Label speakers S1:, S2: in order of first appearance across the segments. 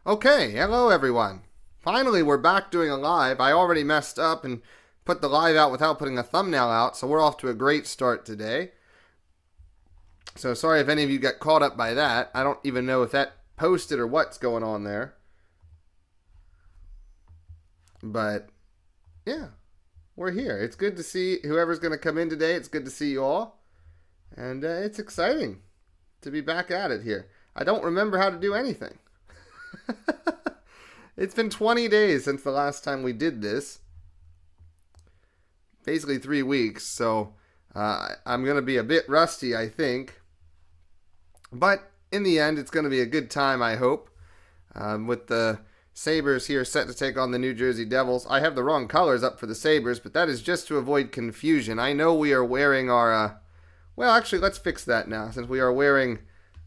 S1: Okay, hello everyone. Finally, we're back doing a live. I already messed up and put the live out without putting a thumbnail out, so we're off to a great start today. So sorry if any of you got caught up by that. I don't even know if that posted or what's going on there. But yeah, we're here. It's good to see whoever's going to come in today. It's good to see you all. And it's exciting to be back at it here. I don't remember how to do anything. It's been 20 days since the last time we did this. Basically 3 weeks, so I'm going to be a bit rusty, I think. But in the end, it's going to be a good time, I hope. With the Sabres here set to take on the New Jersey Devils. I have the wrong colors up for the Sabres, but that is just to avoid confusion. I know we are wearing our... well, actually, let's fix that now. Since we are wearing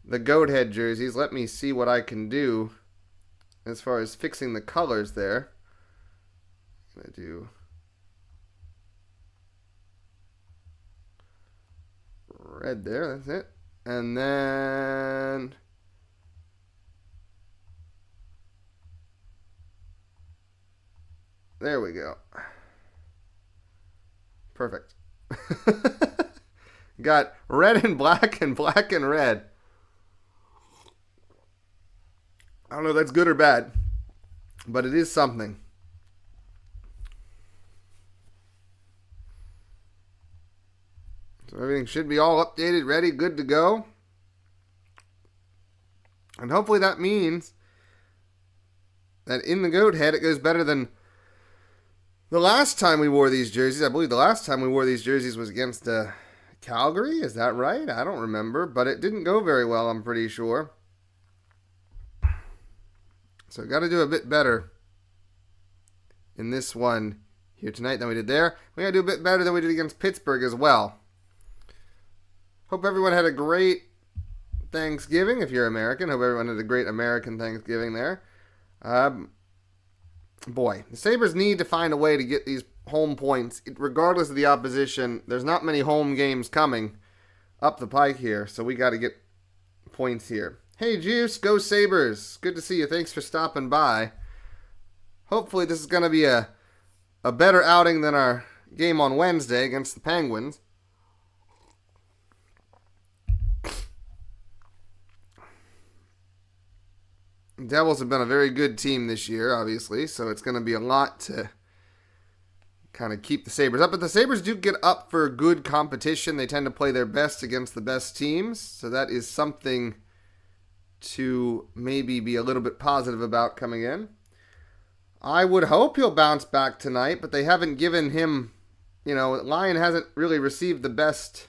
S1: the goat head jerseys, let me see what I can do as far as fixing the colors there. I'm going to do red there, that's it. And then there we go. Perfect. Got red and black and black and red. I don't know if that's good or bad, but it is something. So everything should be all updated, ready, good to go. And hopefully that means that in the goat head it goes better than the last time we wore these jerseys. I believe the last time we wore these jerseys was against Calgary. Is that right? I don't remember, but it didn't go very well, I'm pretty sure. So got to do a bit better in this one here tonight than we did there. We got to do a bit better than we did against Pittsburgh as well. Hope everyone had a great Thanksgiving if you're American. Hope everyone had a great American Thanksgiving there. Boy, the Sabres need to find a way to get these home points, regardless of the opposition. There's not many home games coming up the pike here, so we got to get points here. Hey, Juice, go Sabres. Good to see you. Thanks for stopping by. Hopefully this is going to be a better outing than our game on Wednesday against the Penguins. Devils have been a very good team this year, obviously, so it's going to be a lot to kind of keep the Sabres up. But the Sabres do get up for good competition. They tend to play their best against the best teams, so that is something to maybe be a little bit positive about coming in. I would hope he'll bounce back tonight, but they haven't given him, Lyon hasn't really received the best,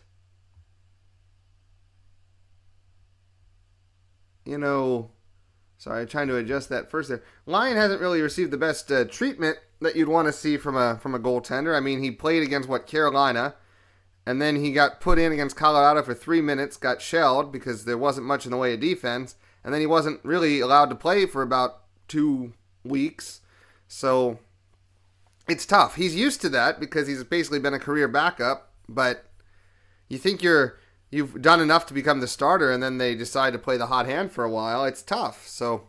S1: sorry, trying to adjust that first there. Lyon hasn't really received the best treatment that you'd want to see from a goaltender. I mean, he played against, Carolina, and then he got put in against Colorado for 3 minutes, got shelled because there wasn't much in the way of defense, and then he wasn't really allowed to play for about 2 weeks. So it's tough. He's used to that because he's basically been a career backup, but you think you've done enough to become the starter, and then they decide to play the hot hand for a while. It's tough. So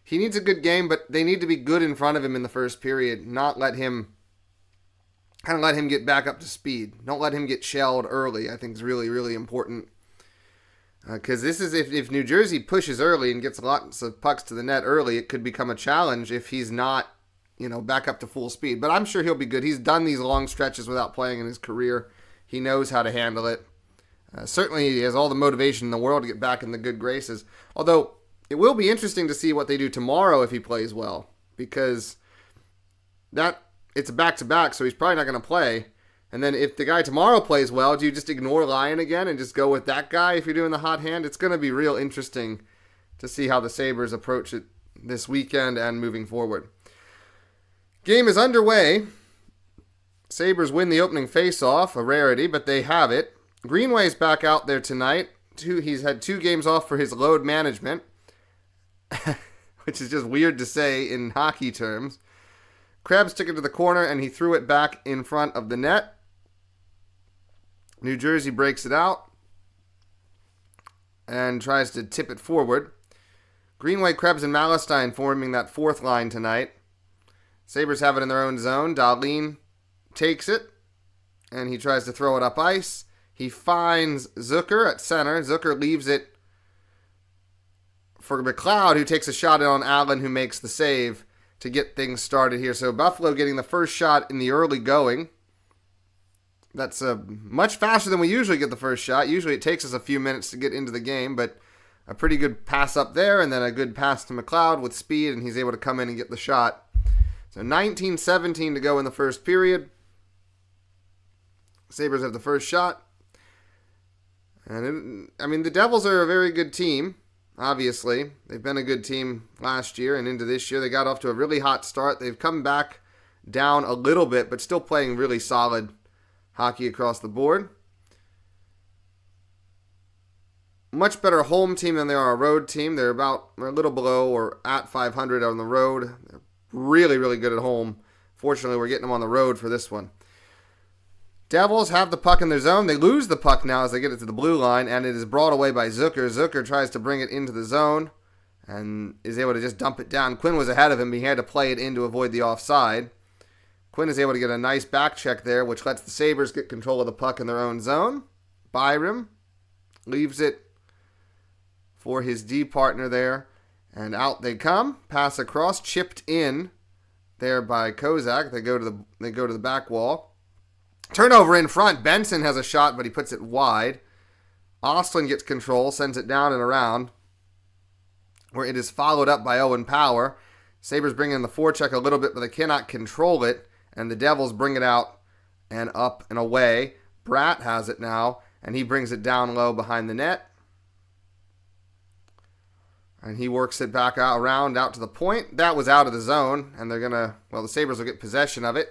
S1: he needs a good game, but they need to be good in front of him in the first period, not let him get back up to speed. Don't let him get shelled early, I think is really, really important. Because this is, if New Jersey pushes early and gets lots of pucks to the net early, it could become a challenge if he's not, back up to full speed. But I'm sure he'll be good. He's done these long stretches without playing in his career. He knows how to handle it. Certainly he has all the motivation in the world to get back in the good graces. Although, it will be interesting to see what they do tomorrow if he plays well. Because it's a back-to-back, so he's probably not going to play. And then if the guy tomorrow plays well, do you just ignore Lyon again and just go with that guy if you're doing the hot hand? It's going to be real interesting to see how the Sabres approach it this weekend and moving forward. Game is underway. Sabres win the opening face-off, a rarity, but they have it. Greenway's back out there tonight. He's had 2 games off for his load management, which is just weird to say in hockey terms. Krebs took it to the corner, and he threw it back in front of the net. New Jersey breaks it out and tries to tip it forward. Greenway, Krebs, and Malestein forming that fourth line tonight. Sabres have it in their own zone. Dahlin takes it, and he tries to throw it up ice. He finds Zucker at center. Zucker leaves it for McLeod, who takes a shot on Allen, who makes the save to get things started here. So Buffalo getting the first shot in the early going. That's much faster than we usually get the first shot. Usually it takes us a few minutes to get into the game, but a pretty good pass up there, and then a good pass to McLeod with speed, and he's able to come in and get the shot. So 19-17 to go in the first period. Sabres have the first shot. And the Devils are a very good team, obviously. They've been a good team last year and into this year. They got off to a really hot start. They've come back down a little bit, but still playing really solid hockey across the board. Much better home team than they are a road team. They're a little below or at 500 on the road. They're really, really good at home. Fortunately, we're getting them on the road for this one. Devils have the puck in their zone. They lose the puck now as they get it to the blue line, and it is brought away by Zucker. Zucker tries to bring it into the zone and is able to just dump it down. Quinn was ahead of him. He had to play it in to avoid the offside. Quinn is able to get a nice back check there, which lets the Sabres get control of the puck in their own zone. Byram leaves it for his D partner there, and out they come. Pass across, chipped in there by Kozak. They go to the back wall. Turnover in front. Benson has a shot, but he puts it wide. Ostlund gets control, sends it down and around, where it is followed up by Owen Power. Sabres bring in the forecheck a little bit, but they cannot control it, and the Devils bring it out and up and away. Bratt has it now, and he brings it down low behind the net. And he works it back out to the point. That was out of the zone, and the Sabres will get possession of it.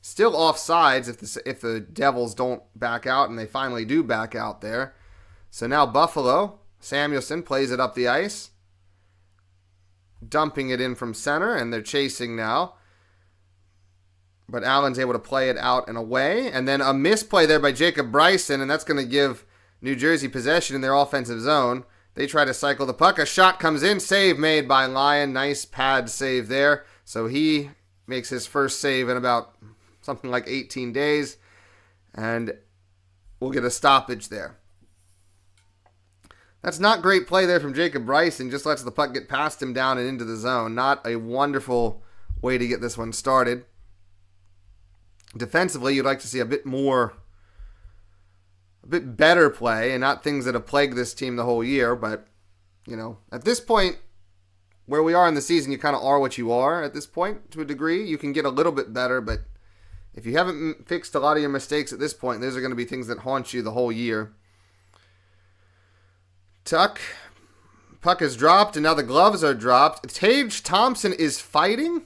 S1: Still offsides if the Devils don't back out, and they finally do back out there. So now Buffalo, Samuelson plays it up the ice, dumping it in from center, and they're chasing now. But Allen's able to play it out and away. And then a misplay there by Jacob Bryson, and that's going to give New Jersey possession in their offensive zone. They try to cycle the puck. A shot comes in. Save made by Lyon. Nice pad save there. So he makes his first save in about something like 18 days. And we'll get a stoppage there. That's not great play there from Jacob Bryson. Just lets the puck get past him down and into the zone. Not a wonderful way to get this one started. Defensively, you'd like to see a bit better play and not things that have plagued this team the whole year. But, at this point, where we are in the season, you kind of are what you are at this point to a degree. You can get a little bit better, but if you haven't fixed a lot of your mistakes at this point, those are going to be things that haunt you the whole year. Puck is dropped, and now the gloves are dropped. Tage Thompson is fighting?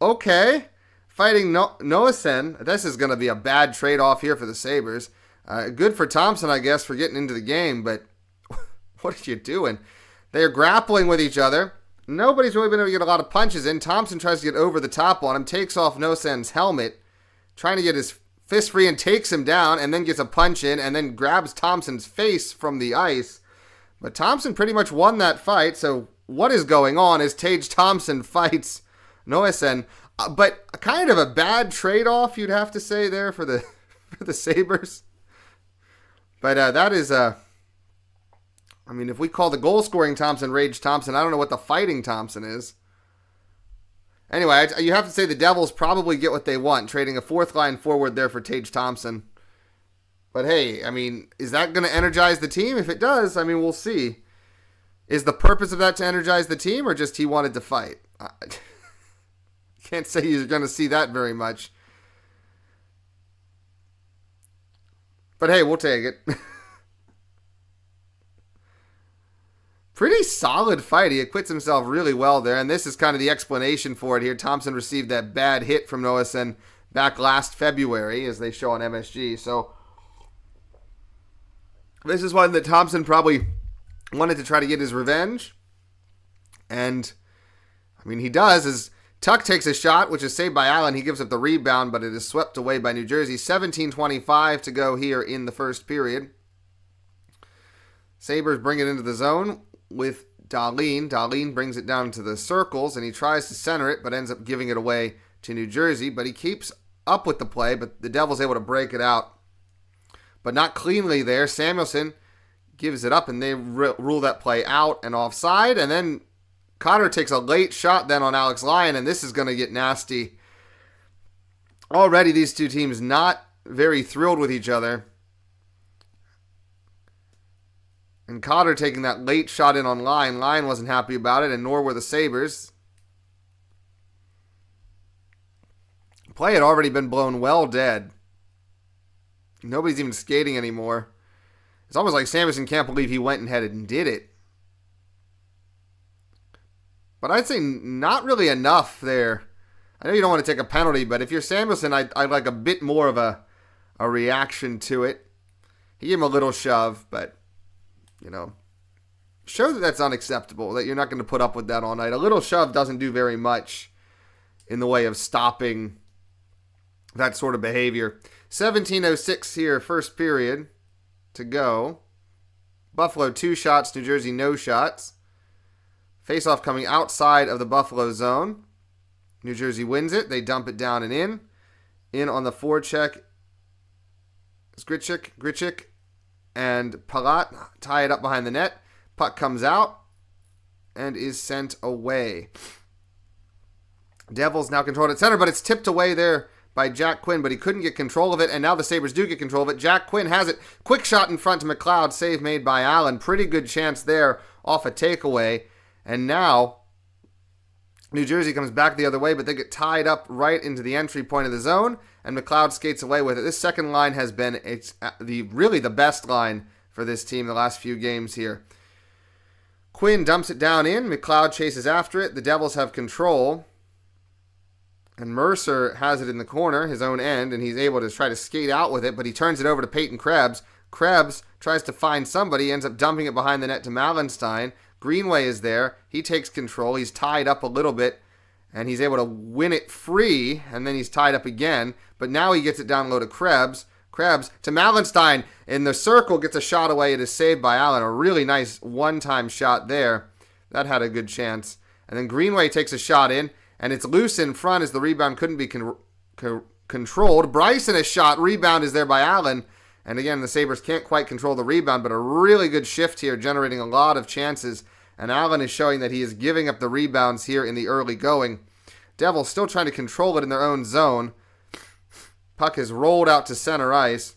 S1: Okay. Fighting Noesen. This is going to be a bad trade-off here for the Sabres. Good for Thompson, I guess, for getting into the game, but what are you doing? They're grappling with each other. Nobody's really been able to get a lot of punches in. Thompson tries to get over the top on him, takes off Nosen's helmet, trying to get his fist free and takes him down, and then gets a punch in, and then grabs Thompson's face from the ice. But Thompson pretty much won that fight, so what is going on as Tage Thompson fights Noesen? But kind of a bad trade-off, you'd have to say there for the Sabres. But that is, if we call the goal-scoring Thompson Rage Thompson, I don't know what the fighting Thompson is. Anyway, you have to say the Devils probably get what they want, trading a fourth-line forward there for Tage Thompson. But hey, is that going to energize the team? If it does, we'll see. Is the purpose of that to energize the team, or just he wanted to fight? Can't say you're going to see that very much. But hey, we'll take it. Pretty solid fight. He acquits himself really well there, and this is kind of the explanation for it here. Thompson received that bad hit from Noesen back last February, as they show on MSG. So this is one that Thompson probably wanted to try to get his revenge. And, he does, as Tuck takes a shot, which is saved by Allen. He gives up the rebound, but it is swept away by New Jersey. 17:25 to go here in the first period. Sabres bring it into the zone with Dahlin. Dahlin brings it down to the circles, and he tries to center it, but ends up giving it away to New Jersey. But he keeps up with the play, but the Devils able to break it out. But not cleanly there. Samuelsson gives it up, and they rule that play out and offside. And then Cotter takes a late shot then on Alex Lyon, and this is going to get nasty. Already these two teams not very thrilled with each other. And Cotter taking that late shot in on Lyon. Lyon wasn't happy about it, and nor were the Sabres. Play had already been blown well dead. Nobody's even skating anymore. It's almost like Samuelsson can't believe he went ahead and did it. But I'd say not really enough there. I know you don't want to take a penalty, but if you're Samuelsson, I'd like a bit more of a reaction to it. He gave him a little shove, but, show that that's unacceptable, that you're not going to put up with that all night. A little shove doesn't do very much in the way of stopping that sort of behavior. 17:06 here, first period to go. Buffalo 2 shots, New Jersey no shots. Face-off coming outside of the Buffalo zone. New Jersey wins it. They dump it down and in. In on the forecheck. Grichik and Palat tie it up behind the net. Puck comes out and is sent away. Devils now control it at center, but it's tipped away there by Jack Quinn, but he couldn't get control of it, and now the Sabres do get control of it. Jack Quinn has it. Quick shot in front to McLeod. Save made by Allen. Pretty good chance there off a takeaway. And now New Jersey comes back the other way, but they get tied up right into the entry point of the zone, and McLeod skates away with it. This second line has been really the best line for this team the last few games here. Quinn dumps it down in. McLeod chases after it. The Devils have control. And Mercer has it in the corner, his own end, and he's able to try to skate out with it, but he turns it over to Peyton Krebs. Krebs tries to find somebody, ends up dumping it behind the net to Malenstein. Greenway is there. He takes control. He's tied up a little bit, and he's able to win it free, and then he's tied up again. But now he gets it down low to Krebs. Krebs to Malenstein in the circle, gets a shot away. It is saved by Allen. A really nice one-time shot there. That had a good chance. And then Greenway takes a shot in, and it's loose in front as the rebound couldn't be controlled. Bryson a shot. Rebound is there by Allen. And again, the Sabres can't quite control the rebound, but a really good shift here, generating a lot of chances. And Allen is showing that he is giving up the rebounds here in the early going. Devils still trying to control it in their own zone. Puck is rolled out to center ice.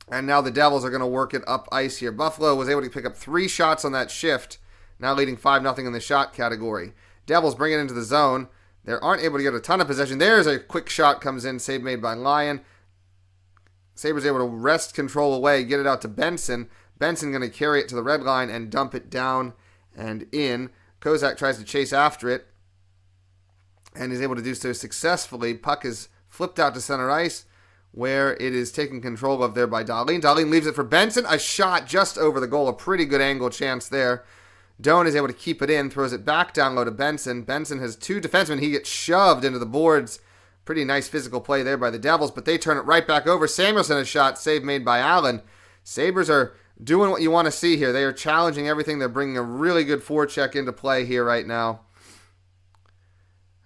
S1: And now the Devils are going to work it up ice here. Buffalo was able to pick up 3 shots on that shift, now leading 5-0 in the shot category. Devils bring it into the zone. They aren't able to get a ton of possession. There's a quick shot comes in, save made by Lyon. Sabres able to wrest control away, get it out to Benson. Benson going to carry it to the red line and dump it down and in. Kozak tries to chase after it and is able to do so successfully. Puck is flipped out to center ice where it is taken control of there by Dahlin. Dahlin leaves it for Benson. A shot just over the goal. A pretty good angle chance there. Doan is able to keep it in, throws it back down low to Benson. Benson has 2 defensemen. He gets shoved into the boards. Pretty nice physical play there by the Devils, but they turn it right back over. Samuelsson a shot, save made by Allen. Sabres are doing what you want to see here. They are challenging everything. They're bringing a really good forecheck into play here right now.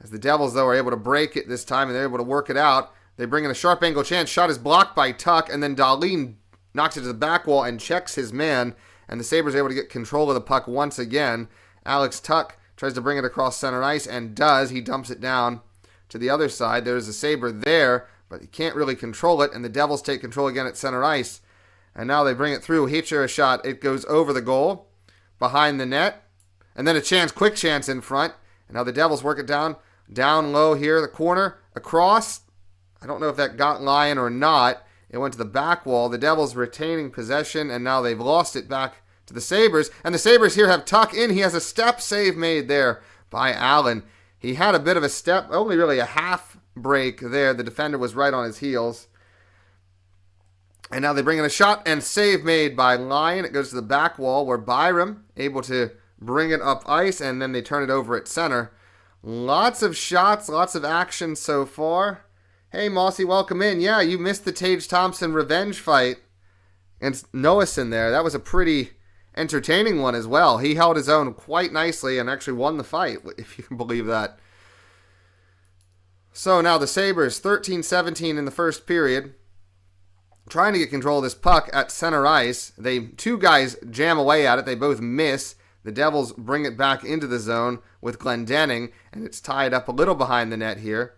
S1: As the Devils, though, are able to break it this time, and they're able to work it out. They bring in a sharp angle chance. Shot is blocked by Tuck, and then Dahlin knocks it to the back wall and checks his man. And the Sabres are able to get control of the puck once again. Alex Tuck tries to bring it across center ice and does. He dumps it down to the other side. There's a Sabre there, but he can't really control it. And the Devils take control again at center ice. And now they bring it through. Hitcher a shot. It goes over the goal, behind the net. And then a chance, quick chance in front. And now the Devils work it down low here, the corner, across. I don't know if that got Lyon or not. It went to the back wall. The Devils retaining possession, and now they've lost it back to the Sabres. And the Sabres here have Tuck in. He has a step save made there by Allen. He had a bit of a step, only really a half break there. The defender was right on his heels. And now they bring in a shot and save made by Lyon. It goes to the back wall where Byram able to bring it up ice, and then they turn it over at center. Lots of shots, lots of action so far. Hey, Mossy, welcome in. Yeah, you missed the Tage Thompson revenge fight against Noason there. That was a pretty entertaining one as well. He held his own quite nicely and actually won the fight, if you can believe that. So now the Sabres, 13-17 in the first period, trying to get control of this puck at center ice. Two guys jam away at it. They both miss. The Devils bring it back into the zone with Glendening, and it's tied up a little behind the net here.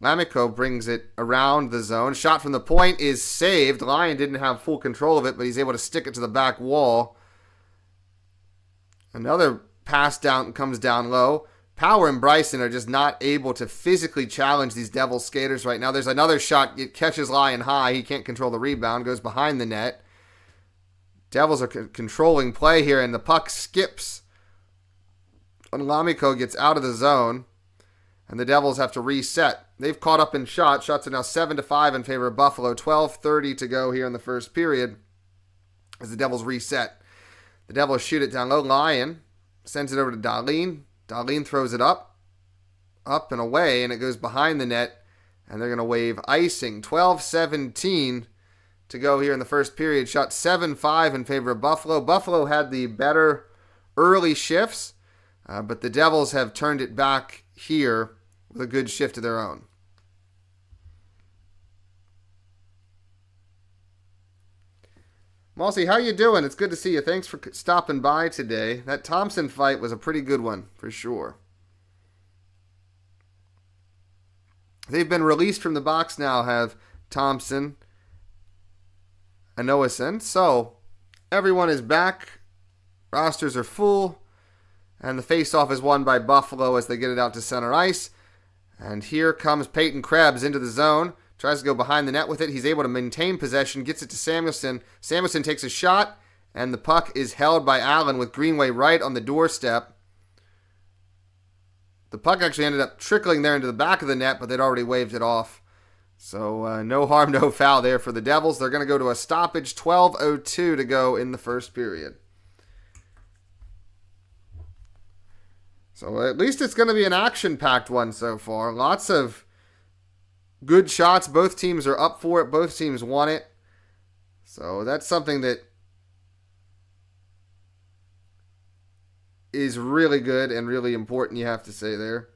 S1: Lammikko brings it around the zone. Shot from the point is saved. Lyon didn't have full control of it, but he's able to stick it to the back wall. Another pass down comes down low. Power and Bryson are just not able to physically challenge these Devils skaters right now. There's another shot. It catches Lyon high. He can't control the rebound. Goes behind the net. Devils are controlling play here, and the puck skips when Lammikko gets out of the zone, and the Devils have to reset. They've caught up in shots. Shots are now 7-5 in favor of Buffalo. 12:30 to go here in the first period as the Devils reset. The Devils shoot it down low. Lyon sends it over to Dahlin. Dahlin throws it up and away, and it goes behind the net, and they're going to wave icing. 12:17 to go here in the first period. Shot 7-5 in favor of Buffalo. Buffalo had the better early shifts, but the Devils have turned it back here with a good shift of their own. Mossy, how you doing? It's good to see you. Thanks for stopping by today. That Thompson fight was a pretty good one, for sure. They've been released from the box now, have Thompson and Noasen. So, everyone is back. Rosters are full. And the faceoff is won by Buffalo as they get it out to center ice. And here comes Peyton Krebs into the zone. Tries to go behind the net with it. He's able to maintain possession. Gets it to Samuelson. Samuelson takes a shot. And the puck is held by Allen with Greenway right on the doorstep. The puck actually ended up trickling there into the back of the net, but they'd already waved it off. So no harm, no foul there for the Devils. They're going to go to a stoppage. 12:02 to go in the first period. So at least it's going to be an action-packed one so far. Lots of good shots. Both teams are up for it. Both teams want it. So that's something that is really good and really important, you have to say there.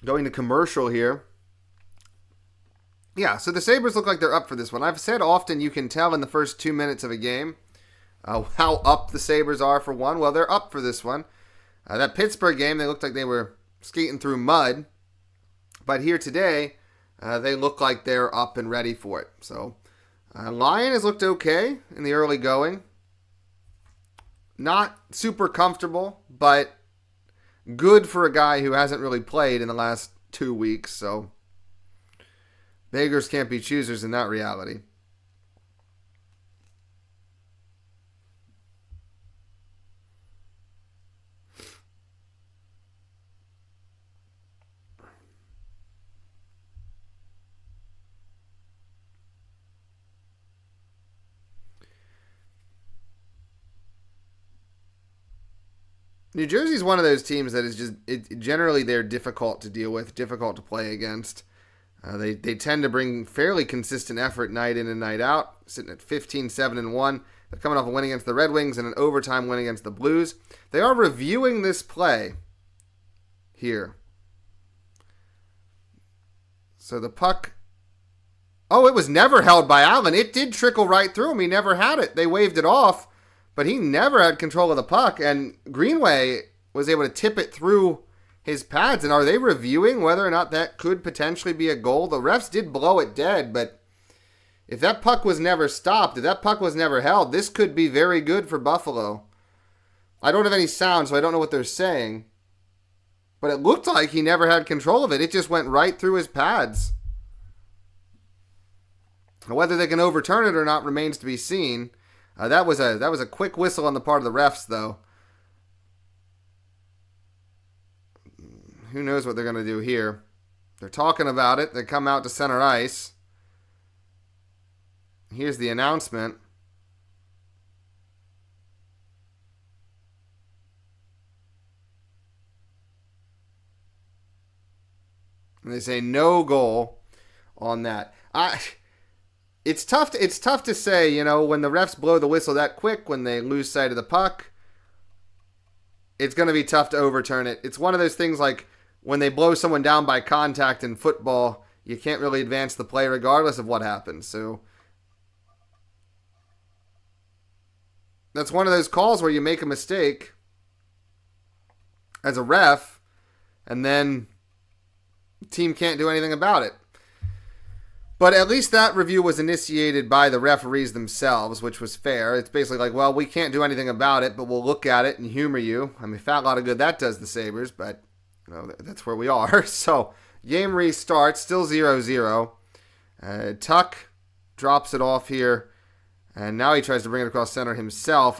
S1: Going to commercial here. Yeah, so the Sabres look like they're up for this one. I've said often you can tell in the first 2 minutes of a game how up the Sabres are for one. Well, they're up for this one. That Pittsburgh game, they looked like they were skating through mud. But here today, they look like they're up and ready for it. So, Lyon has looked okay in the early going. Not super comfortable, but good for a guy who hasn't really played in the last 2 weeks. So, beggars can't be choosers in that reality. New Jersey's one of those teams that is just generally they're difficult to deal with, difficult to play against. They tend to bring fairly consistent effort night in and night out, sitting at 15-7-1. They're coming off a win against the Red Wings and an overtime win against the Blues. They are reviewing this play here. So the puck, it was never held by Allen. It did trickle right through him. He never had it. They waved it off. But he never had control of the puck, and Greenway was able to tip it through his pads. And are they reviewing whether or not that could potentially be a goal? The refs did blow it dead, but if that puck was never stopped, if that puck was never held, this could be very good for Buffalo. I don't have any sound, so I don't know what they're saying. But it looked like he never had control of it. It just went right through his pads. Whether they can overturn it or not remains to be seen. That was a quick whistle on the part of the refs, though. Who knows what they're going to do here? They're talking about it. They come out to center ice. Here's the announcement. And they say no goal on that. It's tough to say, when the refs blow the whistle that quick, when they lose sight of the puck, it's going to be tough to overturn it. It's one of those things like when they blow someone down by contact in football, you can't really advance the play regardless of what happens. So that's one of those calls where you make a mistake as a ref, and then the team can't do anything about it. But at least that review was initiated by the referees themselves, which was fair. It's basically like, well, we can't do anything about it, but we'll look at it and humor you. I mean, fat lot of good that does the Sabres, but that's where we are. So, game restarts, still 0-0. Tuck drops it off here, and now he tries to bring it across center himself.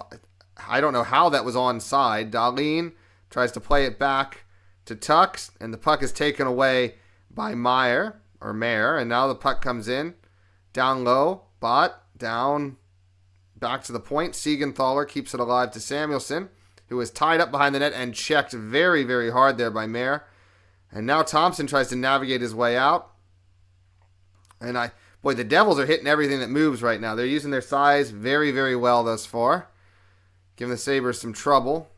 S1: I don't know how that was onside. Dahlin tries to play it back to Tuck, and the puck is taken away by Mayer, and now the puck comes in, down low, Bott, down, back to the point. Siegenthaler keeps it alive to Samuelsson, who is tied up behind the net and checked very, very hard there by Mayer. And now Thompson tries to navigate his way out. And the Devils are hitting everything that moves right now. They're using their size very, very well thus far, giving the Sabres some trouble.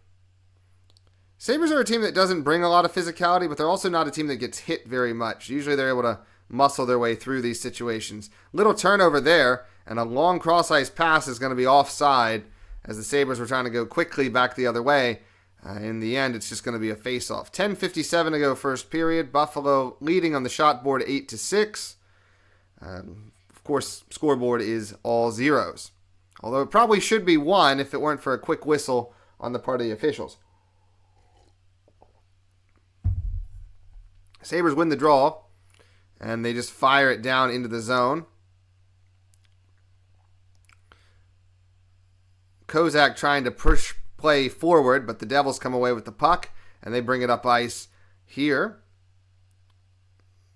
S1: Sabres are a team that doesn't bring a lot of physicality, but they're also not a team that gets hit very much. Usually they're able to muscle their way through these situations. Little turnover there, and a long cross-ice pass is going to be offside as the Sabres were trying to go quickly back the other way. In the end, it's just going to be a face-off. 10:57 to go first period. Buffalo leading on the shot board 8-6. Of course, scoreboard is all zeros. Although it probably should be 1 if it weren't for a quick whistle on the part of the officials. Sabres win the draw, and they just fire it down into the zone. Kozak trying to push play forward, but the Devils come away with the puck, and they bring it up ice here.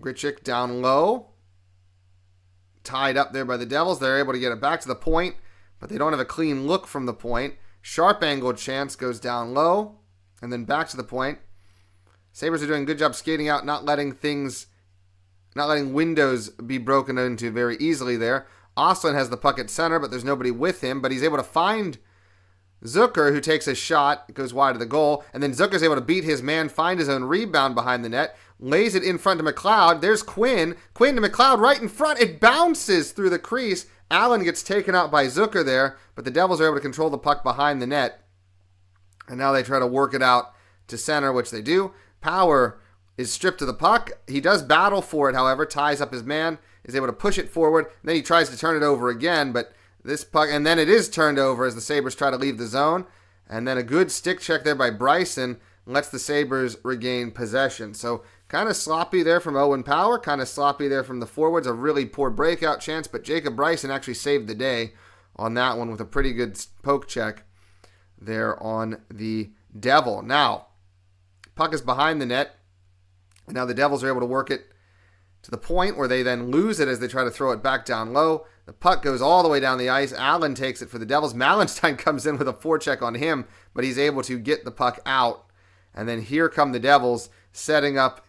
S1: Grichuk down low. Tied up there by the Devils. They're able to get it back to the point, but they don't have a clean look from the point. Sharp angled chance goes down low, and then back to the point. Sabres are doing a good job skating out, not letting windows be broken into very easily there. Ostlund has the puck at center, but there's nobody with him, but he's able to find Zucker, who takes a shot. It goes wide of the goal, and then Zucker's able to beat his man, find his own rebound behind the net, lays it in front to McLeod. There's Quinn. Quinn to McLeod right in front. It bounces through the crease. Allen gets taken out by Zucker there, but the Devils are able to control the puck behind the net, and now they try to work it out to center, which they do. Power is stripped of the puck. He does battle for it, however, ties up his man, is able to push it forward. Then he tries to turn it over again, but this puck, and then it is turned over as the Sabres try to leave the zone. And then a good stick check there by Bryson lets the Sabres regain possession. So kind of sloppy there from Owen Power, kind of sloppy there from the forwards. A really poor breakout chance, but Jacob Bryson actually saved the day on that one with a pretty good poke check there on the Devil. Now, puck is behind the net. And now the Devils are able to work it to the point where they then lose it as they try to throw it back down low. The puck goes all the way down the ice. Allen takes it for the Devils. Mallenstein comes in with a forecheck on him, but he's able to get the puck out. And then here come the Devils setting up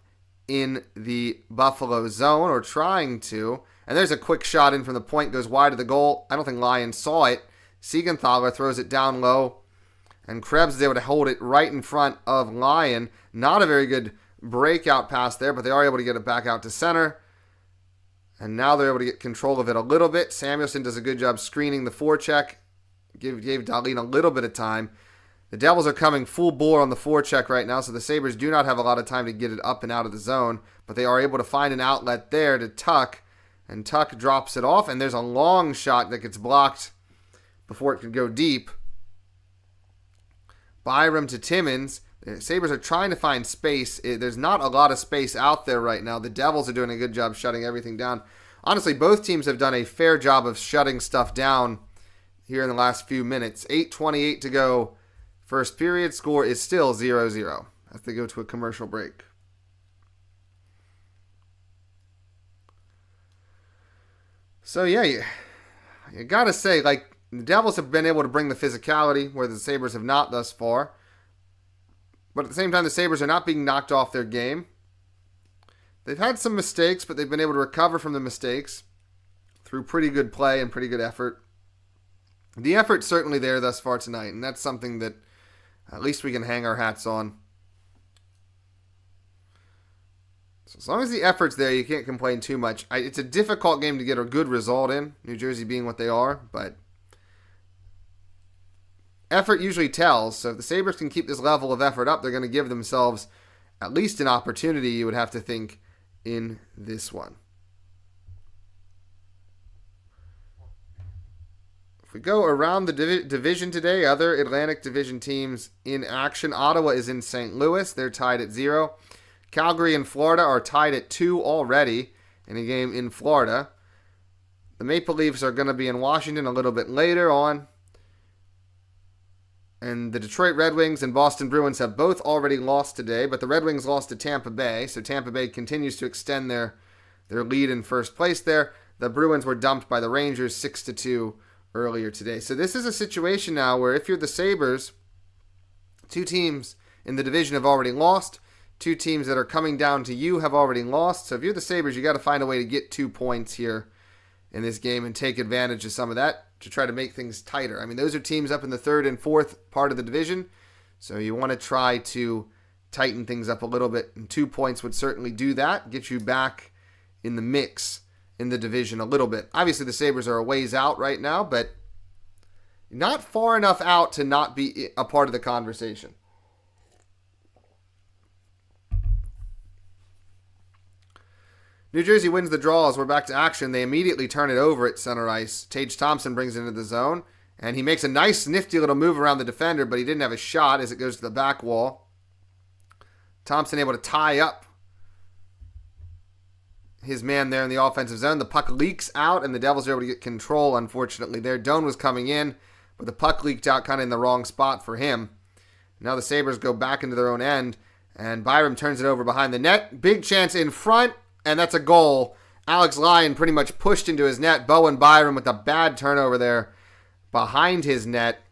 S1: in the Buffalo zone, or trying to. And there's a quick shot in from the point, goes wide of the goal. I don't think Lyon saw it. Siegenthaler throws it down low, and Krebs is able to hold it right in front of Lyon. Not a very good breakout pass there, but they are able to get it back out to center. And now they're able to get control of it a little bit. Samuelsson does a good job screening the forecheck. Gave Dahlin a little bit of time. The Devils are coming full bore on the forecheck right now, so the Sabres do not have a lot of time to get it up and out of the zone, but they are able to find an outlet there to Tuck, and Tuck drops it off, and there's a long shot that gets blocked before it could go deep. Byram to Timmins. The Sabres are trying to find space. There's not a lot of space out there right now. The Devils are doing a good job shutting everything down. Honestly, both teams have done a fair job of shutting stuff down here in the last few minutes. 8:28 to go. First period. Score is still 0-0 as they go to a commercial break. So, yeah, you gotta say, like, the Devils have been able to bring the physicality where the Sabres have not thus far. But at the same time, the Sabres are not being knocked off their game. They've had some mistakes, but they've been able to recover from the mistakes through pretty good play and pretty good effort. The effort's certainly there thus far tonight, and that's something that at least we can hang our hats on. So as long as the effort's there, you can't complain too much. It's a difficult game to get a good result in, New Jersey being what they are, but effort usually tells. So if the Sabres can keep this level of effort up, they're going to give themselves at least an opportunity, you would have to think, in this one. If we go around the division today, other Atlantic Division teams in action. Ottawa is in St. Louis. They're tied at 0. Calgary and Florida are tied at 2 already in a game in Florida. The Maple Leafs are going to be in Washington a little bit later on. And the Detroit Red Wings and Boston Bruins have both already lost today, but the Red Wings lost to Tampa Bay, so Tampa Bay continues to extend their lead in first place there. The Bruins were dumped by the Rangers 6-2 earlier today. So this is a situation now where if you're the Sabres, 2 teams in the division have already lost. 2 teams that are coming down to you have already lost. So if you're the Sabres, you got to find a way to get 2 points here in this game and take advantage of some of that to try to make things tighter. I mean, those are teams up in the 3rd and 4th part of the division. So you want to try to tighten things up a little bit. And 2 points would certainly do that, get you back in the mix in the division a little bit. Obviously, the Sabres are a ways out right now, but not far enough out to not be a part of the conversation. New Jersey wins the draw as we're back to action. They immediately turn it over at center ice. Tage Thompson brings it into the zone, and he makes a nice, nifty little move around the defender, but he didn't have a shot as it goes to the back wall. Thompson able to tie up his man there in the offensive zone. The puck leaks out, and the Devils are able to get control, unfortunately, there. Doan was coming in, but the puck leaked out kind of in the wrong spot for him. Now the Sabres go back into their own end, and Byram turns it over behind the net. Big chance in front, and that's a goal. Alex Lyon pretty much pushed into his net. Bowen Byram with a bad turnover there behind his net.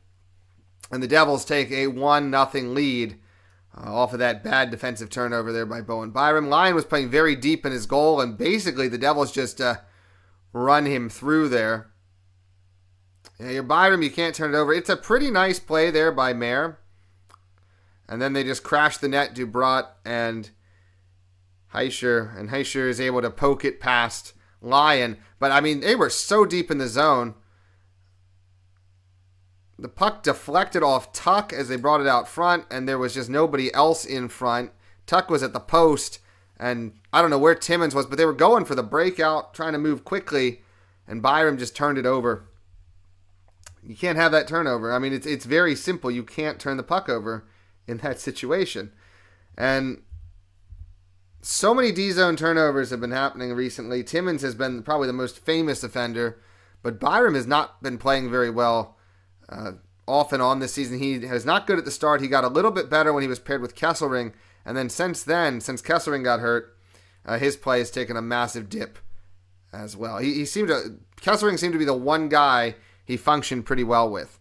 S1: And the Devils take a 1-0 lead off of that bad defensive turnover there by Bowen Byram. Lyon was playing very deep in his goal, and basically the Devils just run him through there. Yeah, your Byram, you can't turn it over. It's a pretty nice play there by Mayer. And then they just crash the net, Dubrot and Heischer. And Heischer is able to poke it past Lyon. But, I mean, they were so deep in the zone. The puck deflected off Tuck as they brought it out front, and there was just nobody else in front. Tuck was at the post, and I don't know where Timmins was, but they were going for the breakout, trying to move quickly, and Byram just turned it over. You can't have that turnover. I mean, it's very simple. You can't turn the puck over in that situation. And so many D-zone turnovers have been happening recently. Timmins has been probably the most famous offender, but Byram has not been playing very well off and on this season. He was not good at the start. He got a little bit better when he was paired with Kesselring, and then since Kesselring got hurt, his play has taken a massive dip as well. Kesselring seemed to be the one guy he functioned pretty well with.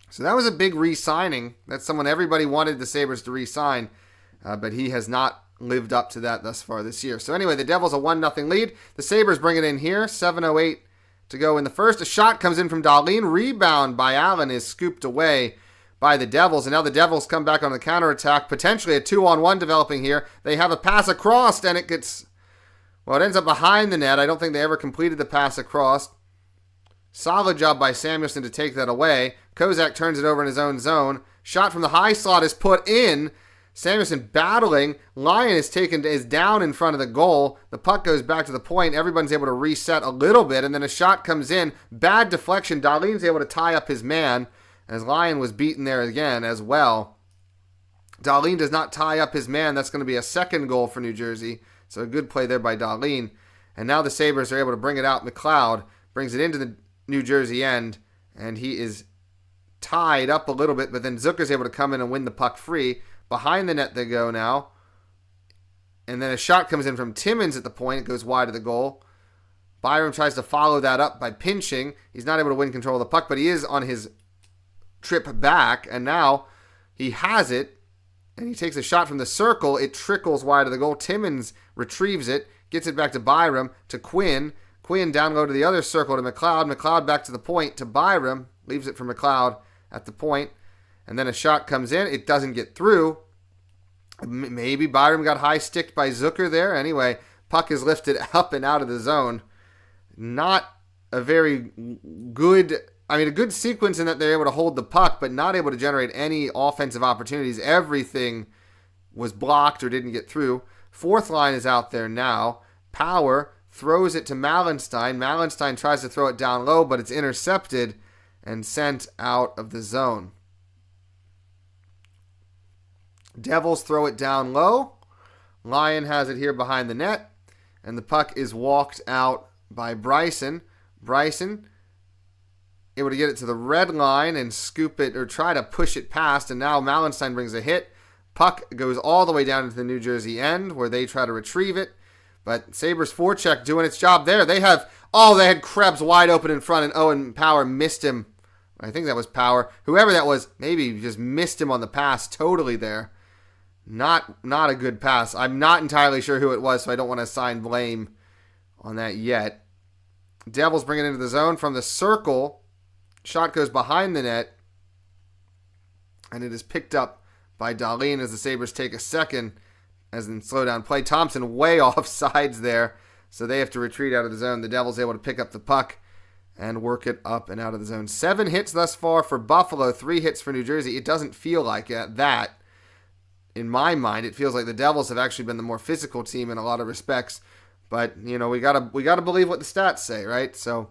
S1: So that was a big re-signing. That's someone everybody wanted the Sabres to re-sign, but he has not lived up to that thus far this year. So anyway, the Devils a 1-0 lead. The Sabres bring it in here, 7:08 to go in the first. A shot comes in from Dahlin. Rebound by Allen is scooped away by the Devils. And now the Devils come back on the counterattack. Potentially a 2-on-1 developing here. They have a pass across, and it ends up behind the net. I don't think they ever completed the pass across. Solid job by Samuelson to take that away. Kozak turns it over in his own zone. Shot from the high slot is put in. Samuelson battling. Lyon is down in front of the goal. The puck goes back to the point. Everyone's able to reset a little bit, and then a shot comes in. Bad deflection. Dahlin's able to tie up his man, as Lyon was beaten there again as well. Dahlin does not tie up his man. That's going to be a second goal for New Jersey. So a good play there by Dahlin. And now the Sabres are able to bring it out. McLeod brings it into the New Jersey end, and he is tied up a little bit, but then Zucker's able to come in and win the puck free. Behind the net they go now. And then a shot comes in from Timmins at the point. It goes wide of the goal. Byram tries to follow that up by pinching. He's not able to win control of the puck, but he is on his trip back, and now he has it, and he takes a shot from the circle. It trickles wide of the goal. Timmins retrieves it, gets it back to Byram, to Quinn. Quinn down low to the other circle to McLeod. McLeod back to the point to Byram, leaves it for McLeod at the point, and then a shot comes in. It doesn't get through. Maybe Byram got high-sticked by Zucker there. Anyway, puck is lifted up and out of the zone. Not a very good, a good sequence in that they're able to hold the puck, but not able to generate any offensive opportunities. Everything was blocked or didn't get through. Fourth line is out there now. Power throws it to Malenstein. Malenstein tries to throw it down low, but it's intercepted and sent out of the zone. Devils throw it down low. Lyon has it here behind the net, and the puck is walked out by Bryson. Bryson able to get it to the red line and scoop it or try to push it past, and now Malenstein brings a hit. Puck goes all the way down into the New Jersey end where they try to retrieve it, but Sabres forecheck doing its job there. They had Krebs wide open in front, and Owen Power missed him. I think that was Power. Whoever that was, maybe just missed him on the pass totally there. Not a good pass. I'm not entirely sure who it was, so I don't want to assign blame on that yet. Devils bring it into the zone from the circle. Shot goes behind the net, and it is picked up by Dahlin as the Sabres take a second, as in slow down play. Thompson way off sides there, so they have to retreat out of the zone. The Devils able to pick up the puck and work it up and out of the zone. 7 hits thus far for Buffalo, 3 hits for New Jersey. It doesn't feel like that. In my mind, it feels like the Devils have actually been the more physical team in a lot of respects. But, we gotta believe what the stats say, right? So,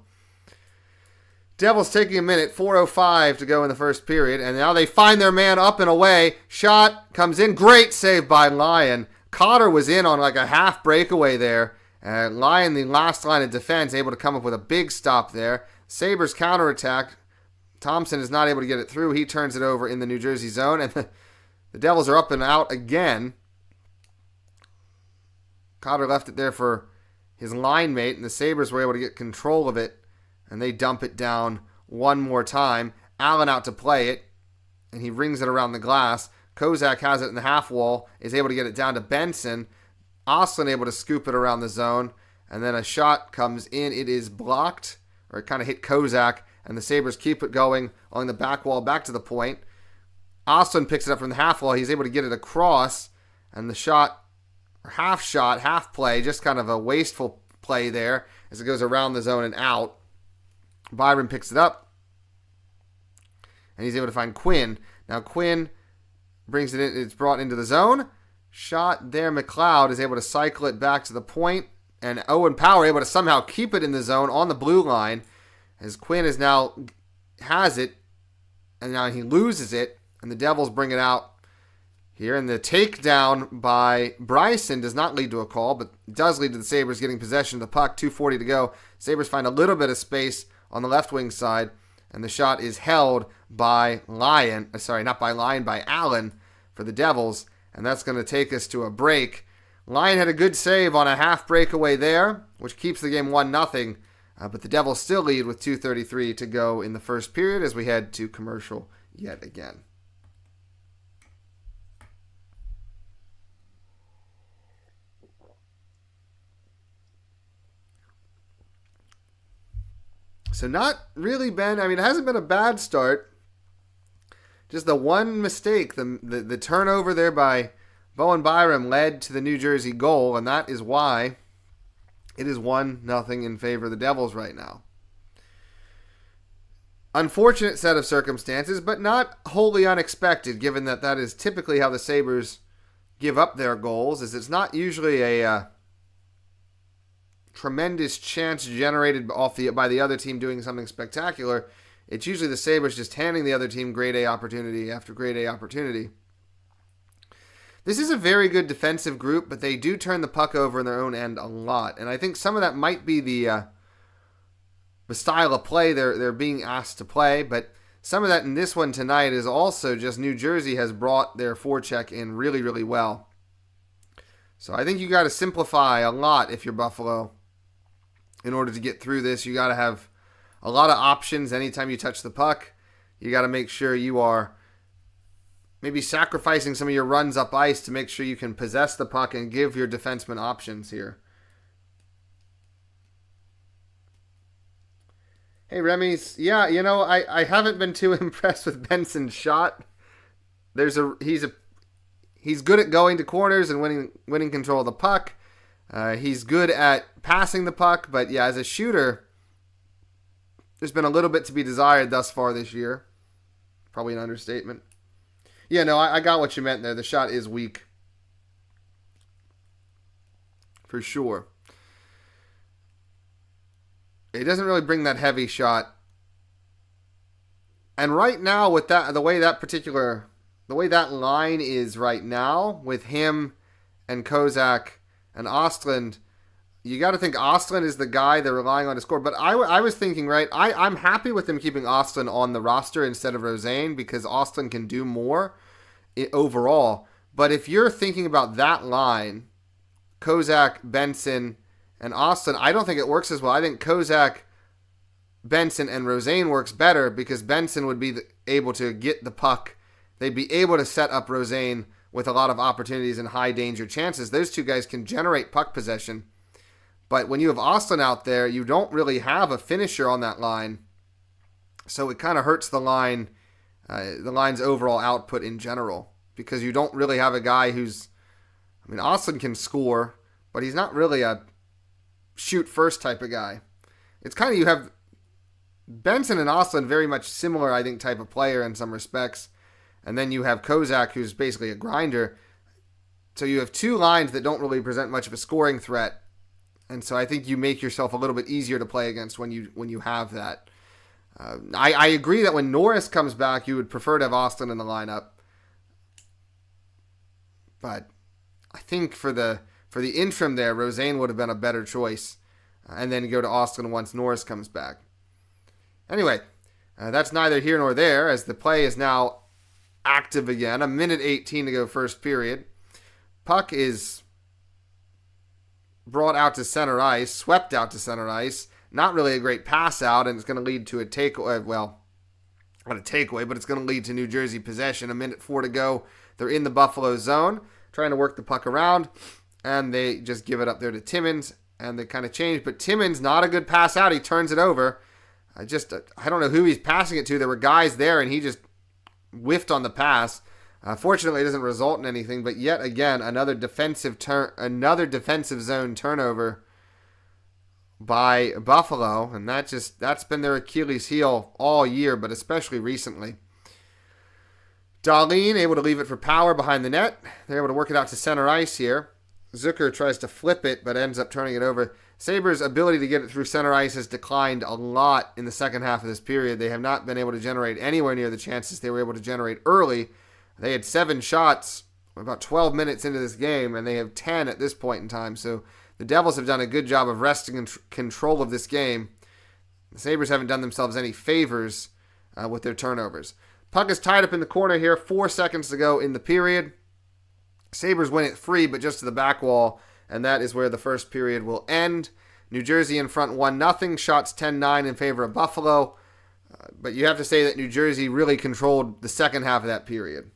S1: Devils taking a minute, 4:05 to go in the first period, and now they find their man up and away. Shot comes in, great save by Lyon. Cotter was in on like a half breakaway there. Lyon, the last line of defense, able to come up with a big stop there. Sabres counterattack. Thompson is not able to get it through. He turns it over in the New Jersey zone, and the Devils are up and out again. Cotter left it there for his line mate, and the Sabres were able to get control of it, and they dump it down one more time. Allen out to play it, and he rings it around the glass. Kozak has it in the half wall, is able to get it down to Benson. Oslin able to scoop it around the zone, and then a shot comes in. It is blocked, or it kind of hit Kozak, and the Sabres keep it going along the back wall back to the point. Oslin picks it up from the half wall. He's able to get it across, and the shot, half play, just kind of a wasteful play there as it goes around the zone and out. Byram picks it up, and he's able to find Quinn. Now Quinn brings it in. It's brought into the zone. Shot there. McLeod is able to cycle it back to the point, and Owen Power able to somehow keep it in the zone on the blue line as Quinn has it, and now he loses it, and the Devils bring it out here. And the takedown by Bryson does not lead to a call, but does lead to the Sabres getting possession of the puck. 2:40 to go. Sabres find a little bit of space on the left wing side, and the shot is held by Allen for the Devils, and that's going to take us to a break. Lyon had a good save on a half breakaway there, which keeps the game 1-0, but the Devils still lead with 2:33 to go in the first period as we head to commercial yet again. So not really been, it hasn't been a bad start. Just the one mistake, the turnover there by Bowen Byram led to the New Jersey goal, and that is why it is 1-0 in favor of the Devils right now. Unfortunate set of circumstances, but not wholly unexpected, given that is typically how the Sabres give up their goals, is it's not usually a tremendous chance generated by the other team doing something spectacular. It's usually the Sabres just handing the other team grade A opportunity after grade A opportunity. This is a very good defensive group, but they do turn the puck over in their own end a lot. And I think some of that might be the style of play they're being asked to play, but some of that in this one tonight is also just New Jersey has brought their forecheck in really, really well. So I think you got to simplify a lot if you're Buffalo in order to get through this. You got to have a lot of options anytime you touch the puck. You got to make sure you are maybe sacrificing some of your runs up ice to make sure you can possess the puck and give your defenseman options here. Hey, Remy's. Yeah, I haven't been too impressed with Benson's shot. He's good at going to corners and winning control of the puck. He's good at passing the puck, but yeah, as a shooter, there's been a little bit to be desired thus far this year. Probably an understatement. Yeah, no, I got what you meant there. The shot is weak. For sure. It doesn't really bring that heavy shot. And right now, with that, the way that line is right now, with him and Kozak and Ostland, you got to think Ostland is the guy they're relying on to score. But I was thinking, right, I'm happy with them keeping Ostland on the roster instead of Rosane because Ostland can do more overall. But if you're thinking about that line, Kozak, Benson, and Ostland, I don't think it works as well. I think Kozak, Benson, and Rosane works better because Benson would be able to get the puck. They'd be able to set up Rosane with a lot of opportunities and high danger chances. Those two guys can generate puck possession. But when you have Ostland out there, you don't really have a finisher on that line. So it kind of hurts the line's overall output in general. Because you don't really have a guy Ostland can score, but he's not really a shoot first type of guy. It's kind of, you have Benson and Ostland very much similar, I think, type of player in some respects. And then you have Kozak, who's basically a grinder. So you have two lines that don't really present much of a scoring threat. And so I think you make yourself a little bit easier to play against when you have that. I agree that when Norris comes back, you would prefer to have Ostland in the lineup. But I think for the interim there, Rosane would have been a better choice. And then go to Ostland once Norris comes back. Anyway, that's neither here nor there, as the play is now active again. 1:18 to go first period. Puck is brought out to center ice, swept out to center ice. Not really a great pass out, and it's going to lead to a takeaway. Well, not a takeaway, but it's going to lead to New Jersey possession. 1:04 to go. They're in the Buffalo zone, trying to work the puck around, and they just give it up there to Timmins, and they kind of change. But Timmins, not a good pass out. He turns it over. I don't know who he's passing it to. There were guys there, and he just whiffed on the pass. Fortunately, it doesn't result in anything, but yet again, another defensive zone turnover by Buffalo, and that's been their Achilles heel all year, but especially recently. Dahlin able to leave it for Power behind the net. They're able to work it out to center ice here. Zucker tries to flip it, but ends up turning it over. Sabres' ability to get it through center ice has declined a lot in the second half of this period. They have not been able to generate anywhere near the chances they were able to generate early. They had 7 shots about 12 minutes into this game, and they have 10 at this point in time. So the Devils have done a good job of wresting control of this game. The Sabres haven't done themselves any favors with their turnovers. Puck is tied up in the corner here. 4 seconds to go in the period. Sabres win it free, but just to the back wall, and that is where the first period will end. New Jersey in front 1-0. Shots 10-9 in favor of Buffalo. But you have to say that New Jersey really controlled the second half of that period.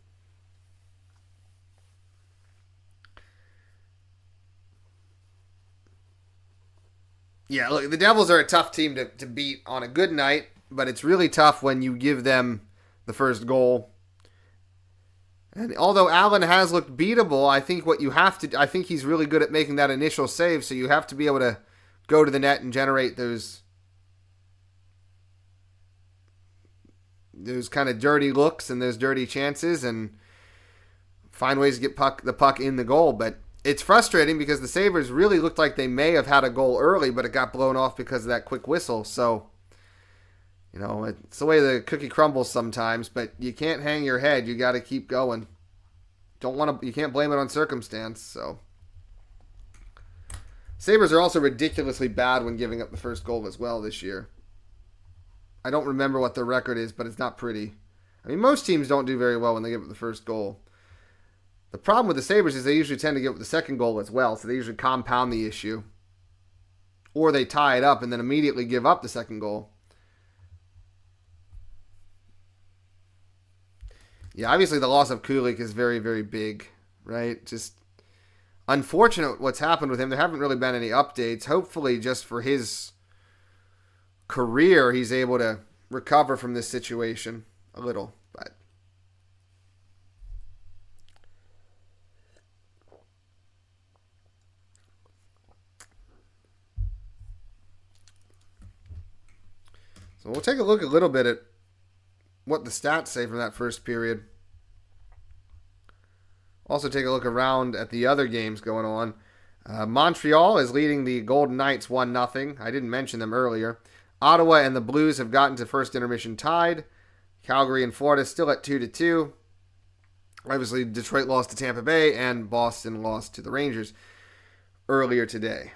S1: Yeah, look, the Devils are a tough team to beat on a good night, but it's really tough when you give them the first goal. And although Allen has looked beatable, I think he's really good at making that initial save, so you have to be able to go to the net and generate those kind of dirty looks and those dirty chances and find ways to get the puck in the goal. But it's frustrating because the Sabres really looked like they may have had a goal early, but it got blown off because of that quick whistle. So, it's the way the cookie crumbles sometimes, but you can't hang your head. You got to keep going. You can't blame it on circumstance. So, Sabres are also ridiculously bad when giving up the first goal as well this year. I don't remember what the record is, but it's not pretty. I mean, most teams don't do very well when they give up the first goal. The problem with the Sabres is they usually tend to give up the second goal as well, so they usually compound the issue. or they tie it up and then immediately give up the second goal. Yeah, obviously the loss of Kulik is very, very big, right? Just unfortunate what's happened with him. There haven't really been any updates. Hopefully, just for his career, he's able to recover from this situation a little. But so we'll take a look a little bit at what the stats say from that first period. Also take a look around at the other games going on. Montreal is leading the Golden Knights 1-0. I didn't mention them earlier. Ottawa and the Blues have gotten to first intermission tied. Calgary and Florida still at 2-2. Obviously, Detroit lost to Tampa Bay, and Boston lost to the Rangers earlier today.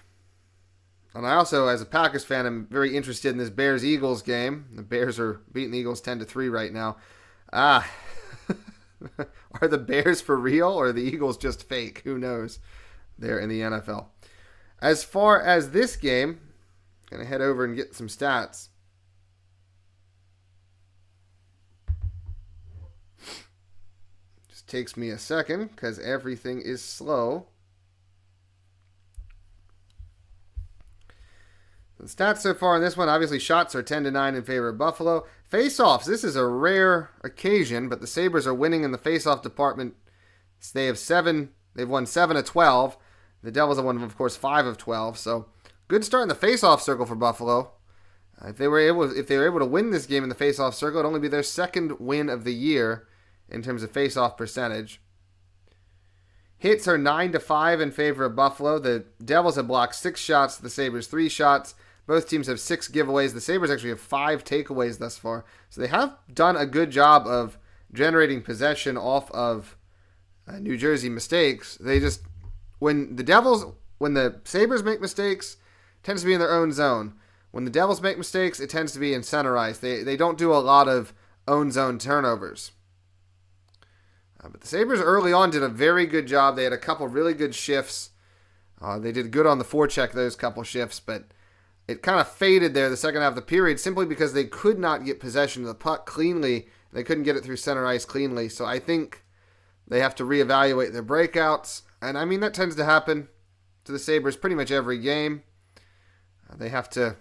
S1: And I also, as a Packers fan, am very interested in this Bears-Eagles game. The Bears are beating the Eagles 10-3 right now. Are the Bears for real, or are the Eagles just fake? Who knows? They're in the NFL. As far as this game, I'm going to head over and get some stats. Just takes me a second because everything is slow. The stats so far in this one, obviously shots are 10-9 in favor of Buffalo. Face-offs, this is a rare occasion, but the Sabres are winning in the face-off department. They've won 7 of 12. The Devils have won, of course, 5 of 12. So good start in the face-off circle for Buffalo. If they were able to win this game in the face-off circle, it'd only be their second win of the year in terms of face-off percentage. Hits are 9-5 in favor of Buffalo. The Devils have blocked 6 shots, the Sabres 3 shots. Both teams have 6 giveaways. The Sabres actually have 5 takeaways thus far. So they have done a good job of generating possession off of New Jersey mistakes. When the Sabres make mistakes, it tends to be in their own zone. When the Devils make mistakes, it tends to be in center ice. They don't do a lot of own zone turnovers. But the Sabres early on did a very good job. They had a couple really good shifts. They did good on the forecheck, those couple shifts, but it kind of faded there the second half of the period simply because they could not get possession of the puck cleanly. They couldn't get it through center ice cleanly. So I think they have to reevaluate their breakouts. And I mean, that tends to happen to the Sabres pretty much every game. They have to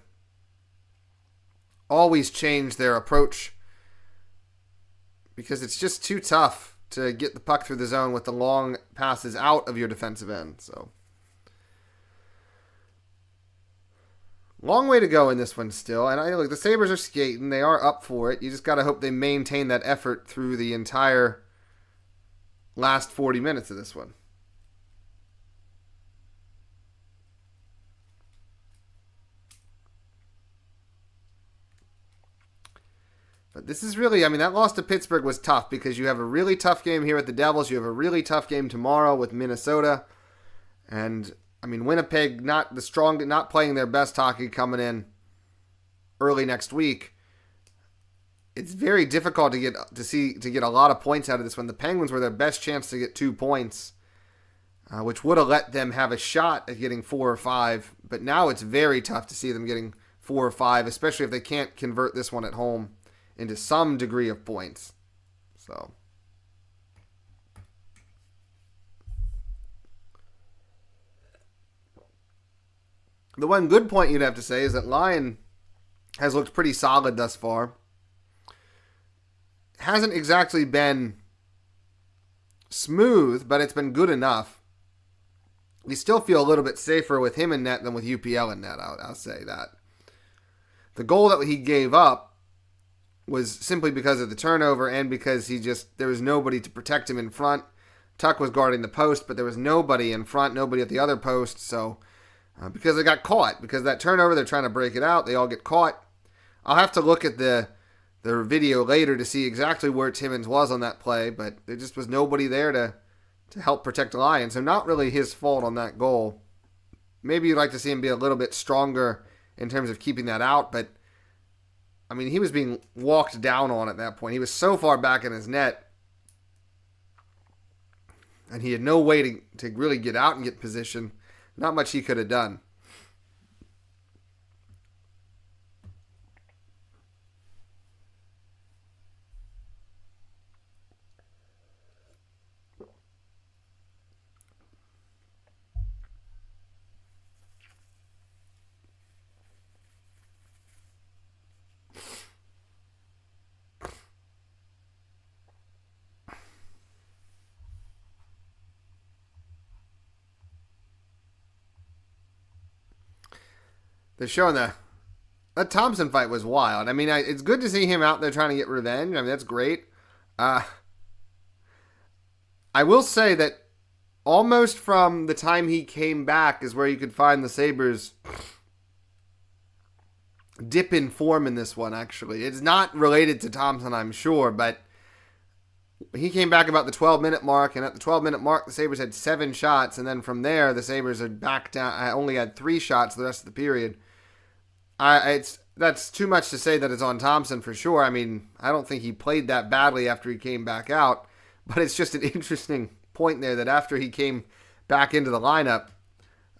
S1: always change their approach because it's just too tough to get the puck through the zone with the long passes out of your defensive end. So long way to go in this one still. And look, the Sabres are skating. They are up for it. You just got to hope they maintain that effort through the entire last 40 minutes of this one. But this is really, that loss to Pittsburgh was tough because you have a really tough game here with the Devils. You have a really tough game tomorrow with Minnesota. And Winnipeg not playing their best hockey coming in early next week. It's very difficult to get a lot of points out of this one. The Penguins were their best chance to get 2 points, which would have let them have a shot at getting 4 or 5. But now it's very tough to see them getting 4 or 5, especially if they can't convert this one at home into some degree of points. So the one good point you'd have to say is that Lyon has looked pretty solid thus far. Hasn't exactly been smooth, but it's been good enough. We still feel a little bit safer with him in net than with UPL in net, I'll say that. The goal that he gave up was simply because of the turnover and because there was nobody to protect him in front. Tuck was guarding the post, but there was nobody in front, nobody at the other post. So, because they got caught, because of that turnover, they're trying to break it out. They all get caught. I'll have to look at the video later to see exactly where Timmins was on that play, but there just was nobody there to help protect the Lions. So not really his fault on that goal. Maybe you'd like to see him be a little bit stronger in terms of keeping that out, but he was being walked down on at that point. He was so far back in his net, and he had no way to really get out and get position. Not much he could have done. they're showing that Thompson fight was wild. I mean, it's good to see him out there trying to get revenge. I mean, that's great. I will say that almost from the time he came back is where you could find the Sabres dip in form in this one, actually. It's not related to Thompson, I'm sure, but he came back about the 12-minute mark, and at the 12-minute mark, the Sabres had 7 shots, and then from there, the Sabres are back down. I only had 3 shots the rest of the period. That's too much to say that it's on Thompson for sure. I mean, I don't think he played that badly after he came back out, but it's just an interesting point there that after he came back into the lineup,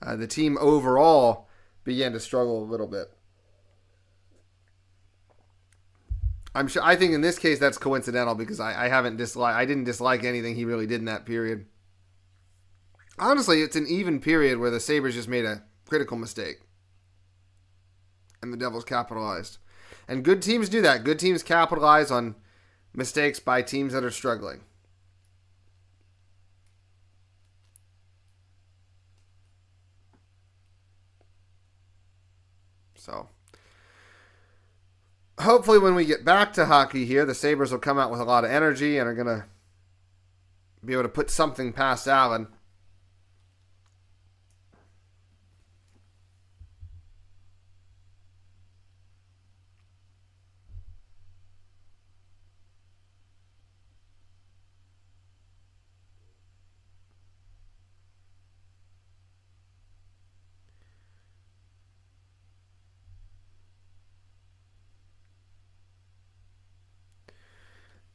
S1: the team overall began to struggle a little bit. I think in this case that's coincidental because I didn't dislike anything he really did in that period. Honestly, it's an even period where the Sabres just made a critical mistake. And the Devils capitalized. And good teams do that. Good teams capitalize on mistakes by teams that are struggling. So, hopefully when we get back to hockey here, the Sabres will come out with a lot of energy and are going to be able to put something past Allen.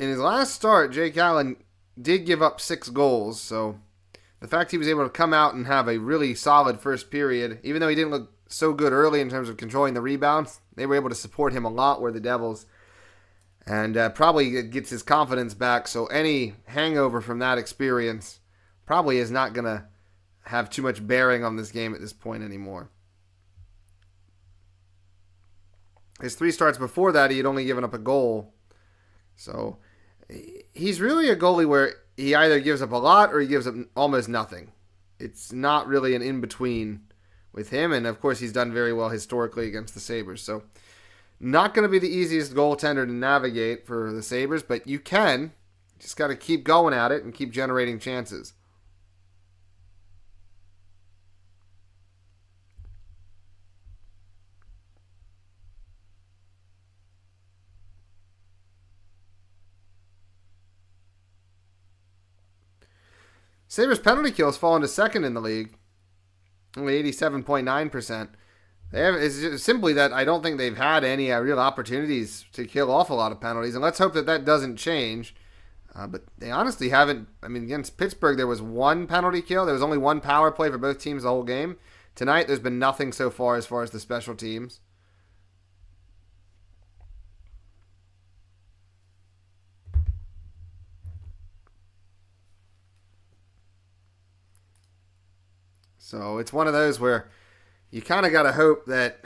S1: In his last start, Jake Allen did give up 6 goals, so the fact he was able to come out and have a really solid first period, even though he didn't look so good early in terms of controlling the rebounds, they were able to support him a lot, were the Devils, and probably gets his confidence back, so any hangover from that experience probably is not going to have too much bearing on this game at this point anymore. His 3 starts before that, he had only given up a goal, so he's really a goalie where he either gives up a lot or he gives up almost nothing. It's not really an in-between with him, and of course he's done very well historically against the Sabres. So not going to be the easiest goaltender to navigate for the Sabres, but you can. Just got to keep going at it and keep generating chances. Sabres penalty kill has fallen to second in the league, only 87.9%. It's simply that I don't think they've had any real opportunities to kill off a lot of penalties, and let's hope that that doesn't change. But they honestly haven't. I mean, against Pittsburgh, there was 1 penalty kill. There was only 1 power play for both teams the whole game. Tonight, there's been nothing so far as the special teams. So it's one of those where you kind of got to hope that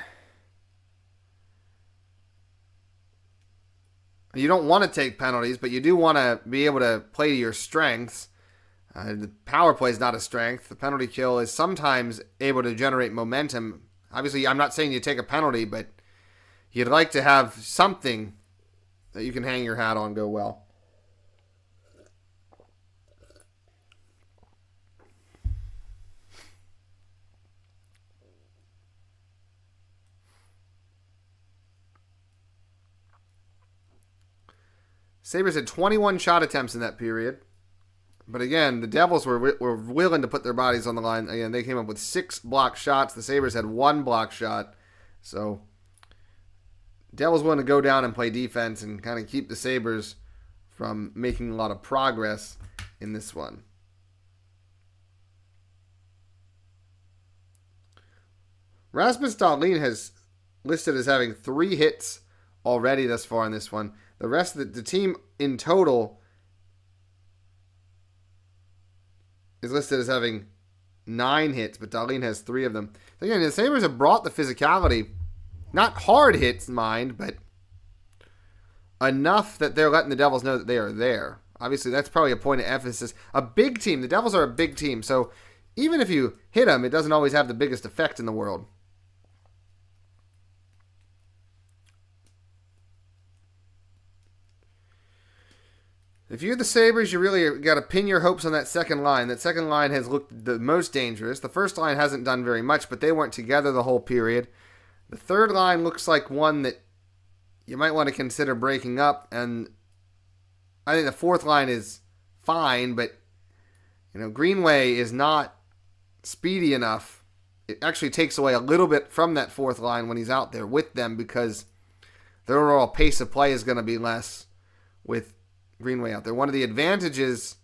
S1: you don't want to take penalties, but you do want to be able to play to your strengths. The power play is not a strength. The penalty kill is sometimes able to generate momentum. Obviously, I'm not saying you take a penalty, but you'd like to have something that you can hang your hat on go well. Sabres had 21 shot attempts in that period. But again, the Devils were willing to put their bodies on the line. Again, they came up with 6 blocked shots. The Sabres had 1 blocked shot. So, Devils willing to go down and play defense and kind of keep the Sabres from making a lot of progress in this one. Rasmus Dahlin has listed as having 3 hits already thus far in this one. The rest of the team in total is listed as having 9 hits, but Dahlin has 3 of them. So again, the Sabres have brought the physicality. Not hard hits, mind, but enough that they're letting the Devils know that they are there. Obviously, that's probably a point of emphasis. A big team. The Devils are a big team, so even if you hit them, it doesn't always have the biggest effect in the world. If you're the Sabres, you really got to pin your hopes on that second line. That second line has looked the most dangerous. The first line hasn't done very much, but they weren't together the whole period. The third line looks like one that you might want to consider breaking up, and I think the fourth line is fine, but Greenway is not speedy enough. It actually takes away a little bit from that fourth line when he's out there with them because their overall pace of play is going to be less with Greenway out there. One of the advantages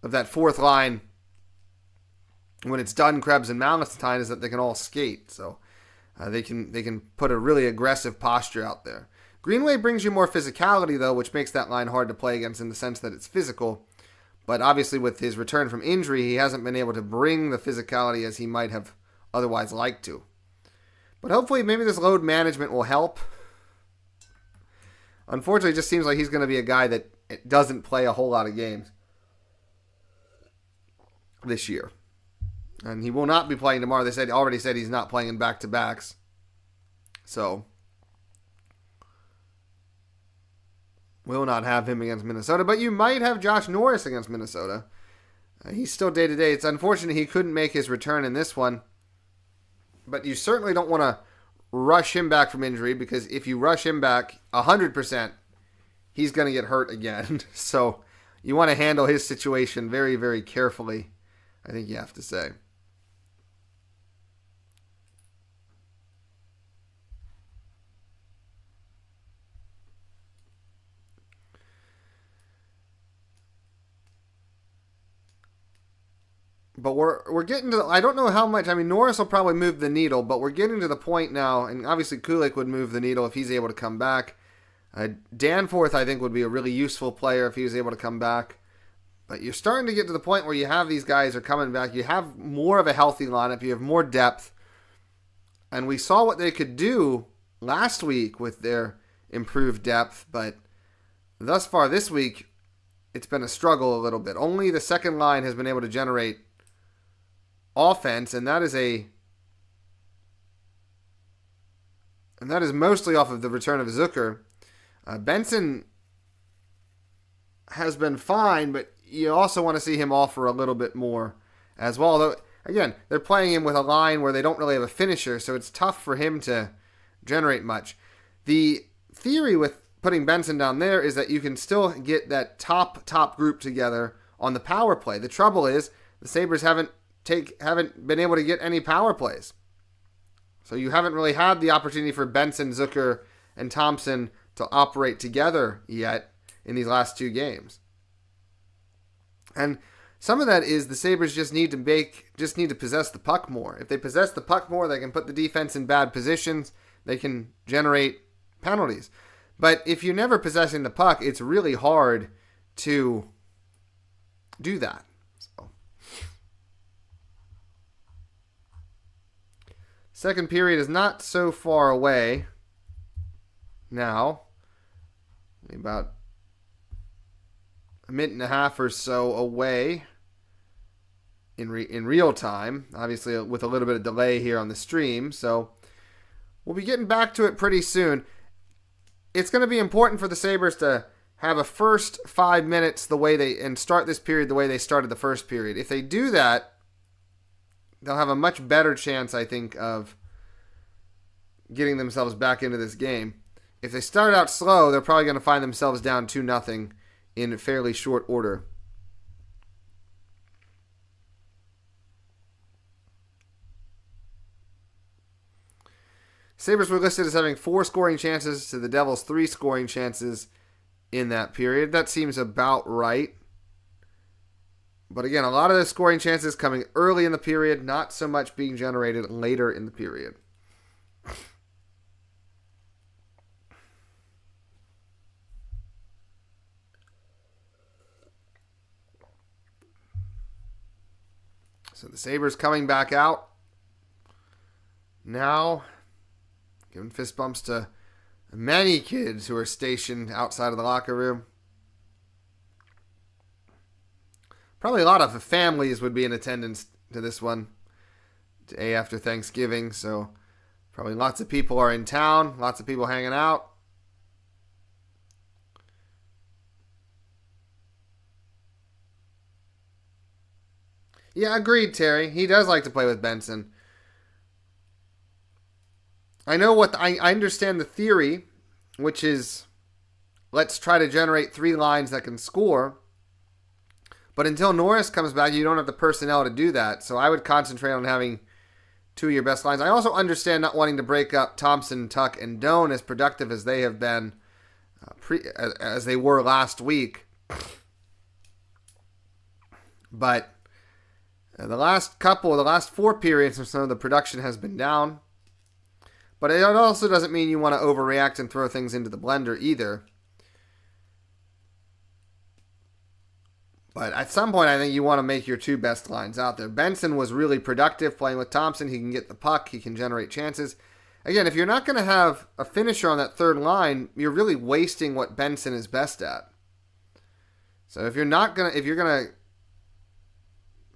S1: of that fourth line when it's done, Krebs and Malastine, is that they can all skate. So they can put a really aggressive posture out there. Greenway brings you more physicality, though, which makes that line hard to play against in the sense that it's physical. But obviously with his return from injury, he hasn't been able to bring the physicality as he might have otherwise liked to. But hopefully maybe this load management will help. Unfortunately, it just seems like he's going to be a guy that doesn't play a whole lot of games this year. And he will not be playing tomorrow. They already said he's not playing in back-to-backs. So will not have him against Minnesota. But you might have Josh Norris against Minnesota. He's still day-to-day. It's unfortunate he couldn't make his return in this one. But you certainly don't want to rush him back from injury, because if you rush him back 100%, he's going to get hurt again. So you want to handle his situation very, very carefully, I think you have to say. But we're getting to, I don't know how much, Norris will probably move the needle, but we're getting to the point now, and obviously Kulik would move the needle if he's able to come back. Danforth, I think, would be a really useful player if he was able to come back. But you're starting to get to the point where you have these guys are coming back. You have more of a healthy lineup. You have more depth. And we saw what they could do last week with their improved depth, but thus far this week, it's been a struggle a little bit. Only the second line has been able to generate offense, and that is mostly off of the return of Zucker. Benson has been fine, but you also want to see him offer a little bit more as well. Although, again, they're playing him with a line where they don't really have a finisher, so it's tough for him to generate much. The theory with putting Benson down there is that you can still get that top group together on the power play. The trouble is the Sabres haven't been able to get any power plays. So you haven't really had the opportunity for Benson, Zucker, and Thompson to operate together yet in these last two games. And some of that is the Sabres just need to possess the puck more. If they possess the puck more, they can put the defense in bad positions. They can generate penalties. But if you're never possessing the puck, it's really hard to do that. So. Second period is not so far away now. About a minute and a half or so away in real time. Obviously with a little bit of delay here on the stream. So we'll be getting back to it pretty soon. It's going to be important for the Sabres to have a first 5 minutes and start this period the way they started the first period. If they do that, they'll have a much better chance, I think, of getting themselves back into this game. If they start out slow, they're probably going to find themselves down 2-0 in fairly short order. Sabres were listed as having 4 scoring chances to the Devils' 3 scoring chances in that period. That seems about right. But again, a lot of the scoring chances coming early in the period, not so much being generated later in the period. So the Sabres coming back out. Now, giving fist bumps to many kids who are stationed outside of the locker room. Probably a lot of families would be in attendance to this one, day after Thanksgiving, so probably lots of people are in town, lots of people hanging out. Yeah, agreed, Terry. He does like to play with Benson. I understand the theory, which is let's try to generate 3 lines that can score. But until Norris comes back, you don't have the personnel to do that. So I would concentrate on having 2 of your best lines. I also understand not wanting to break up Thompson, Tuck, and Doan as productive as they have been, as they were last week. But the last 4 periods or so, the production has been down. But it also doesn't mean you want to overreact and throw things into the blender either. But at some point, I think you want to make your 2 best lines out there. Benson was really productive playing with Thompson. He can get the puck. He can generate chances. Again, if you're not going to have a finisher on that 3rd line, you're really wasting what Benson is best at. So if you're going to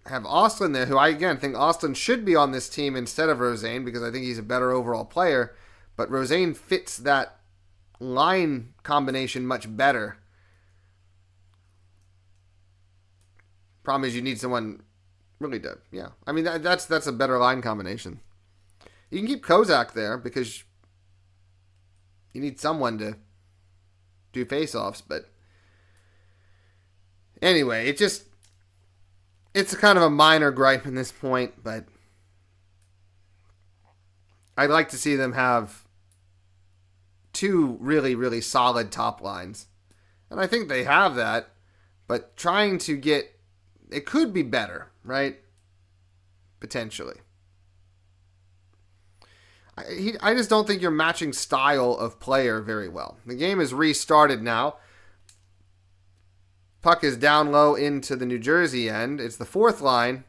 S1: have Austin there, who I again think Austin should be on this team instead of Rosane because I think he's a better overall player, but Rosane fits that line combination much better. Problem is you need someone really to, yeah. I mean, that's a better line combination. You can keep Kozak there because you need someone to do faceoffs, but anyway, it's kind of a minor gripe in this point, but I'd like to see them have 2 really, really solid top lines. And I think they have that, but trying to get it could be better, right? Potentially. I just don't think you're matching style of player very well. The game is restarted now. Puck is down low into the New Jersey end. It's the 4th line,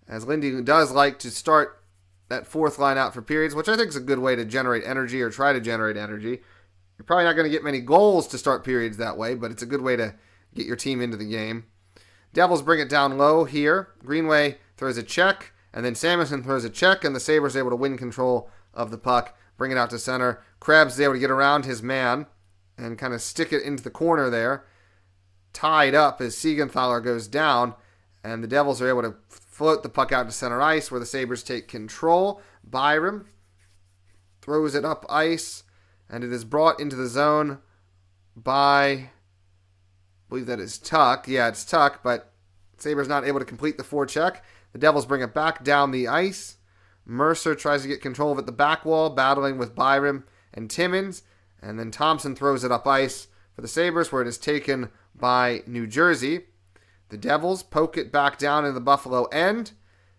S1: as Lindy does like to start that 4th line out for periods, which I think is a good way to generate energy or try to generate energy. You're probably not going to get many goals to start periods that way, but it's a good way to get your team into the game. Devils bring it down low here. Greenway throws a check, and then Samuelson throws a check, and the Sabres are able to win control of the puck, bring it out to center. Krebs is able to get around his man and kind of stick it into the corner there. Tied up as Siegenthaler goes down, and the Devils are able to float the puck out to center ice where the Sabres take control. Byram throws it up ice, and it is brought into the zone by... I believe that is Tuck. Yeah, it's Tuck, but Sabres not able to complete the forecheck. The Devils bring it back down the ice. Mercer tries to get control of it at the back wall, battling with Byram and Timmins. And then Thompson throws it up ice for the Sabres, where it is taken by New Jersey. The Devils poke it back down in the Buffalo end.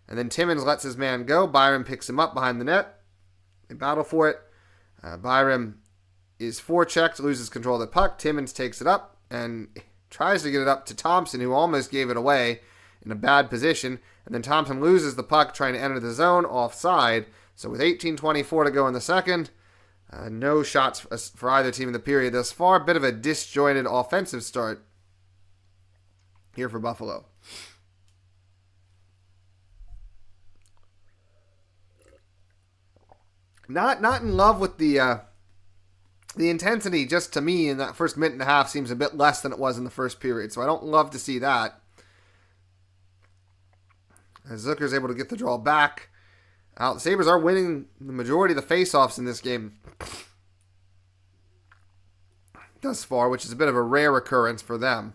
S1: And then Timmins lets his man go. Byram picks him up behind the net. They battle for it. Byram is forechecked, loses control of the puck. Timmins takes it up and tries to get it up to Thompson, who almost gave it away in a bad position. And then Thompson loses the puck trying to enter the zone offside. So with 18:24 to go in the second, no shots for either team in the period thus far. Bit of a disjointed offensive start here for Buffalo. Not in love with the intensity, just to me, in that first minute and a half seems a bit less than it was in the first period. So I don't love to see that. As Zucker's able to get the draw back. The Sabres are winning the majority of the faceoffs in this game thus far, which is a bit of a rare occurrence for them.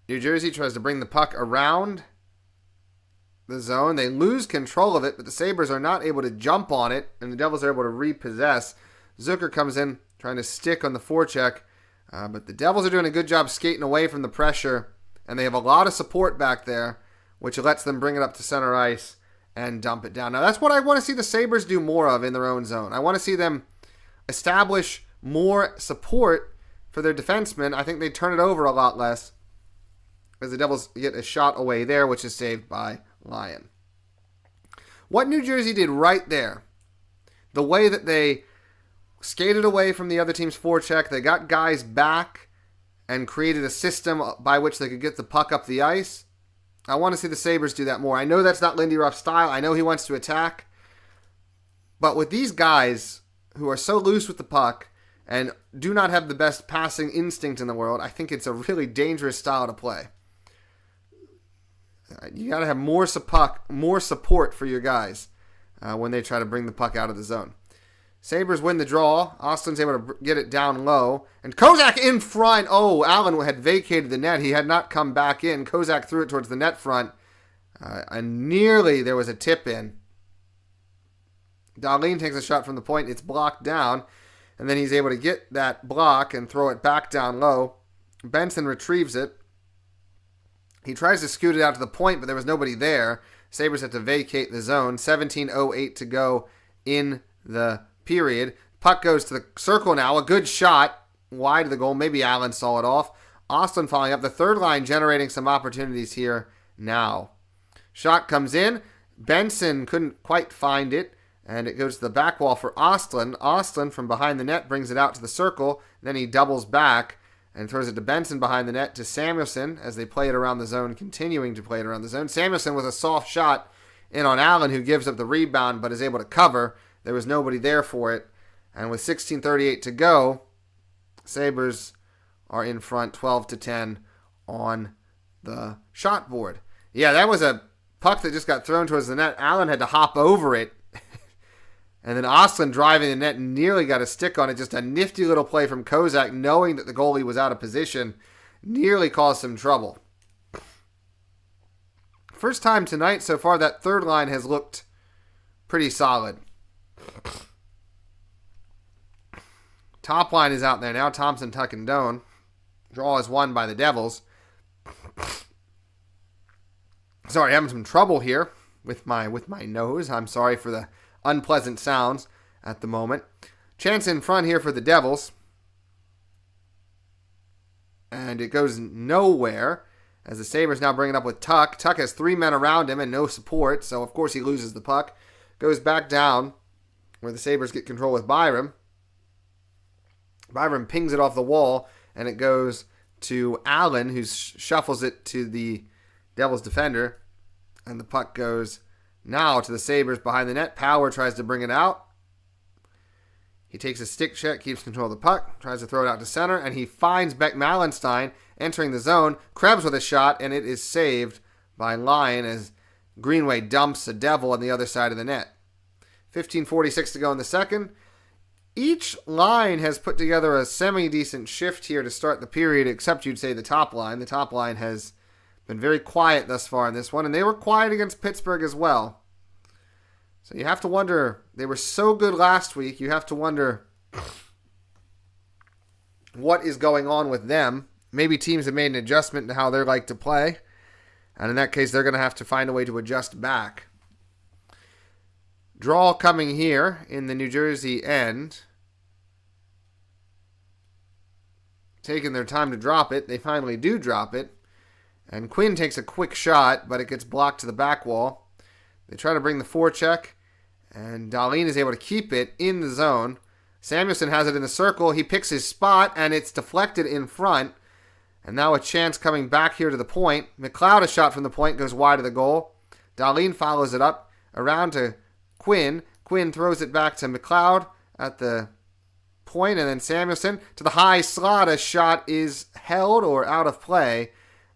S1: New Jersey tries to bring the puck around the zone. They lose control of it, but the Sabres are not able to jump on it, and the Devils are able to repossess. Zucker comes in trying to stick on the forecheck, but the Devils are doing a good job skating away from the pressure, and they have a lot of support back there, which lets them bring it up to center ice and dump it down. Now, that's what I want to see the Sabres do more of in their own zone. I want to see them establish more support for their defensemen. I think they turn it over a lot less as the Devils get a shot away there, which is saved by Lyon. What New Jersey did right there, the way that they skated away from the other team's forecheck, they got guys back and created a system by which they could get the puck up the ice. I want to see the Sabres do that more. I know that's not Lindy Ruff's style. I know he wants to attack. But with these guys who are so loose with the puck and do not have the best passing instinct in the world, I think it's a really dangerous style to play. You got to have more support for your guys when they try to bring the puck out of the zone. Sabres win the draw. Austin's able to get it down low. And Kozak in front. Oh, Allen had vacated the net. He had not come back in. Kozak threw it towards the net front. And nearly there was a tip in. Dahlin takes a shot from the point. It's blocked down. And then he's able to get that block and throw it back down low. Benson retrieves it. He tries to scoot it out to the point, but there was nobody there. Sabres had to vacate the zone. 17:08 to go in the period. Puck goes to the circle now. A good shot wide of the goal. Maybe Allen saw it off. Austin following up. The third line generating some opportunities here now. Shot comes in. Benson couldn't quite find it. And it goes to the back wall for Austin. Austin from behind the net brings it out to the circle. Then he doubles back and throws it to Benson behind the net to Samuelson as they play it around the zone, continuing to play it around the zone. Samuelson with a soft shot in on Allen, who gives up the rebound but is able to cover. There was nobody there for it. And with 16:38 to go, Sabres are in front 12-10 on the shot board. Yeah, that was a puck that just got thrown towards the net. Allen had to hop over it. And then Austin driving the net nearly got a stick on it. Just a nifty little play from Kozak, knowing that the goalie was out of position. Nearly caused some trouble. First time tonight so far that third line has looked pretty solid. Top line is out there now. Thompson, Tuck, and Doan. Draw is won by the Devils. Sorry, having some trouble here with my nose. I'm sorry for the unpleasant sounds at the moment. Chance in front here for the Devils. And it goes nowhere as the Sabres now bring it up with Tuck. Tuck has 3 men around him and no support, so of course he loses the puck. Goes back down where the Sabres get control with Byram. Byram pings it off the wall, and it goes to Allen, who shuffles it to the Devils defender. And the puck goes now to the Sabres behind the net. Power tries to bring it out. He takes a stick check, keeps control of the puck, tries to throw it out to center, and he finds Beck Malenstein entering the zone. Krebs with a shot, and it is saved by Lyon as Greenway dumps a Devil on the other side of the net. 15:46 to go in the second. Each line has put together a semi-decent shift here to start the period, except you'd say the top line. The top line has been very quiet thus far in this one, and they were quiet against Pittsburgh as well. So you have to wonder, they were so good last week, you have to wonder what is going on with them. Maybe teams have made an adjustment to how they like to play, and in that case, they're going to have to find a way to adjust back. Draw coming here in the New Jersey end. Taking their time to drop it. They finally do drop it. And Quinn takes a quick shot, but it gets blocked to the back wall. They try to bring the forecheck, and Dahlin is able to keep it in the zone. Samuelson has it in the circle. He picks his spot, and it's deflected in front. And now a chance coming back here to the point. McLeod, a shot from the point, goes wide of the goal. Dahlin follows it up around to Quinn. Quinn throws it back to McLeod at the point, and then Samuelson to the high slot. A shot is held or out of play.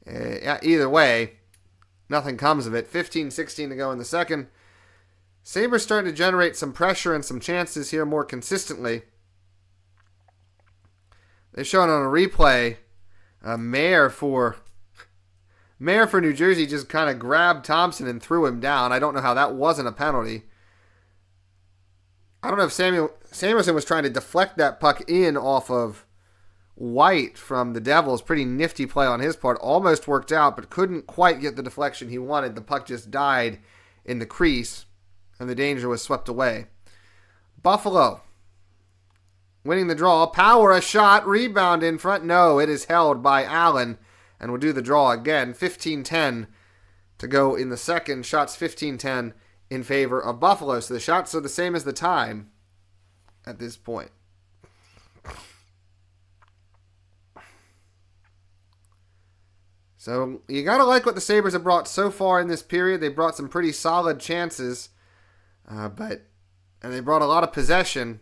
S1: Either way, nothing comes of it. 15:16 to go in the second. Sabres starting to generate some pressure and some chances here more consistently. They've shown on a replay, Mayer for New Jersey just kind of grabbed Thompson and threw him down. I don't know how that wasn't a penalty. I don't know if Samuelson was trying to deflect that puck in off of White from the Devils. Pretty nifty play on his part. Almost worked out, but couldn't quite get the deflection he wanted. The puck just died in the crease, and the danger was swept away. Buffalo winning the draw. Power, a shot. Rebound in front. No, it is held by Allen, and will do the draw again. 15:10 to go in the second. Shots 15-10 in favor of Buffalo. So the shots are the same as the time at this point. So you got to like what the Sabres have brought so far in this period. They brought some pretty solid chances, and they brought a lot of possession,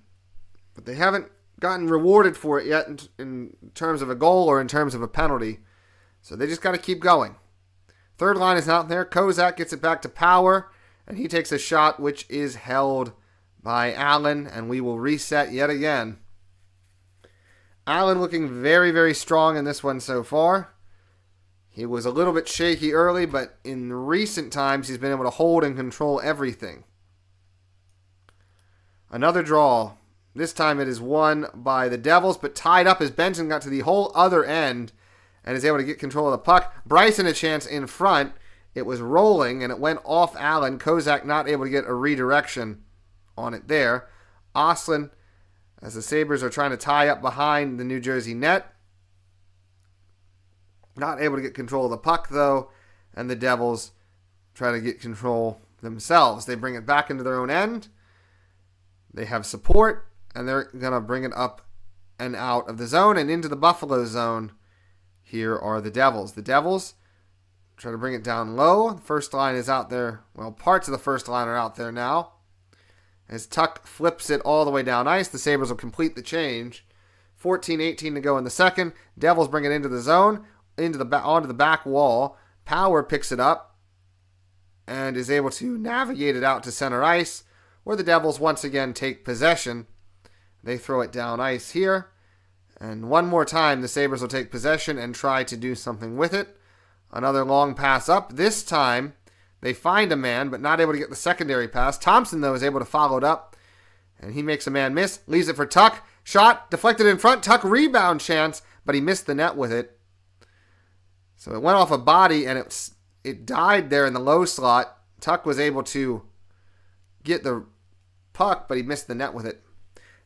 S1: but they haven't gotten rewarded for it yet in terms of a goal or in terms of a penalty. So they just got to keep going. Third line is out there. Kozak gets it back to Power, and he takes a shot which is held by Allen, and we will reset yet again. Allen looking very, very strong in this one so far. He was a little bit shaky early, but in recent times he's been able to hold and control everything. Another draw. This time it is won by the Devils, but tied up as Benson got to the whole other end and is able to get control of the puck. Bryson a chance in front. It was rolling, and it went off Allen. Kozak not able to get a redirection on it there. Oslin, as the Sabres are trying to tie up behind the New Jersey net. Not able to get control of the puck, though, and the Devils try to get control themselves. They bring it back into their own end. They have support, and they're going to bring it up and out of the zone and into the Buffalo zone. Here are the Devils. The Devils try to bring it down low. The first line is out there. Well, parts of the first line are out there now. As Tuck flips it all the way down ice, the Sabres will complete the change. 14-18 to go in the second. Devils bring it into the zone, onto the back wall. Power picks it up and is able to navigate it out to center ice, where the Devils once again take possession. They throw it down ice here. And one more time, the Sabres will take possession and try to do something with it. Another long pass up. This time, they find a man, but not able to get the secondary pass. Thompson, though, is able to follow it up. And he makes a man miss. Leaves it for Tuck. Shot, deflected in front. Tuck rebound chance, but he missed the net with it. So it went off a body, and it died there in the low slot. Tuck was able to get the puck, but he missed the net with it.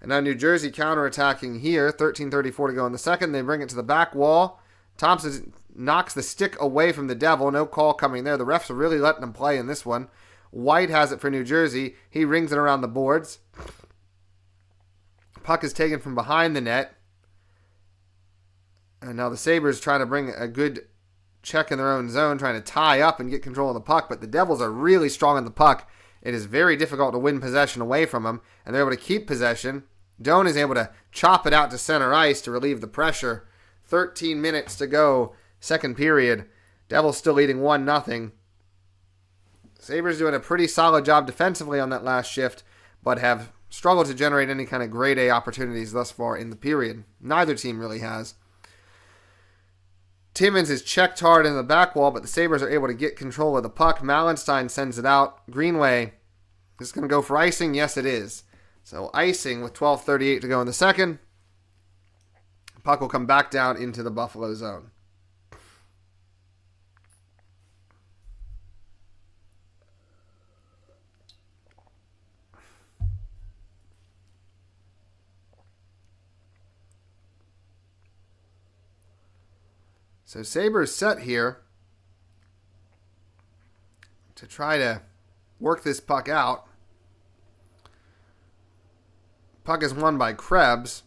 S1: And now New Jersey counterattacking here. 13:34 to go in the second. They bring it to the back wall. Thompson knocks the stick away from the Devil. No call coming there. The refs are really letting them play in this one. White has it for New Jersey. He rings it around the boards. Puck is taken from behind the net. And now the Sabres trying to bring a good check in their own zone, trying to tie up and get control of the puck. But the Devils are really strong on the puck. It is very difficult to win possession away from them, and they're able to keep possession. Doan is able to chop it out to center ice to relieve the pressure. 13 minutes to go, second period. Devils still leading 1-0. Sabres doing a pretty solid job defensively on that last shift, but have struggled to generate any kind of grade A opportunities thus far in the period. Neither team really has. Timmins is checked hard in the back wall, but the Sabres are able to get control of the puck. Mallenstein sends it out. Greenway is going to go for icing. Yes, it is. So icing with 12:38 to go in the second. Puck will come back down into the Buffalo zone. So Sabres set here to try to work this puck out. Puck is won by Krebs,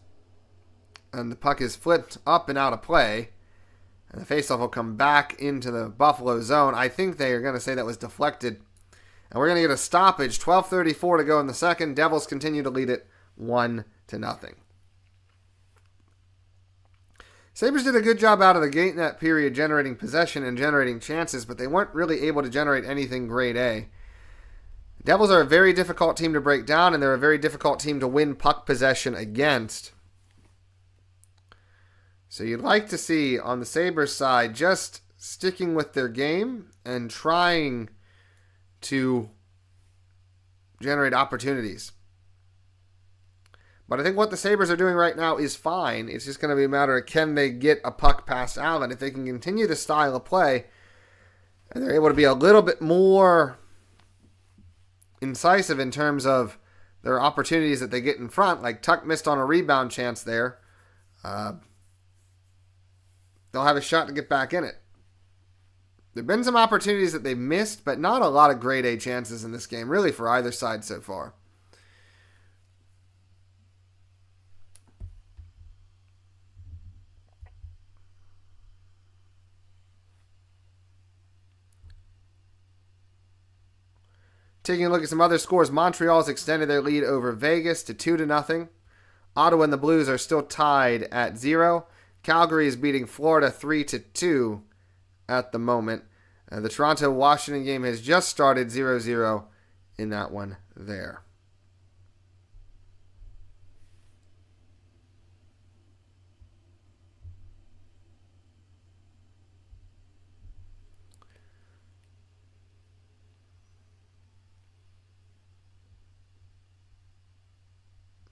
S1: and the puck is flipped up and out of play. And the faceoff will come back into the Buffalo zone. I think they are going to say that was deflected. And we're going to get a stoppage. 12:34 to go in the second. Devils continue to lead it 1-0. Sabres did a good job out of the gate in that period generating possession and generating chances, but they weren't really able to generate anything grade A. Devils are a very difficult team to break down, and they're a very difficult team to win puck possession against. So you'd like to see on the Sabres side just sticking with their game and trying to generate opportunities. But I think what the Sabres are doing right now is fine. It's just going to be a matter of can they get a puck past Allen. If they can continue this style of play and they're able to be a little bit more incisive in terms of their opportunities that they get in front, like Tuck missed on a rebound chance there, they'll have a shot to get back in it. There have been some opportunities that they missed, but not a lot of grade A chances in this game, really, for either side so far. Taking a look at some other scores, Montreal's extended their lead over Vegas to 2-0. Ottawa and the Blues are still tied at 0. Calgary is beating Florida 3-2 at the moment. The Toronto-Washington game has just started 0-0 in that one there.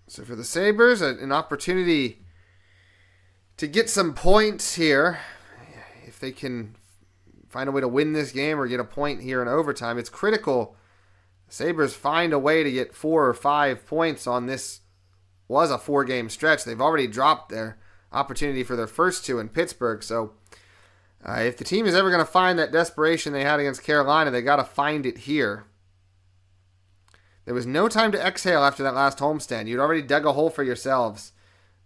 S1: So for the Sabres, an opportunity to get some points here. If they can find a way to win this game or get a point here in overtime, it's critical the Sabres find a way to get 4 or 5 points on this. Was a 4-game stretch. They've already dropped their opportunity for their first 2 in Pittsburgh. So if the team is ever going to find that desperation they had against Carolina, they got to find it here. There was no time to exhale after that last homestand. You'd already dug a hole for yourselves.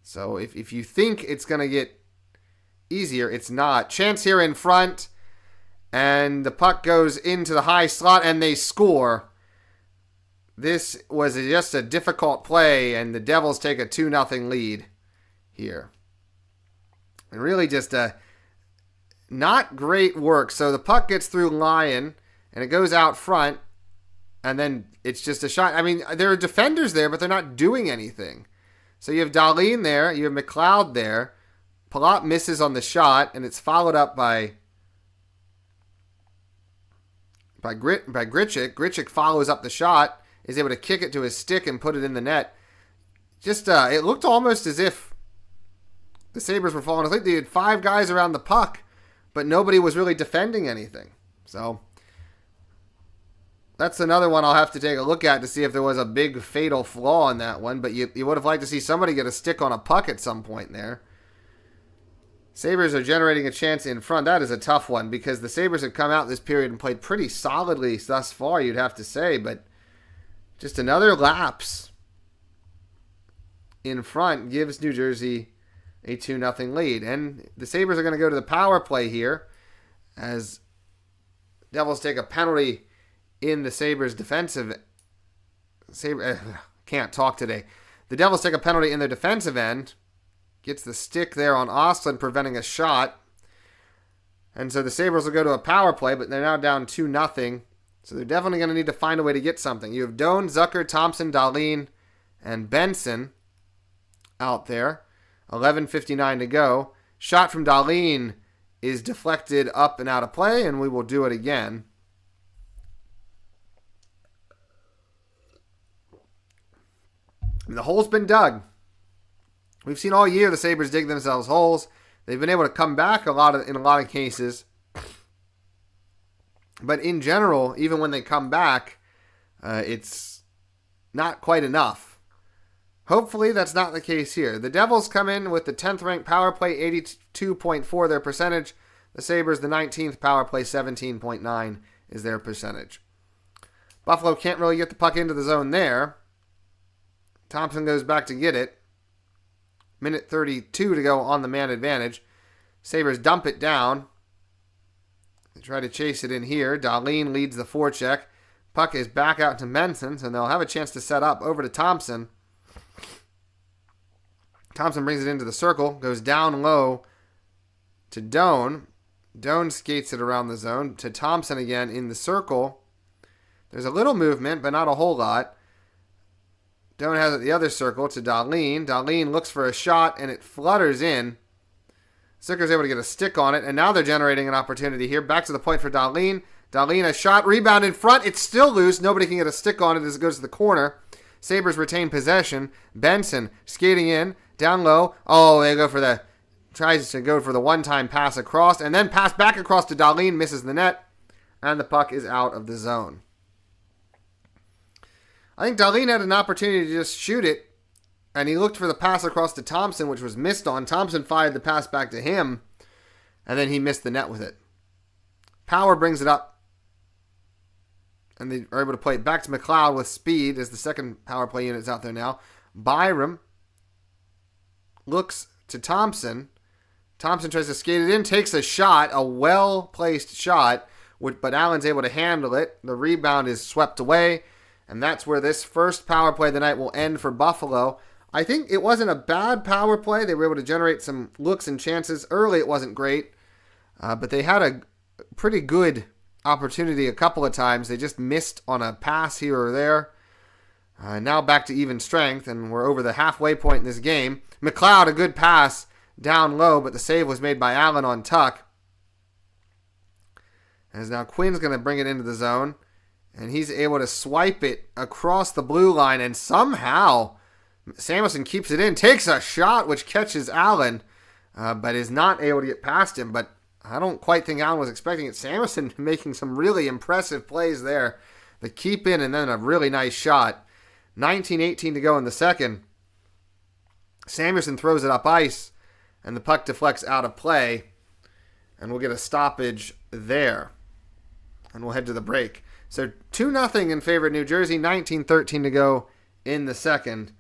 S1: So if you think it's going to get easier, it's not. Chance here in front, and the puck goes into the high slot, and they score. This was just a difficult play, and the Devils take a 2-0 lead here. And really just not great work. So the puck gets through Lyon, and it goes out front, and then it's just a shot. I mean, there are defenders there, but they're not doing anything. So you have Dahlin there, you have McLeod there. Palat misses on the shot, and it's followed up by Gricek. Gricek follows up the shot, is able to kick it to his stick and put it in the net. Just, it looked almost as if the Sabres were falling asleep. They had 5 guys around the puck, but nobody was really defending anything. So that's another one I'll have to take a look at to see if there was a big fatal flaw in that one. But you would have liked to see somebody get a stick on a puck at some point there. Sabres are generating a chance in front. That is a tough one because the Sabres have come out this period and played pretty solidly thus far, you'd have to say. But just another lapse in front gives New Jersey a 2-0 lead. And the Sabres are going to go to the power play here as Devils take a penalty in the Sabres defensive. Can't talk today. The Devils take a penalty in their defensive end. Gets the stick there on Ostlund, preventing a shot. And so the Sabres will go to a power play, but they're now down 2-0. So they're definitely going to need to find a way to get something. You have Doan, Zucker, Thompson, Dahlin, and Benson out there. 11:59 to go. Shot from Dahlin is deflected up and out of play, and we will do it again. And the hole's been dug. We've seen all year the Sabres dig themselves holes. They've been able to come back in a lot of cases. But in general, even when they come back, it's not quite enough. Hopefully that's not the case here. The Devils come in with the 10th ranked power play, 82.4 their percentage. The Sabres, the 19th power play, 17.9 is their percentage. Buffalo can't really get the puck into the zone there. Thompson goes back to get it. Minute 32 to go on the man advantage. Sabres dump it down. They try to chase it in here. Dahlin leads the forecheck. Puck is back out to Benson, and they'll have a chance to set up over to Thompson. Thompson brings it into the circle, goes down low to Doan. Doan skates it around the zone to Thompson again in the circle. There's a little movement, but not a whole lot. Doan has it the other circle to Dahlin. Dahlin looks for a shot, and it flutters in. Zucker's able to get a stick on it, and now they're generating an opportunity here. Back to the point for Dahlin. Dahlin, a shot, rebound in front. It's still loose. Nobody can get a stick on it as it goes to the corner. Sabres retain possession. Benson skating in, down low. Oh, tries to go for the one-time pass across, and then pass back across to Dahlin, misses the net, and the puck is out of the zone. I think Dahlin had an opportunity to just shoot it, and he looked for the pass across to Thompson, which was missed on. Thompson fired the pass back to him, and then he missed the net with it. Power brings it up, and they are able to play it back to McLeod with speed as the second power play unit's out there now. Byram looks to Thompson. Thompson tries to skate it in, takes a shot, a well-placed shot, but Allen's able to handle it. The rebound is swept away, and that's where this first power play of the night will end for Buffalo. I think it wasn't a bad power play. They were able to generate some looks and chances. Early it wasn't great, but they had a pretty good opportunity a couple of times. They just missed on a pass here or there. Now back to even strength, and we're over the halfway point in this game. McLeod, a good pass down low, but the save was made by Allen on Tuck. As now Quinn's going to bring it into the zone, and he's able to swipe it across the blue line, and somehow Samuelson keeps it in, takes a shot which catches Allen, but is not able to get past him. But I don't quite think Allen was expecting it. Samuelson making some really impressive plays there. The keep in and then a really nice shot. 19:18 to go in the second. Samuelson throws it up ice, and the puck deflects out of play, and we'll get a stoppage there. And we'll head to the break. So 2-0 in favor of New Jersey, 19:13 to go in the second.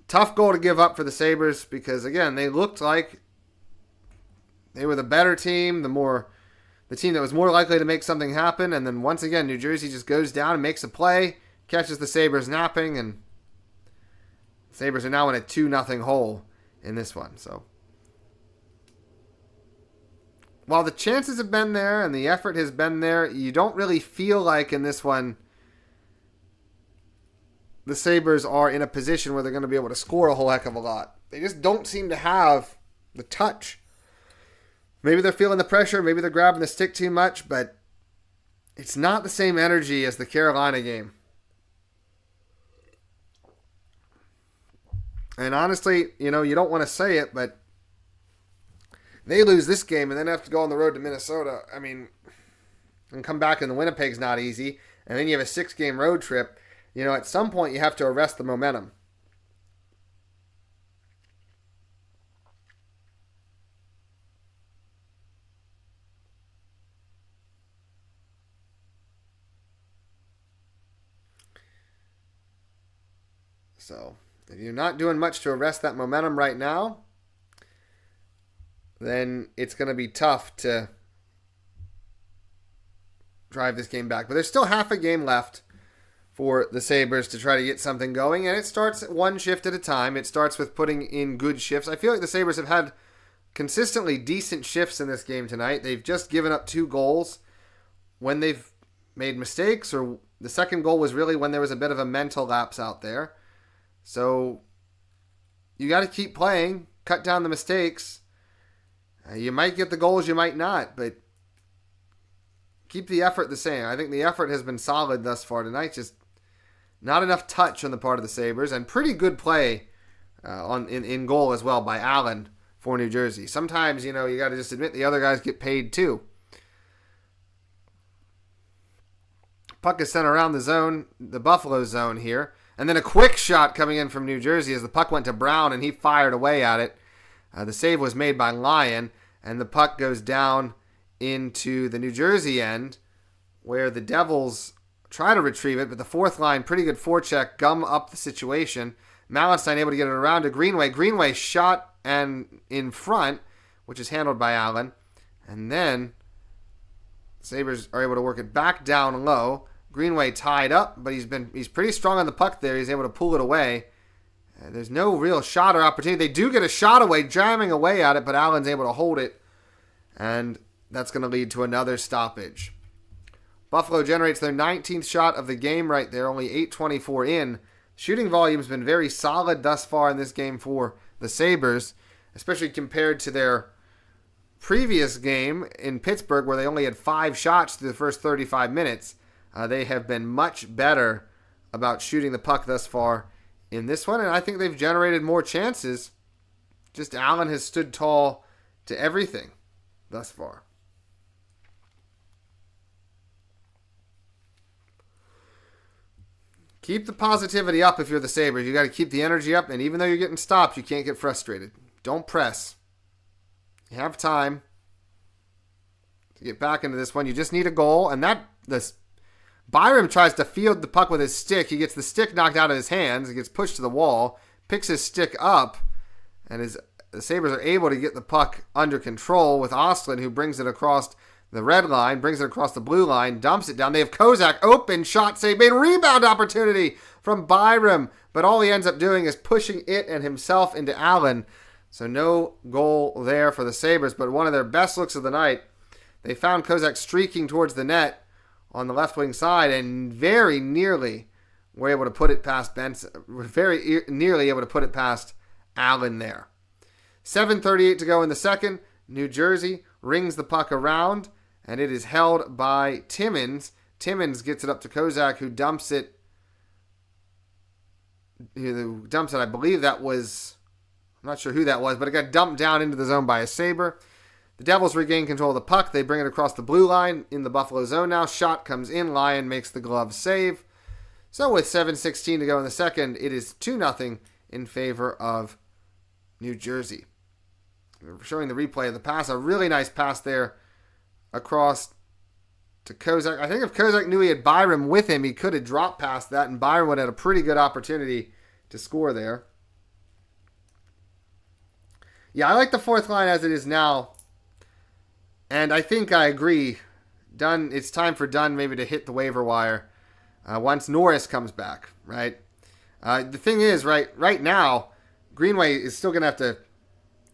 S1: Tough goal to give up for the Sabres because, again, they looked like they were the better team, the team that was more likely to make something happen. And then once again, New Jersey just goes down and makes a play, catches the Sabres napping, and the Sabres are now in a 2-0 hole in this one. So while the chances have been there and the effort has been there, you don't really feel like in this one the Sabres are in a position where they're going to be able to score a whole heck of a lot. They just don't seem to have the touch. Maybe they're feeling the pressure, maybe they're grabbing the stick too much, but it's not the same energy as the Carolina game. And honestly, you don't want to say it, but they lose this game and then have to go on the road to Minnesota. I mean, and come back into Winnipeg's not easy. And then you have a 6-game road trip. At some point you have to arrest the momentum. So, if you're not doing much to arrest that momentum right now, then it's going to be tough to drive this game back. But there's still half a game left for the Sabres to try to get something going, and it starts one shift at a time. It starts with putting in good shifts. I feel like the Sabres have had consistently decent shifts in this game tonight. They've just given up 2 goals when they've made mistakes, or the second goal was really when there was a bit of a mental lapse out there. So you got to keep playing, cut down the mistakes. You might get the goals, you might not, but keep the effort the same. I think the effort has been solid thus far tonight. Just not enough touch on the part of the Sabres, and pretty good play in goal as well by Allen for New Jersey. Sometimes, you got to just admit the other guys get paid too. Puck is sent around the zone, the Buffalo zone here. And then a quick shot coming in from New Jersey as the puck went to Brown and he fired away at it. The save was made by Lyon, and the puck goes down into the New Jersey end where the Devils try to retrieve it, but the fourth line, pretty good forecheck, gum up the situation. Mallenstein able to get it around to Greenway. Greenway shot and in front, which is handled by Allen. And then Sabres are able to work it back down low. Greenway tied up, but he's pretty strong on the puck there. He's able to pull it away. There's no real shot or opportunity. They do get a shot away, jamming away at it, but Allen's able to hold it. And that's going to lead to another stoppage. Buffalo generates their 19th shot of the game right there, only 8:24 in. Shooting volume's been very solid thus far in this game for the Sabres, especially compared to their previous game in Pittsburgh where they only had 5 shots through the first 35 minutes. They have been much better about shooting the puck thus far in this one, and I think they've generated more chances. Just Allen has stood tall to everything thus far. Keep the positivity up if you're the Sabres. You got to keep the energy up, and even though you're getting stopped, you can't get frustrated. Don't press. You have time to get back into this one. You just need a goal, and Byram tries to field the puck with his stick. He gets the stick knocked out of his hands. He gets pushed to the wall, picks his stick up, and the Sabres are able to get the puck under control with Ostlund, who brings it across the red line, brings it across the blue line, dumps it down. They have Kozak open, shot save made, rebound opportunity from Byram, but all he ends up doing is pushing it and himself into Allen. So no goal there for the Sabres, but one of their best looks of the night. They found Kozak streaking towards the net, on the left wing side and very nearly were able to put it past Benson. Very nearly able to put it past Allen there. 7:38 to go in the second. New Jersey rings the puck around, and it is held by Timmins. Timmins gets it up to Kozak, who dumps it. I believe that was, I'm not sure who that was, but it got dumped down into the zone by a Sabre. The Devils regain control of the puck. They bring it across the blue line in the Buffalo zone now. Shot comes in. Lyon makes the glove save. So with 7:16 to go in the second, it is 2-0 in favor of New Jersey. We're showing the replay of the pass. A really nice pass there across to Kozak. I think if Kozak knew he had Byram with him, he could have dropped past that, and Byram would have had a pretty good opportunity to score there. Yeah, I like the fourth line as it is now. And I think I agree. Dunn, it's time for Dunn maybe to hit the waiver wire once Norris comes back, right? The thing is, right now, Greenway is still going to have to...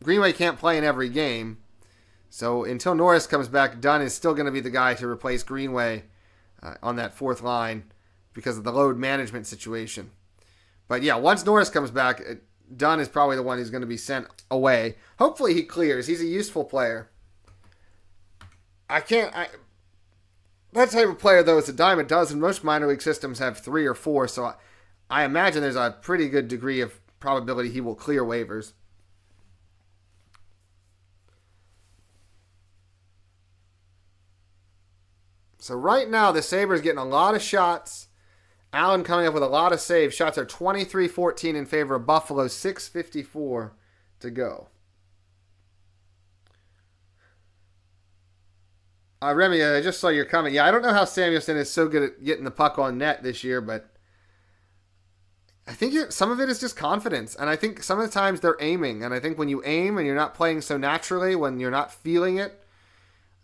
S1: Greenway can't play in every game. So until Norris comes back, Dunn is still going to be the guy to replace Greenway on that fourth line because of the load management situation. But yeah, once Norris comes back, Dunn is probably the one who's going to be sent away. Hopefully he clears. He's a useful player. That type of player, though, is a dime a dozen. Most minor league systems have 3 or 4, so I imagine there's a pretty good degree of probability he will clear waivers. So right now, the Sabres getting a lot of shots. Allen coming up with a lot of saves. Shots are 23-14 in favor of Buffalo, 6:54 to go. Remy, I just saw your comment. Yeah, I don't know how Samuelson is so good at getting the puck on net this year, but I think some of it is just confidence. And I think some of the times they're aiming. And I think when you aim and you're not playing so naturally, when you're not feeling it,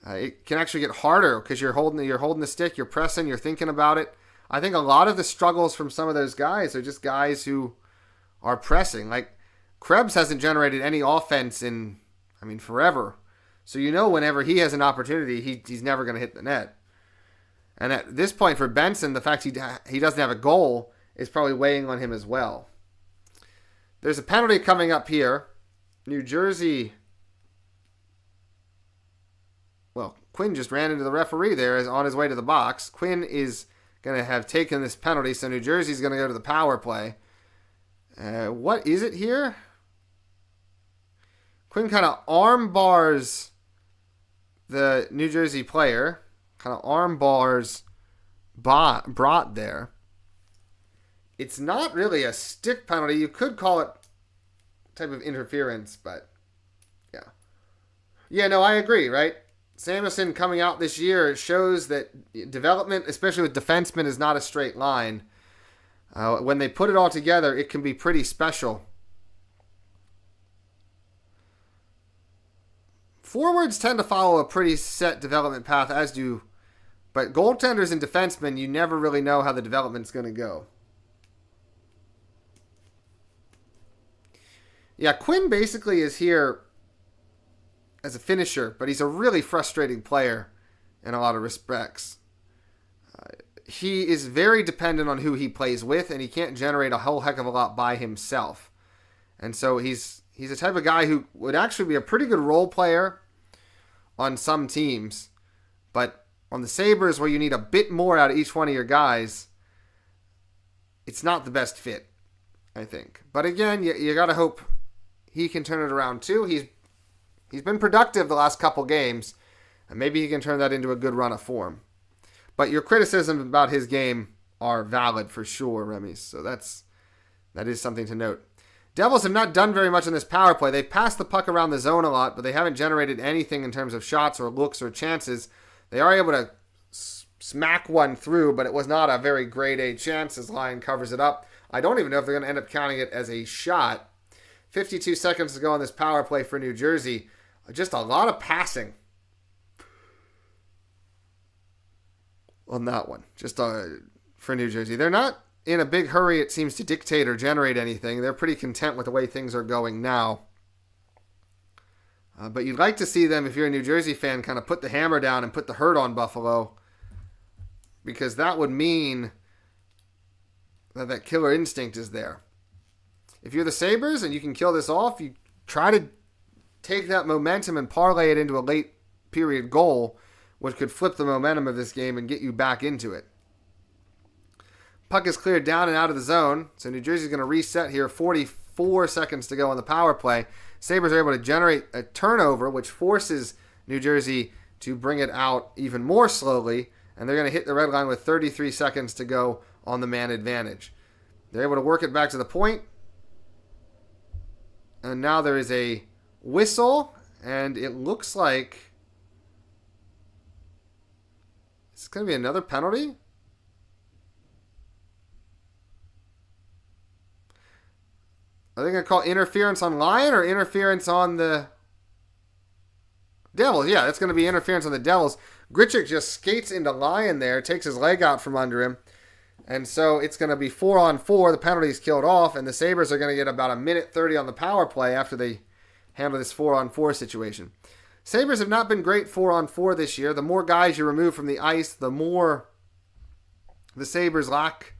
S1: it can actually get harder because you're holding the stick, you're pressing, you're thinking about it. I think a lot of the struggles from some of those guys are just guys who are pressing. Like Krebs hasn't generated any offense in, forever. So whenever he has an opportunity, he's never going to hit the net. And at this point for Benson, the fact he doesn't have a goal is probably weighing on him as well. There's a penalty coming up here. New Jersey... Well, Quinn just ran into the referee there on his way to the box. Quinn is going to have taken this penalty, so New Jersey's going to go to the power play. What is it here? Quinn kind of arm bars the New Jersey player. Kind of arm bars Brought there. It's not really a stick penalty. You could call it type of interference, but yeah. Yeah, no, I agree, right? Samuelson coming out this year shows that development, especially with defensemen, is not a straight line. When they put it all together, it can be pretty special. Forwards tend to follow a pretty set development path, as do, but goaltenders and defensemen, you never really know how the development's going to go. Yeah, Quinn basically is here as a finisher, but he's a really frustrating player in a lot of respects. He is very dependent on who he plays with, and he can't generate a whole heck of a lot by himself. And so he's the type of guy who would actually be a pretty good role player on some teams, but on the Sabres, where you need a bit more out of each one of your guys, it's not the best fit, I think. But again, you got to hope he can turn it around too. He's been productive the last couple games, and maybe he can turn that into a good run of form. But your criticism about his game are valid for sure, Remy. So that is something to note. Devils have not done very much in this power play. They've passed the puck around the zone a lot, but they haven't generated anything in terms of shots or looks or chances. They are able to smack one through, but it was not a very grade A chance as Lyon covers it up. I don't even know if they're going to end up counting it as a shot. 52 seconds to go on this power play for New Jersey. Just a lot of passing on that one. Just for New Jersey. They're not in a big hurry, it seems, to dictate or generate anything. They're pretty content with the way things are going now. But you'd like to see them, if you're a New Jersey fan, kind of put the hammer down and put the hurt on Buffalo because that would mean that killer instinct is there. If you're the Sabres and you can kill this off, you try to take that momentum and parlay it into a late period goal, which could flip the momentum of this game and get you back into it. Puck is cleared down and out of the zone, so New Jersey's going to reset here. 44 seconds to go on the power play. Sabres are able to generate a turnover, which forces New Jersey to bring it out even more slowly, and they're going to hit the red line with 33 seconds to go on the man advantage. They're able to work it back to the point, and now there is a whistle, and it looks like it's going to be another penalty. Are they going to call interference on Lyon or interference on the Devils? Yeah, that's going to be interference on the Devils. Gritchick just skates into Lyon there, takes his leg out from under him. And so it's going to be 4-on-4. The penalty's killed off, and the Sabres are going to get about a minute 30 on the power play after they handle this 4-on-4 situation. Sabres have not been great 4-on-4 this year. The more guys you remove from the ice, the more the Sabres lack.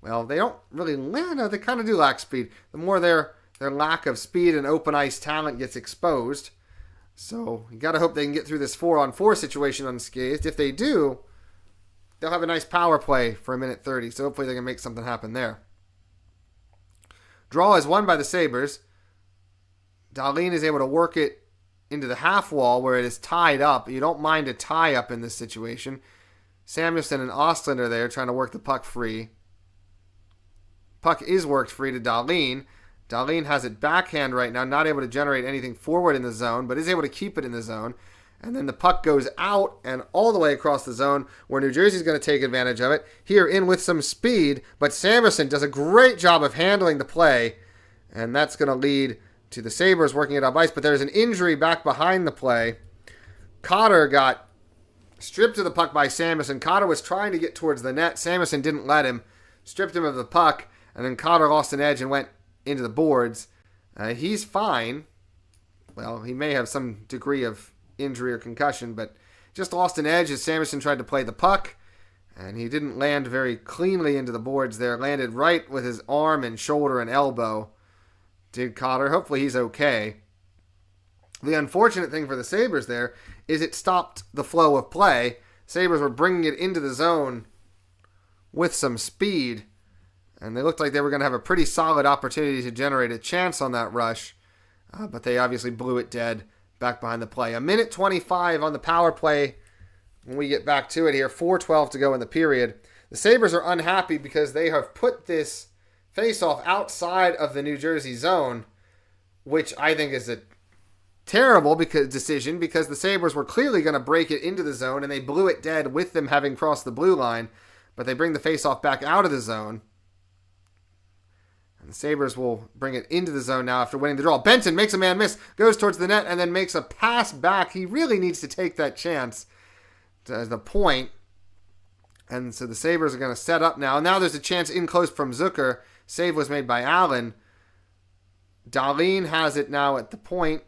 S1: Well, they don't really, no, they kind of do lack speed. The more their lack of speed and open ice talent gets exposed. So you got to hope they can get through this 4-on-4 situation unscathed. If they do, they'll have a nice power play for a minute 30. So hopefully they can make something happen there. Draw is won by the Sabres. Dahlin is able to work it into the half wall where it is tied up. You don't mind a tie up in this situation. Samuelsson and Ostlund are there trying to work the puck free. Puck is worked free to Dahlin. Dahlin has it backhand right now, not able to generate anything forward in the zone, but is able to keep it in the zone. And then the puck goes out and all the way across the zone where New Jersey's going to take advantage of it. Here in with some speed, but Samuelsson does a great job of handling the play. And that's going to lead to the Sabres working it up ice. But there's an injury back behind the play. Cotter got stripped of the puck by Samuelsson. Cotter was trying to get towards the net. Samuelsson didn't let him. Stripped him of the puck. And then Cotter lost an edge and went into the boards. He's fine. Well, he may have some degree of injury or concussion, but just lost an edge as Samuelsson tried to play the puck. And he didn't land very cleanly into the boards there. Landed right with his arm and shoulder and elbow. Did Cotter. Hopefully he's okay. The unfortunate thing for the Sabres there is it stopped the flow of play. Sabres were bringing it into the zone with some speed. And they looked like they were going to have a pretty solid opportunity to generate a chance on that rush. But they obviously blew it dead back behind the play. 1:25 on the power play when we get back to it here. 4:12 to go in the period. The Sabres are unhappy because they have put this face-off outside of the New Jersey zone, which I think is a terrible decision because the Sabres were clearly going to break it into the zone and they blew it dead with them having crossed the blue line. But they bring the face-off back out of the zone. And the Sabres will bring it into the zone now after winning the draw. Benton makes a man miss, goes towards the net, and then makes a pass back. He really needs to take that chance as the point. And so the Sabres are going to set up now. Now there's a chance in close from Zucker. Save was made by Allen. Dahlin has it now at the point.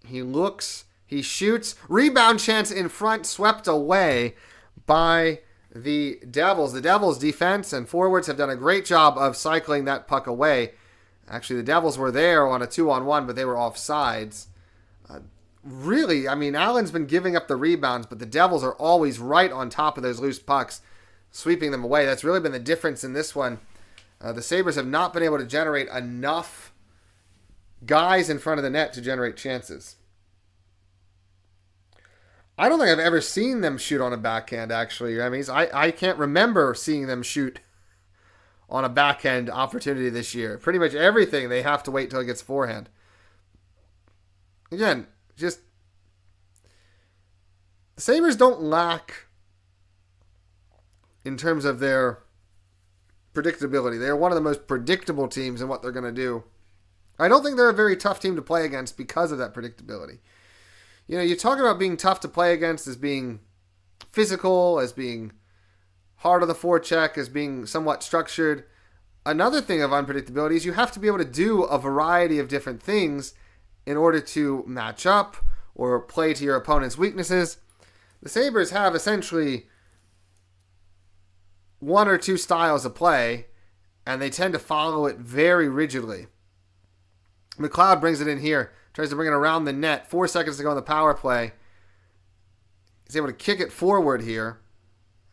S1: He looks, he shoots. Rebound chance in front, swept away by the Devils. The Devils' defense and forwards have done a great job of cycling that puck away. Actually, the Devils were there on a 2-on-1, but they were offsides. Really, I mean, Allen's been giving up the rebounds, but the Devils are always right on top of those loose pucks, sweeping them away. That's really been the difference in this one. The Sabres have not been able to generate enough guys in front of the net to generate chances. I don't think I've ever seen them shoot on a backhand, actually. I mean, I can't remember seeing them shoot on a backhand opportunity this year. Pretty much everything, they have to wait till it gets forehand. Again, just the Sabres don't lack in terms of their predictability. They're one of the most predictable teams in what they're going to do. I don't think they're a very tough team to play against because of that predictability. You know, you talk about being tough to play against as being physical, as being hard on the forecheck, as being somewhat structured. Another thing of unpredictability is you have to be able to do a variety of different things in order to match up or play to your opponent's weaknesses. The Sabres have essentially one or two styles of play, and they tend to follow it very rigidly. McLeod brings it in here, tries to bring it around the net. 4 seconds to go on the power play. He's able to kick it forward here.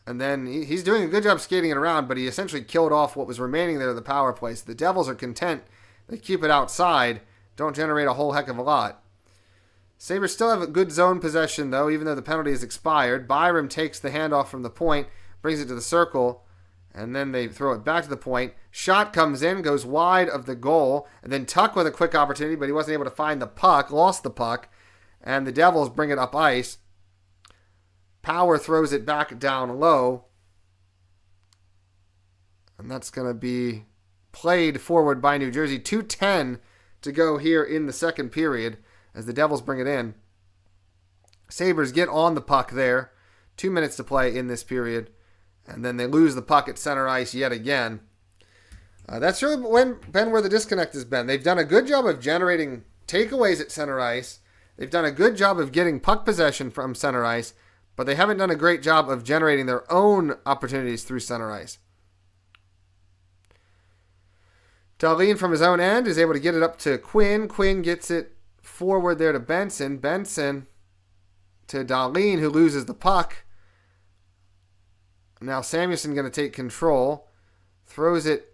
S1: And then he's doing a good job skating it around, but he essentially killed off what was remaining there of the power play. So the Devils are content. They keep it outside. Don't generate a whole heck of a lot. Sabres still have a good zone possession, though, even though the penalty has expired. Byram takes the handoff from the point, brings it to the circle, and then they throw it back to the point. Shot comes in, goes wide of the goal, and then Tuck with a quick opportunity, but he wasn't able to find the puck, lost the puck, and the Devils bring it up ice. Power throws it back down low, and that's going to be played forward by New Jersey. 2:10 to go here in the second period as the Devils bring it in. Sabres get on the puck there. 2 minutes to play in this period, and then they lose the puck at center ice yet again. That's really been where the disconnect has been. They've done a good job of generating takeaways at center ice. They've done a good job of getting puck possession from center ice, but they haven't done a great job of generating their own opportunities through center ice. Dahlin from his own end is able to get it up to Quinn. Quinn gets it forward there to Benson. Benson to Dahlin, who loses the puck. Now Samuelson going to take control. Throws it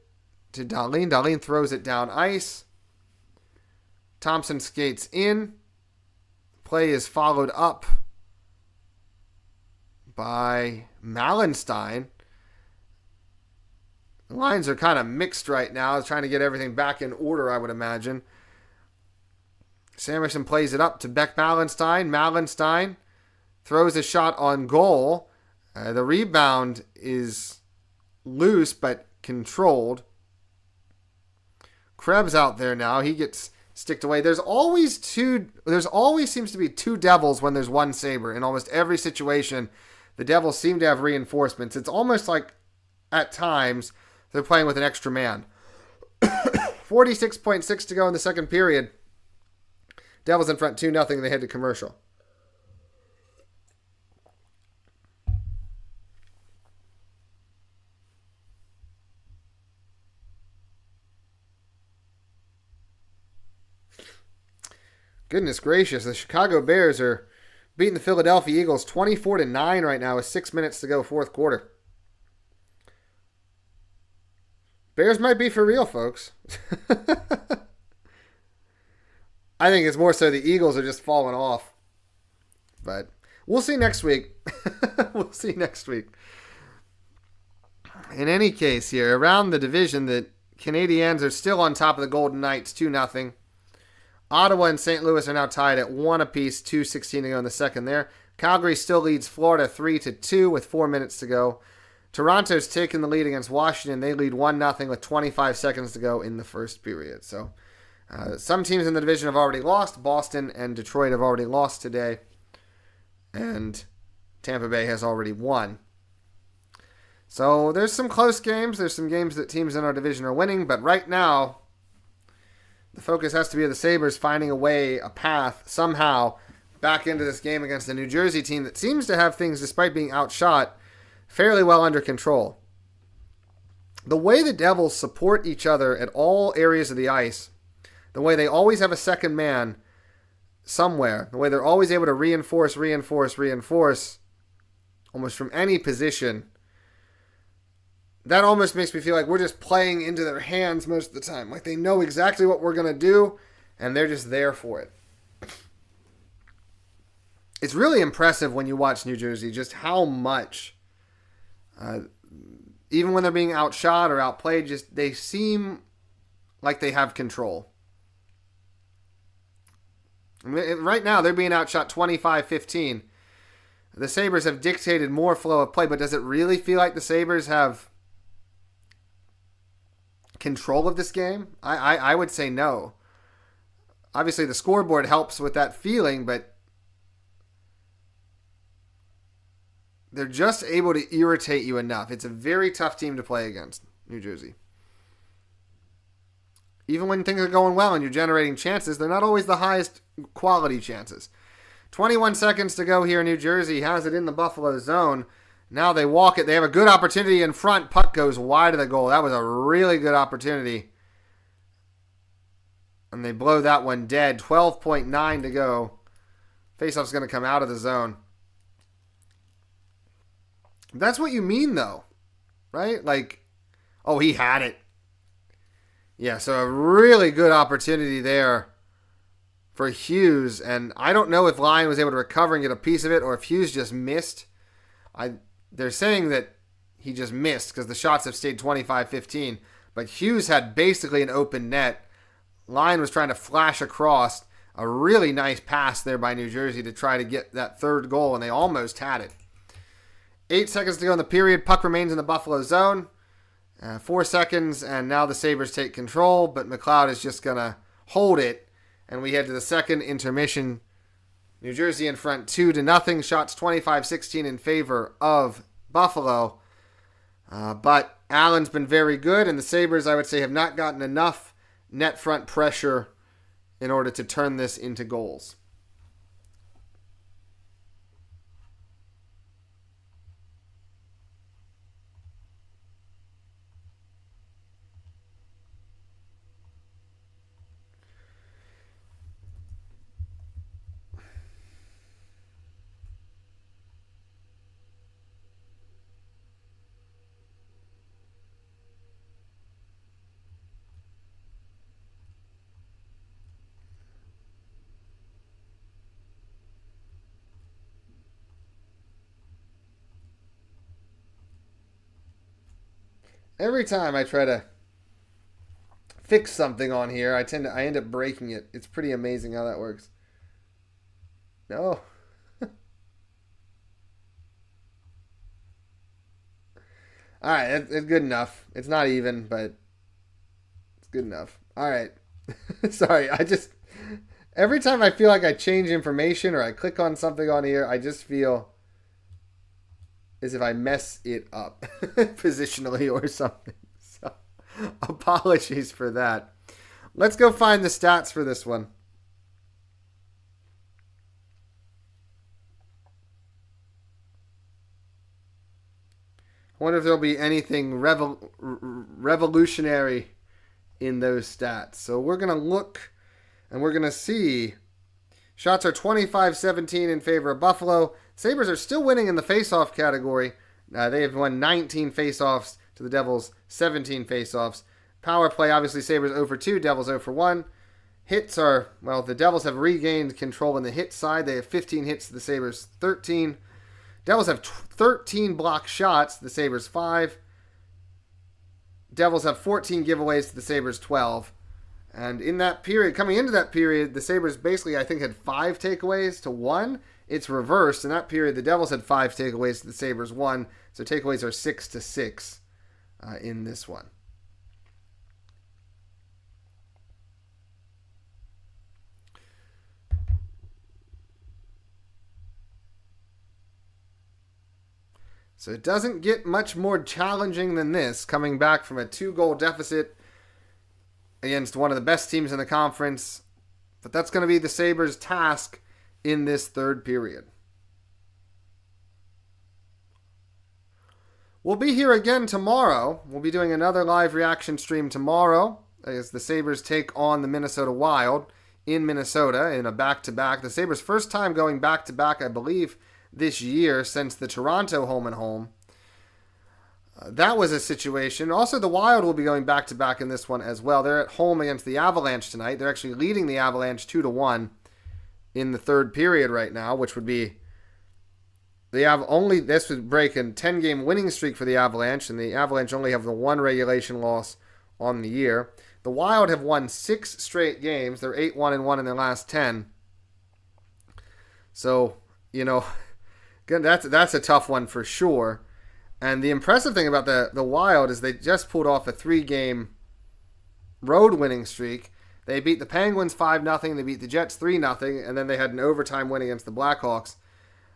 S1: to Dahlin. Dahlin throws it down ice. Thompson skates in. Play is followed up by Malenstein. The lines are kind of mixed right now. Trying to get everything back in order, I would imagine. Samuelson plays it up to Beck Malenstein. Malenstein throws a shot on goal. The rebound is loose but controlled. Krebs out there now. He gets sticked away. There's always seems to be two Devils when there's one Sabre. In almost every situation, the Devils seem to have reinforcements. It's almost like at times they're playing with an extra man. 46.6 to go in the second period. Devils in front 2-0. They head to commercial. Goodness gracious, the Chicago Bears are beating the Philadelphia Eagles 24-9 right now with 6 minutes to go, fourth quarter. Bears might be for real, folks. I think it's more so the Eagles are just falling off. But we'll see next week. We'll see next week. In any case here, around the division, the Canadiens are still on top of the Golden Knights, 2-0. Ottawa and St. Louis are now tied at 1 apiece, 2:16 to go in the second there. Calgary still leads Florida 3-2 with 4 minutes to go. Toronto's taken the lead against Washington. They lead 1-0 with 25 seconds to go in the first period. So some teams in the division have already lost. Boston and Detroit have already lost today. And Tampa Bay has already won. So there's some close games. There's some games that teams in our division are winning. But right now, the focus has to be the Sabres finding a way, a path, somehow, back into this game against the New Jersey team that seems to have things, despite being outshot, fairly well under control. The way the Devils support each other at all areas of the ice, the way they always have a second man somewhere, the way they're always able to reinforce, almost from any position, that almost makes me feel like we're just playing into their hands most of the time. Like they know exactly what we're going to do, and they're just there for it. It's really impressive when you watch New Jersey just how much, even when they're being outshot or outplayed, just they seem like they have control. I mean, right now, they're being outshot 25-15. The Sabres have dictated more flow of play, but does it really feel like the Sabres have control of this game? I would say no. Obviously, the scoreboard helps with that feeling, but they're just able to irritate you enough. It's a very tough team to play against, New Jersey. Even when things are going well and you're generating chances, they're not always the highest quality chances. 21 seconds to go here. New Jersey has it in the Buffalo zone. Now they walk it. They have a good opportunity in front. Puck goes wide of the goal. That was a really good opportunity. And they blow that one dead. 12.9 to go. Faceoff's going to come out of the zone. That's what you mean, though. Right? Like, oh, he had it. Yeah, so a really good opportunity there for Hughes. And I don't know if Lyon was able to recover and get a piece of it or if Hughes just missed. They're saying that he just missed because the shots have stayed 25-15. But Hughes had basically an open net. Lyon was trying to flash across. A really nice pass there by New Jersey to try to get that third goal, and they almost had it. 8 seconds to go in the period. Puck remains in the Buffalo zone. 4 seconds, and now the Sabres take control, but McLeod is just going to hold it, and we head to the second intermission. New Jersey in front 2-0. Shots 25-16 in favor of Buffalo. But Allen's been very good, and the Sabres, I would say, have not gotten enough net front pressure in order to turn this into goals. Every time I try to fix something on here, I end up breaking it. It's pretty amazing how that works. No. All right, it's good enough. It's not even, but it's good enough. All right. Sorry, every time I feel like I change information or I click on something on here, I just feel as if I mess it up positionally or something. So, apologies for that. Let's go find the stats for this one. I wonder if there'll be anything revolutionary in those stats. So we're going to look and we're going to see. Shots are 25-17 in favor of Buffalo. Sabres are still winning in the face-off category. They have won 19 face-offs to the Devils' 17 face-offs. Power play, obviously, Sabres 0-2, Devils 0-1. Hits are, well, the Devils have regained control in the hit side. They have 15 hits to the Sabres' 13. Devils have 13 block shots, the Sabres 5. Devils have 14 giveaways to the Sabres 12. And in that period, coming into that period, the Sabres basically, I think, had 5 takeaways to 1. It's reversed. In that period, the Devils had 5 takeaways to the Sabres 1. So takeaways are 6-6 in this one. So it doesn't get much more challenging than this, coming back from a 2-goal deficit against one of the best teams in the conference. But that's going to be the Sabres' task in this third period. We'll be here again tomorrow. We'll be doing another live reaction stream tomorrow as the Sabres take on the Minnesota Wild in Minnesota in a back-to-back. The Sabres' first time going back-to-back, I believe, this year since the Toronto home and home. That was a situation. Also, the Wild will be going back-to-back in this one as well. They're at home against the Avalanche tonight. They're actually leading the Avalanche 2-1 in the third period right now, which would be this would break a 10-game winning streak for the Avalanche, and the Avalanche only have the 1 regulation loss on the year. The Wild have won 6 straight games. They're 8-1-1 in their last 10. So, that's a tough one for sure. And the impressive thing about the Wild is they just pulled off a 3-game road winning streak. They beat the Penguins 5-0, they beat the Jets 3-0, and then they had an overtime win against the Blackhawks.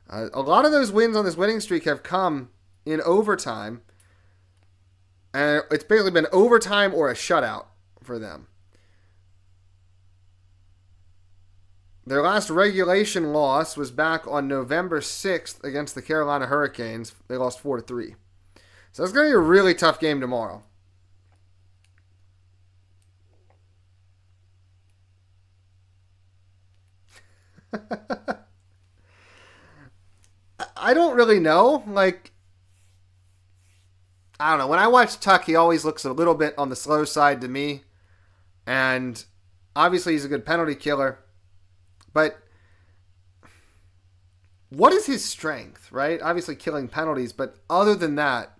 S1: A lot of those wins on this winning streak have come in overtime. And it's basically been overtime or a shutout for them. Their last regulation loss was back on November 6th against the Carolina Hurricanes. They lost 4-3. So it's going to be a really tough game tomorrow. I don't really know. Like, I don't know. When I watch Tuck, he always looks a little bit on the slow side to me. And obviously he's a good penalty killer. But what is his strength, right? Obviously killing penalties. But other than that,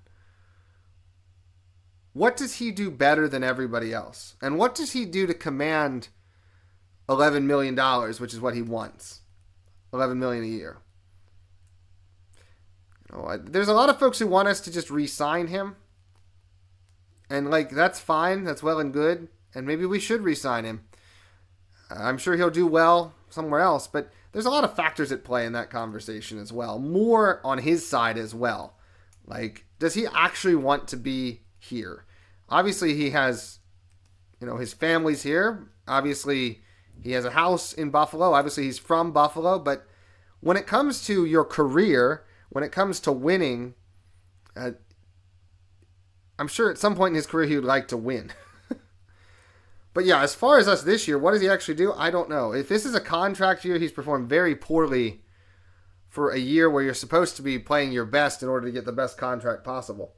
S1: what does he do better than everybody else? And what does he do to command $11 million, which is what he wants? $11 million a year. There's a lot of folks who want us to just re-sign him. And, like, that's fine. That's well and good. And maybe we should re-sign him. I'm sure he'll do well somewhere else. But there's a lot of factors at play in that conversation as well. More on his side as well. Like, does he actually want to be here? Obviously, he has, his family's here. Obviously, he has a house in Buffalo. Obviously, he's from Buffalo. But when it comes to your career, when it comes to winning, I'm sure at some point in his career he would like to win. But yeah, as far as us this year, what does he actually do? I don't know. If this is a contract year, he's performed very poorly for a year where you're supposed to be playing your best in order to get the best contract possible.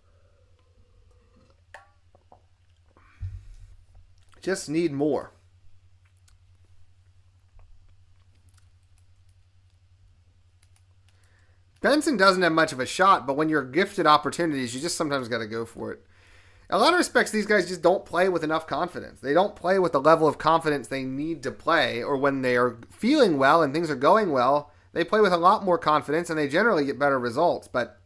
S1: Just need more. Benson doesn't have much of a shot, but when you're gifted opportunities, you just sometimes got to go for it. In a lot of respects, these guys just don't play with enough confidence. They don't play with the level of confidence they need to play, or when they are feeling well and things are going well, they play with a lot more confidence and they generally get better results, but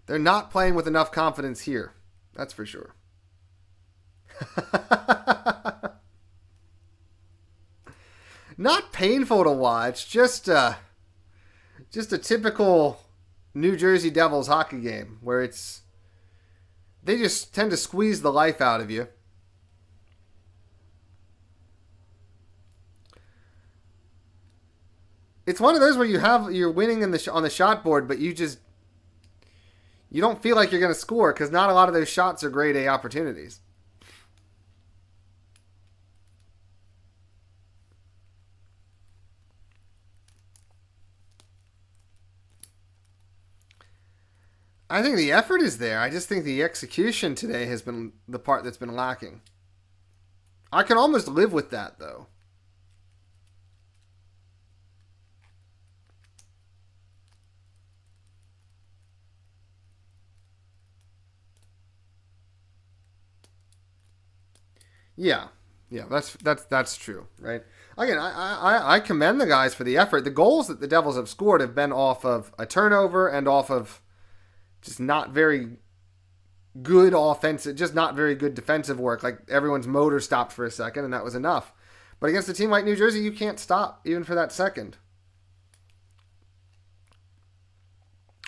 S1: they're not playing with enough confidence here. That's for sure. Not painful to watch, just a typical New Jersey Devils hockey game where they just tend to squeeze the life out of you. It's one of those where you're winning on the shot board, but you don't feel like you're going to score because not a lot of those shots are grade A opportunities. I think the effort is there. I just think the execution today has been the part that's been lacking. I can almost live with that, though. Yeah, that's true, right? Again, I commend the guys for the effort. The goals that the Devils have scored have been off of a turnover and off of just not very good offensive, just not very good defensive work. Like everyone's motor stopped for a second, and that was enough. But against a team like New Jersey, you can't stop even for that second.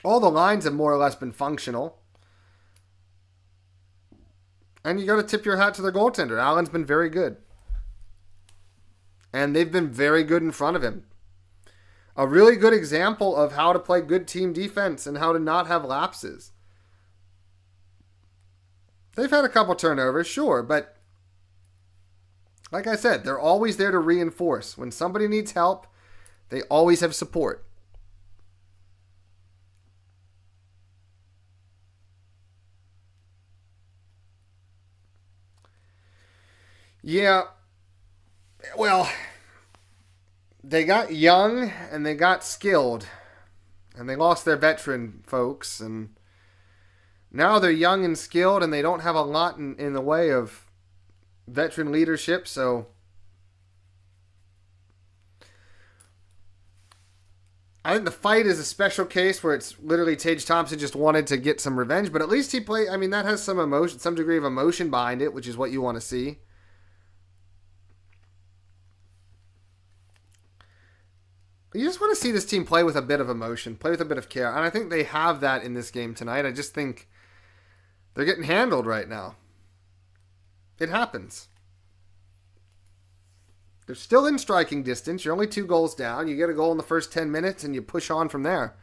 S1: All the lines have more or less been functional. And you got to tip your hat to the goaltender. Allen's been very good. And they've been very good in front of him. A really good example of how to play good team defense and how to not have lapses. They've had a couple turnovers, sure, but like I said, they're always there to reinforce. When somebody needs help, they always have support. Yeah, well, they got young and they got skilled, and they lost their veteran folks, and now they're young and skilled, and they don't have a lot in the way of veteran leadership, so I think the fight is a special case where it's literally Tage Thompson just wanted to get some revenge, but at least he played. I mean, that has some emotion, some degree of emotion behind it, which is what you want to see. You just want to see this team play with a bit of emotion, play with a bit of care. And I think they have that in this game tonight. I just think they're getting handled right now. It happens. They're still in striking distance. You're only 2 goals down. You get a goal in the first 10 minutes and you push on from there.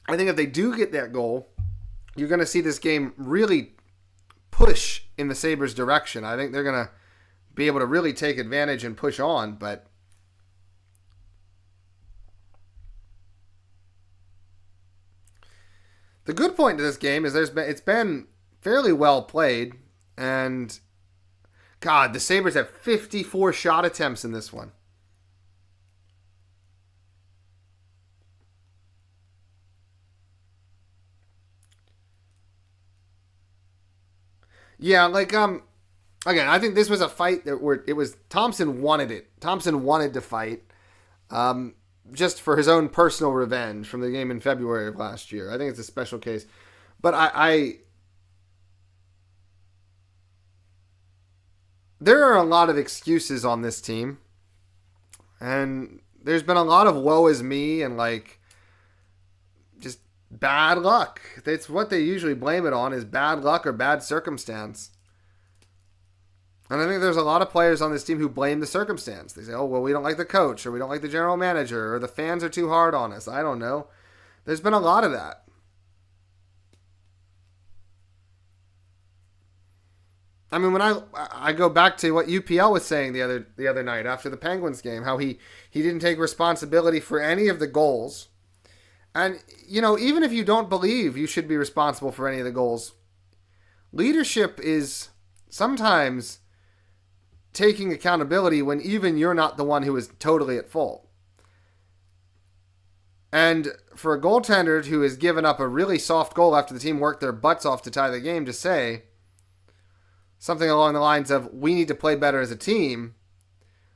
S1: I think if they do get that goal, you're going to see this game really push in the Sabres' direction. I think they're going to be able to really take advantage and push on, but the good point to this game is it's been fairly well played, and God, the Sabres have 54 shot attempts in this one. Yeah, again, I think this was a fight where it was Thompson wanted it. Thompson wanted to fight, just for his own personal revenge from the game in February of last year. I think it's a special case, but there are a lot of excuses on this team, and there's been a lot of woe is me and just bad luck. That's what they usually blame it on, is bad luck or bad circumstance. And I think there's a lot of players on this team who blame the circumstance. They say, oh, well, we don't like the coach, or we don't like the general manager, or the fans are too hard on us. I don't know. There's been a lot of that. I mean, when I go back to what UPL was saying the other night after the Penguins game, how he didn't take responsibility for any of the goals. And, even if you don't believe you should be responsible for any of the goals, leadership is sometimes taking accountability when even you're not the one who is totally at fault. And for a goaltender who has given up a really soft goal after the team worked their butts off to tie the game to say something along the lines of, we need to play better as a team,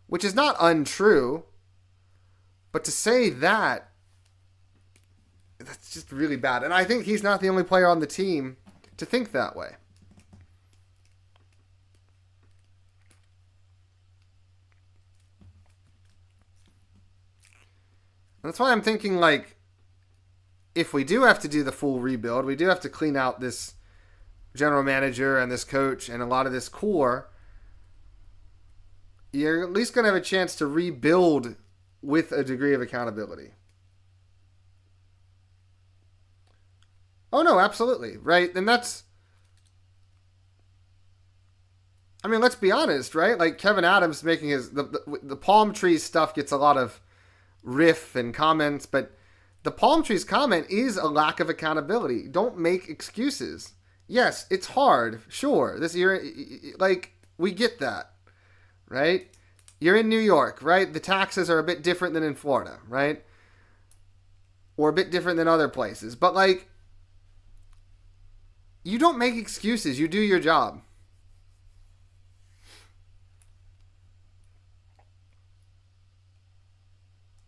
S1: which is not untrue, but to say that, that's just really bad. And I think he's not the only player on the team to think that way. And that's why I'm thinking, if we do have to do the full rebuild, we do have to clean out this general manager and this coach and a lot of this core, you're at least going to have a chance to rebuild with a degree of accountability. Oh, no, absolutely. Right? And let's be honest, right? Kevin Adams making the palm trees stuff gets a lot of riff and comments, but the palm trees comment is a lack of accountability. Don't make excuses. Yes, it's hard. Sure. This year, we get that, right? You're in New York, right? The taxes are a bit different than in Florida, right? Or a bit different than other places. But, you don't make excuses. You do your job.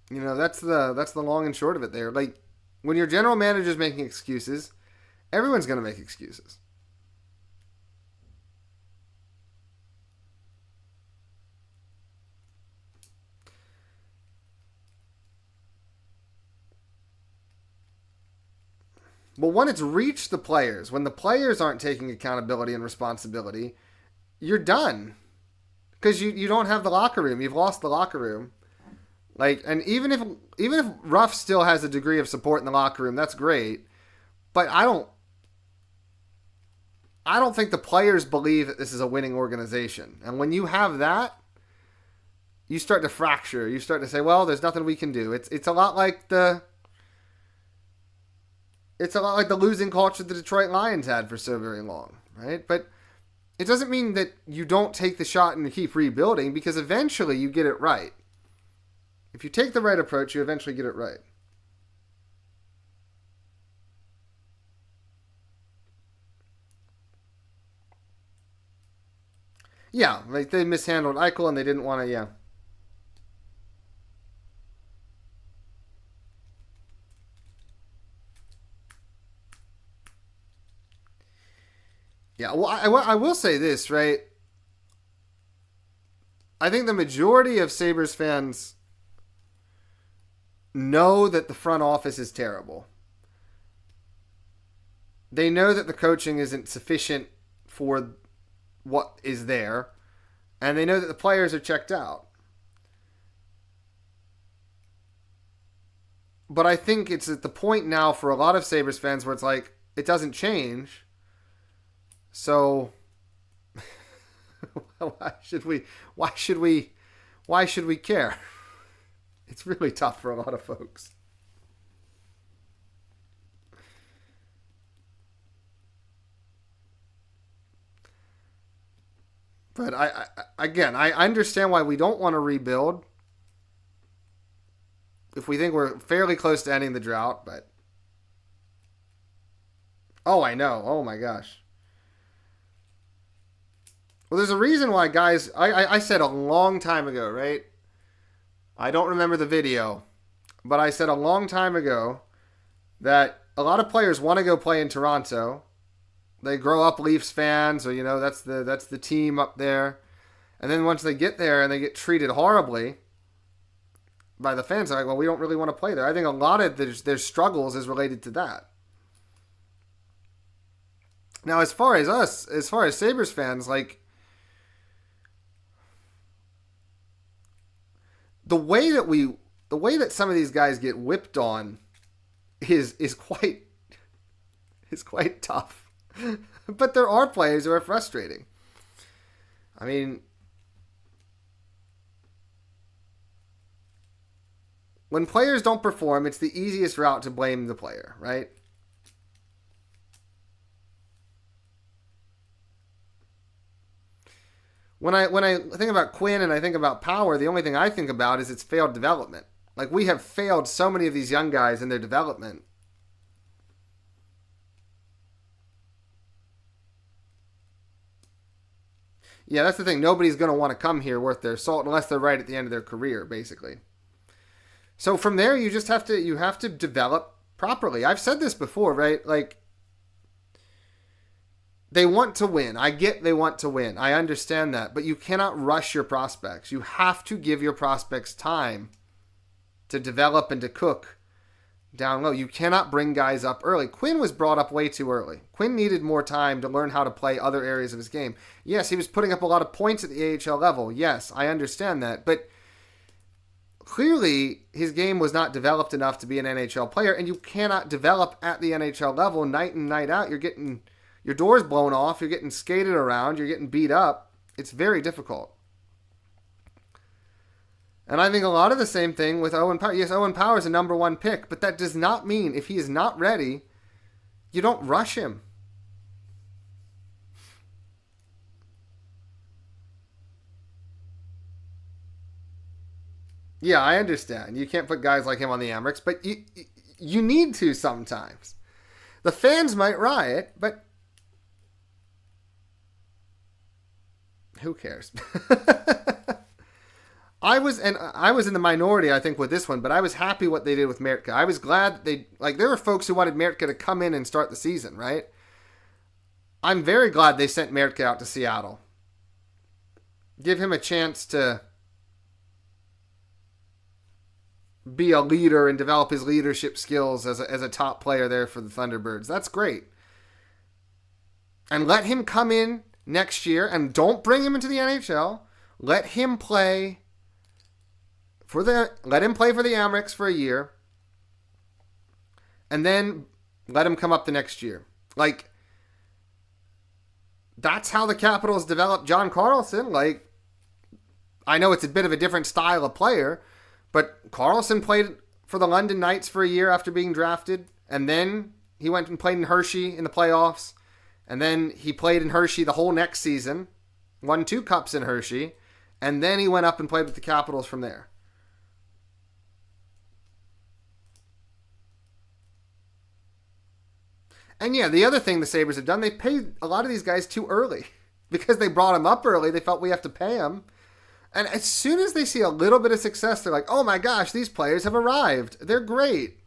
S1: That's the long and short of it there. When your general manager's making excuses, everyone's going to make excuses. But when it's reached the players, when the players aren't taking accountability and responsibility, you're done. Because you don't have the locker room. You've lost the locker room. And even if Ruff still has a degree of support in the locker room, that's great. But I don't think the players believe that this is a winning organization. And when you have that, you start to fracture. You start to say, well, there's nothing we can do. It's a lot like the losing culture the Detroit Lions had for so very long, right? But it doesn't mean that you don't take the shot and keep rebuilding, because eventually you get it right. If you take the right approach, you eventually get it right. Yeah, they mishandled Eichel and they didn't want to, yeah. Yeah, well, I will say this, right? I think the majority of Sabres fans know that the front office is terrible. They know that the coaching isn't sufficient for what is there, and they know that the players are checked out. But I think it's at the point now for a lot of Sabres fans where it's like, it doesn't change. So why should we care? It's really tough for a lot of folks. But I understand why we don't want to rebuild if we think we're fairly close to ending the drought, but oh, I know. Oh my gosh. Well, there's a reason why guys, I said a long time ago, right? I don't remember the video, but I said a long time ago that a lot of players want to go play in Toronto. They grow up Leafs fans, or that's the team up there. And then once they get there and they get treated horribly by the fans, they're like, well, we don't really want to play there. I think a lot of their struggles is related to that. Now, as far as Sabres fans, like, the way that some of these guys get whipped on is quite tough. But there are players who are frustrating. I mean, when players don't perform, it's the easiest route to blame the player, right? When I think about Quinn and I think about Power, the only thing I think about is it's failed development. Like, we have failed so many of these young guys in their development. Yeah, that's the thing. Nobody's going to want to come here worth their salt unless they're right at the end of their career, basically. So from there, you have to develop properly. I've said this before, right? Like, they want to win. I get they want to win. I understand that. But you cannot rush your prospects. You have to give your prospects time to develop and to cook down low. You cannot bring guys up early. Quinn was brought up way too early. Quinn needed more time to learn how to play other areas of his game. Yes, he was putting up a lot of points at the AHL level. Yes, I understand that. But clearly, his game was not developed enough to be an NHL player, and you cannot develop at the NHL level night in, night out. You're getting your doors blown off, you're getting skated around, you're getting beat up. It's very difficult. And I think a lot of the same thing with Owen Power. Yes, Owen Power is a number one pick, but that does not mean if he is not ready, you don't rush him. Yeah, I understand. You can't put guys like him on the Amerks, but you need to sometimes. The fans might riot, but who cares? I was in the minority, I think, with this one, but I was happy what they did with Mertka. I was glad there were folks who wanted Mertka to come in and start the season, right? I'm very glad they sent Mertka out to Seattle. Give him a chance to be a leader and develop his leadership skills as a top player there for the Thunderbirds. That's great. And let him come in next year, and don't bring him into the NHL. Let him play for the Amerks for a year, and then let him come up the next year. Like, that's how the Capitals developed John Carlson. Like, I know it's a bit of a different style of player, but Carlson played for the London Knights for a year after being drafted, and then he went and played in Hershey in the playoffs, and then he played in Hershey the whole next season, won 2 cups in Hershey, and then he went up and played with the Capitals from there. And yeah, the other thing the Sabres have done, they paid a lot of these guys too early. Because they brought them up early, they felt we have to pay them. And as soon as they see a little bit of success, they're like, oh my gosh, these players have arrived. They're great.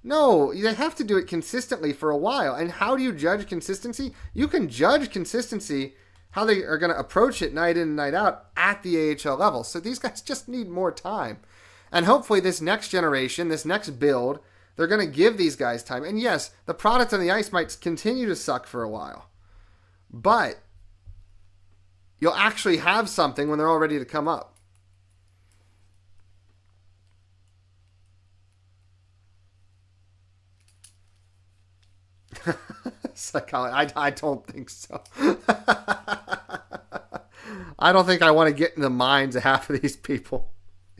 S1: No, they have to do it consistently for a while. And how do you judge consistency? You can judge consistency, how they are going to approach it night in and night out at the AHL level. So these guys just need more time. And hopefully this next generation, this next build, they're going to give these guys time. And yes, the product on the ice might continue to suck for a while. But you'll actually have something when they're all ready to come up. I don't think so. I don't think I want to get in the minds of half of these people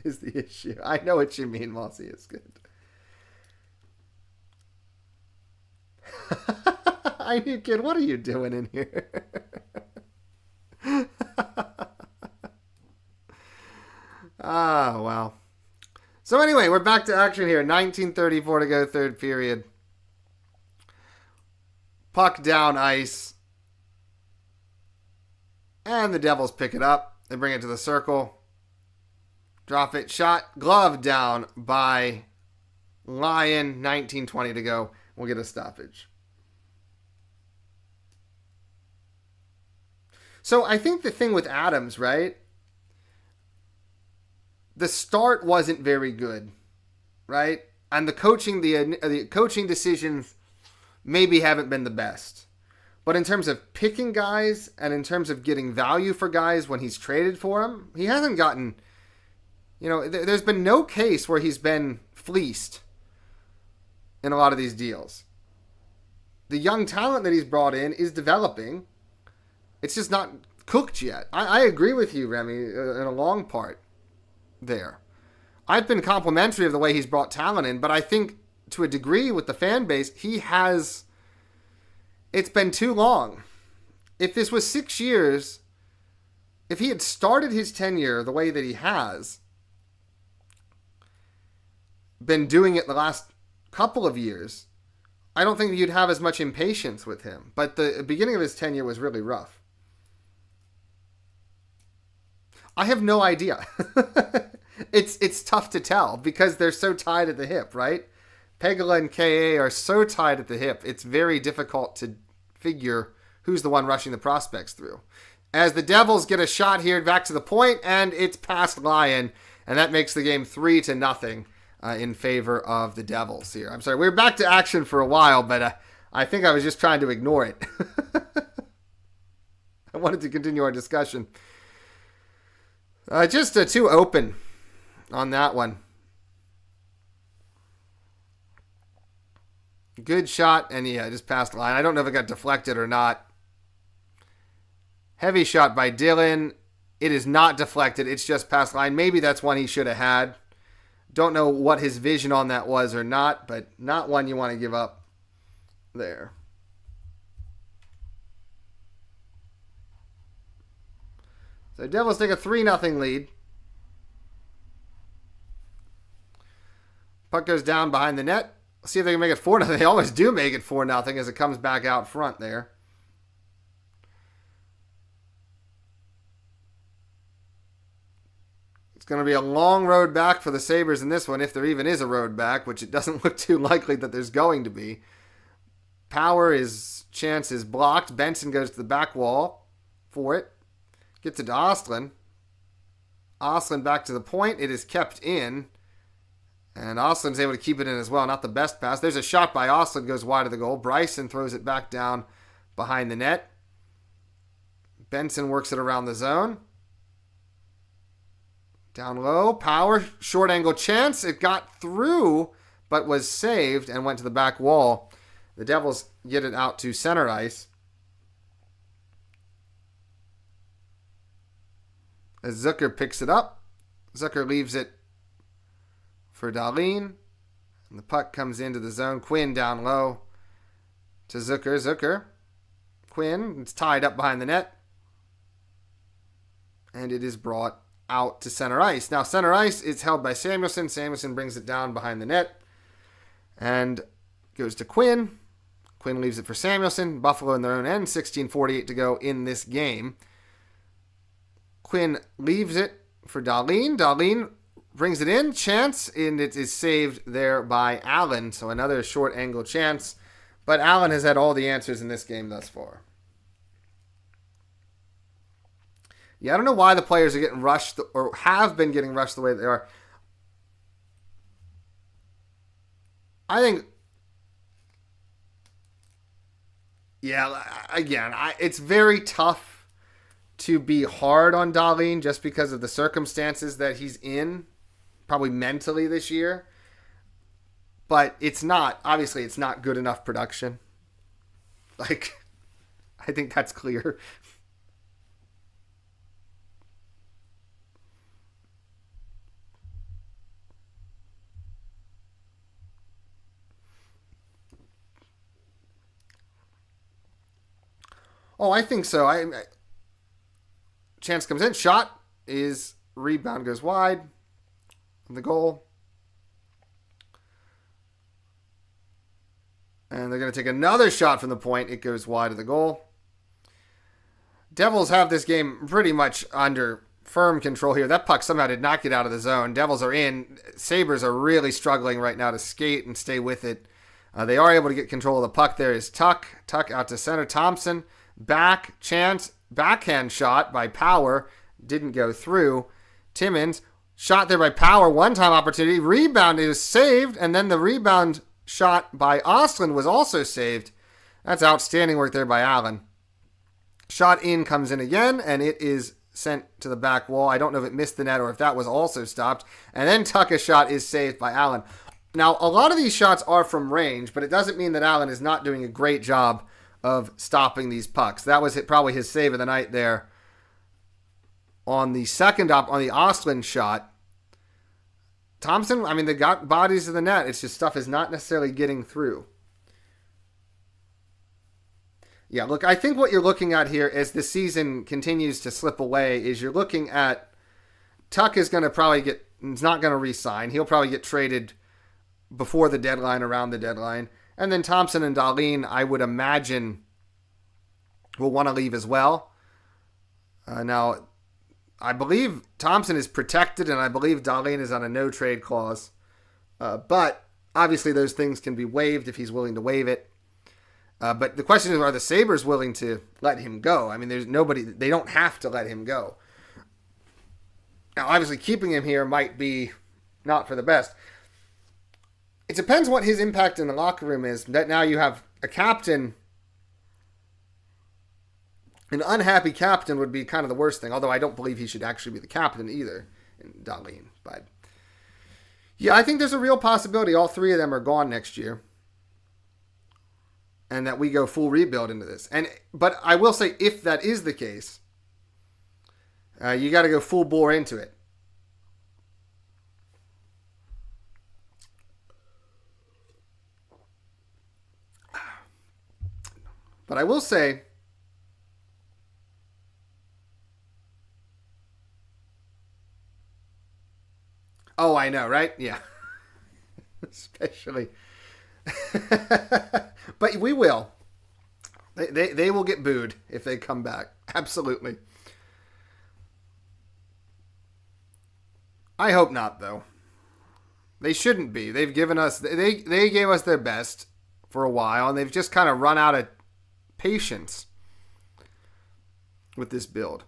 S1: is the issue. I know what you mean, Mossy. It's good. I mean, kid, what are you doing in here? Ah, wow. So anyway, we're back to action here. 19:34 to go, third period. Puck down ice. And the Devils pick it up. They bring it to the circle. Drop it. Shot. Glove down by Lyon. 19:20 to go. We'll get a stoppage. So I think the thing with Adams, right? The start wasn't very good, right? And the coaching decisions maybe haven't been the best. But in terms of picking guys and in terms of getting value for guys when he's traded for them, he hasn't gotten, there's been no case where he's been fleeced in a lot of these deals. The young talent that he's brought in is developing. It's just not cooked yet. I agree with you, Remy, in a long part there. I've been complimentary of the way he's brought talent in, but I think to a degree with the fan base, it's been too long. If this was 6 years, if he had started his tenure the way that he has, been doing it the last couple of years, I don't think you'd have as much impatience with him. But the beginning of his tenure was really rough. I have no idea. It's tough to tell because they're so tied at the hip, right? Pegula and KA are so tied at the hip, it's very difficult to figure who's the one rushing the prospects through. As the Devils get a shot here back to the point, and it's past Lyon, and that makes the game 3-0 in favor of the Devils here. I'm sorry, we were back to action for a while, but I think I was just trying to ignore it. I wanted to continue our discussion. Just too open on that one. Good shot, and yeah, just past the line. I don't know if it got deflected or not. Heavy shot by Dylan. It is not deflected. It's just past the line. Maybe that's one he should have had. Don't know what his vision on that was or not, but not one you want to give up there. So Devils take a 3-0 lead. Puck goes down behind the net. Let's see if they can make it 4-0. They always do make it 4-0 as it comes back out front there. It's going to be a long road back for the Sabres in this one, if there even is a road back, which it doesn't look too likely that there's going to be. Chance is blocked. Benson goes to the back wall for it. Gets it to Ostlund. Ostlund back to the point. It is kept in. And Ostlund's able to keep it in as well. Not the best pass. There's a shot by Ostlund. Goes wide of the goal. Bryson throws it back down behind the net. Benson works it around the zone. Down low. Power. Short angle chance. It got through, but was saved and went to the back wall. The Devils get it out to center ice. As Zucker picks it up. Zucker leaves it for Dahlin. And the puck comes into the zone. Quinn down low to Zucker. Zucker. Quinn. It's tied up behind the net. And it is brought out to center ice. Now center ice is held by Samuelsson. Samuelsson brings it down behind the net. And goes to Quinn. Quinn leaves it for Samuelsson. Buffalo in their own end. 16:48 to go in this game. Quinn leaves it for Dahlin. Dahlin brings it in. Chance, and it is saved there by Allen. So another short angle chance. But Allen has had all the answers in this game thus far. Yeah, I don't know why the players are getting rushed or have been getting rushed the way they are. I think Yeah, again, it's very tough to be hard on Dahlin just because of the circumstances that he's in, probably mentally this year. But it's not, obviously, it's not good enough production. Like, I think that's clear. Oh, I think so. Chance comes in, shot is rebound goes wide. The goal. And they're going to take another shot from the point. It goes wide of the goal. Devils have this game pretty much under firm control here. That puck somehow did not get out of the zone. Devils are in. Sabres are really struggling right now to skate and stay with it. They are able to get control of the puck. There is Tuck. Tuck out to center. Thompson. Back. Chance. Backhand shot by Power. Didn't go through. Timmins. Shot there by Power. One-time opportunity. Rebound is saved. And then the rebound shot by Ostlund was also saved. That's outstanding work there by Allen. Shot in comes in again, and it is sent to the back wall. I don't know if it missed the net or if that was also stopped. And then Tucker's shot is saved by Allen. Now, a lot of these shots are from range, but it doesn't mean that Allen is not doing a great job of stopping these pucks. That was probably his save of the night there. On the second on the Ostlund shot, Thompson, I mean, they got bodies to the net. It's just stuff is not necessarily getting through. Yeah, look, I think what you're looking at here as the season continues to slip away is you're looking at Tuck is going to probably he's not going to re-sign. He'll probably get traded before the deadline, around the deadline. And then Thompson and Dahlin, I would imagine, will want to leave as well. Now, I believe Thompson is protected, and I believe Dahlin is on a no-trade clause. But obviously those things can be waived if he's willing to waive it. But the question is, are the Sabres willing to let him go? I mean, there's nobody, they don't have to let him go. Now, obviously, keeping him here might be not for the best. It depends what his impact in the locker room is. That now you have a captain. An unhappy captain would be kind of the worst thing, although I don't believe he should actually be the captain either, in Dahlin. But yeah, I think there's a real possibility all three of them are gone next year, and that we go full rebuild into this. But I will say, if that is the case, you got to go full bore into it. But I will say, oh, I know, right? Yeah. Especially. But we will. They will get booed if they come back. Absolutely. I hope not, though. They shouldn't be. They've given us, they gave us their best for a while, and they've just kind of run out of patience with this build.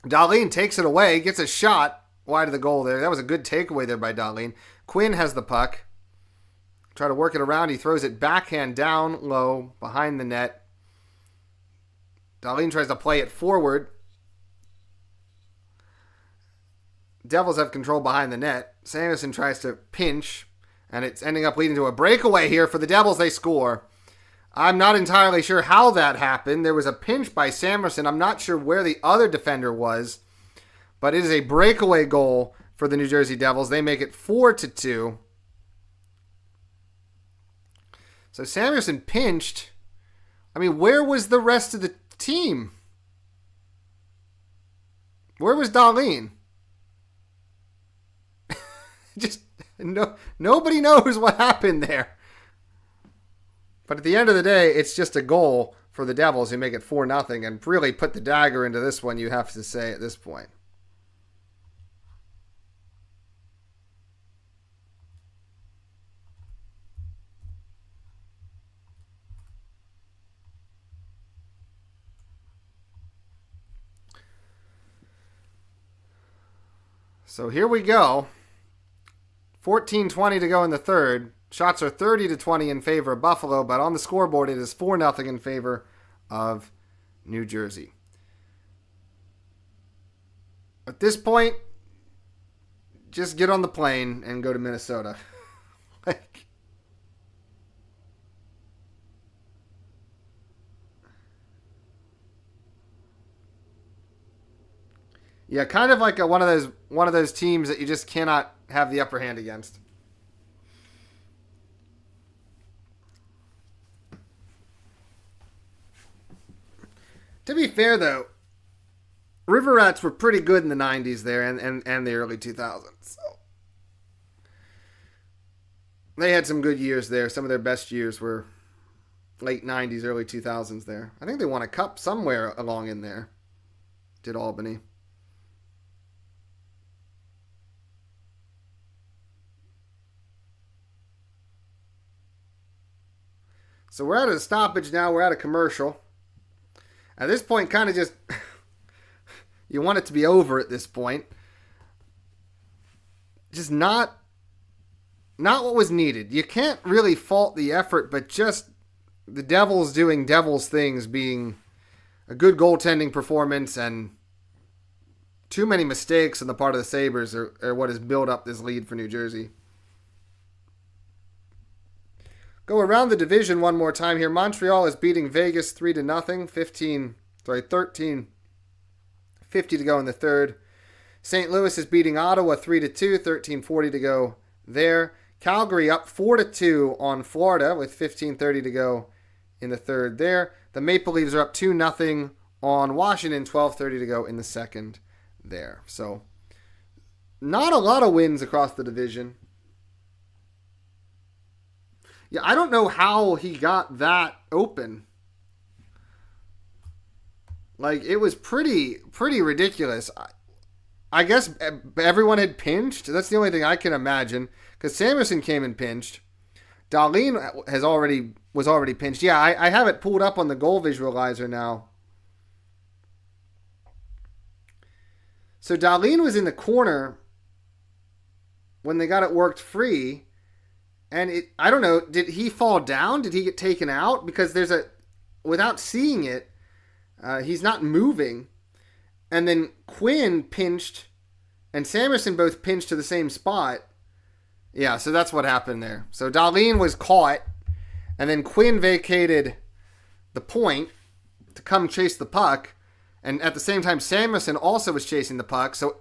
S1: Dahlin takes it away, gets a shot wide of the goal there. That was a good takeaway there by Dahlin. Quinn has the puck. Try to work it around. He throws it backhand down low behind the net. Dahlin tries to play it forward. Devils have control behind the net. Samuelson tries to pinch, and it's ending up leading to a breakaway here for the Devils. They score. I'm not entirely sure how that happened. There was a pinch by Samuelson. I'm not sure where the other defender was, but it is a breakaway goal for the New Jersey Devils. They make it 4-2. So Samuelson pinched. I mean, where was the rest of the team? Where was Dahlin? Just nobody knows what happened there. But at the end of the day, it's just a goal for the Devils who make it 4-0 and really put the dagger into this one, you have to say, at this point. So here we go. 14:20 to go in the third. shots are 30-20 in favor of Buffalo, but on the scoreboard it is 4-0 in favor of New Jersey. At this point, just get on the plane and go to Minnesota. Like, yeah, kind of like one of those teams that you just cannot have the upper hand against. To be fair, though, River Rats were pretty good in the 90s there and the early 2000s. So they had some good years there. Some of their best years were late 90s, early 2000s there. I think they won a cup somewhere along in there. Did Albany. So we're at a stoppage now. We're at a commercial. At this point, kind of just... you want it to be over at this point. Just not what was needed. You can't really fault the effort, but just the Devils doing Devils things, being a good goaltending performance and too many mistakes on the part of the Sabres are what has built up this lead for New Jersey. Go around the division one more time here. Montreal is beating Vegas 3-0. 13:50 to go in the third. St. Louis is beating Ottawa 3-2. 13:40 to go there. Calgary up 4-2 on Florida with 15:30 to go in the third there. The Maple Leafs are up 2-0 on Washington. 12:30 to go in the second there. So not a lot of wins across the division. Yeah, I don't know how he got that open. Like, it was pretty ridiculous. I guess everyone had pinched. That's the only thing I can imagine. Because Samuelson came and pinched. Dahlin was already pinched. Yeah, I have it pulled up on the goal visualizer now. So Dahlin was in the corner when they got it worked free. And I don't know, did he fall down? Did he get taken out? Because without seeing it, he's not moving. And then Quinn pinched and Samuelson both pinched to the same spot. Yeah, so that's what happened there. So Dahlin was caught, and then Quinn vacated the point to come chase the puck. And at the same time, Samuelson also was chasing the puck. So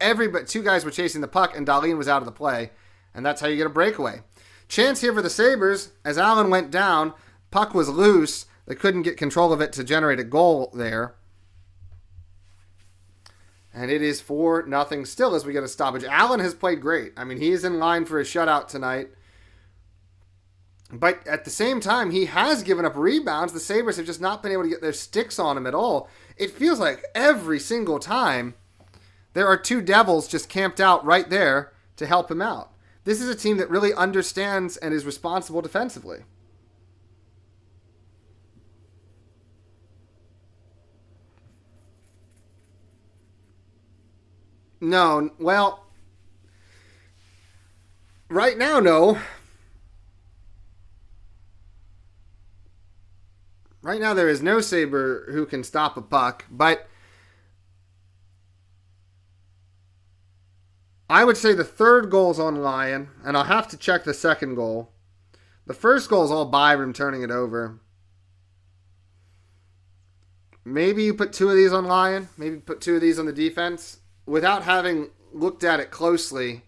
S1: two guys were chasing the puck, and Dahlin was out of the play. And that's how you get a breakaway. Chance here for the Sabres. As Allen went down, puck was loose. They couldn't get control of it to generate a goal there. And it is 4-0 still as we get a stoppage. Allen has played great. I mean, he is in line for a shutout tonight. But at the same time, he has given up rebounds. The Sabres have just not been able to get their sticks on him at all. It feels like every single time there are two Devils just camped out right there to help him out. This is a team that really understands and is responsible defensively. No, well, right now, no. Right now, there is no Sabre who can stop a puck, but I would say the third goal's on Lyon, and I'll have to check the second goal. The first goal is all Byram turning it over. Maybe you put two of these on Lyon. Maybe put two of these on the defense. Without having looked at it closely,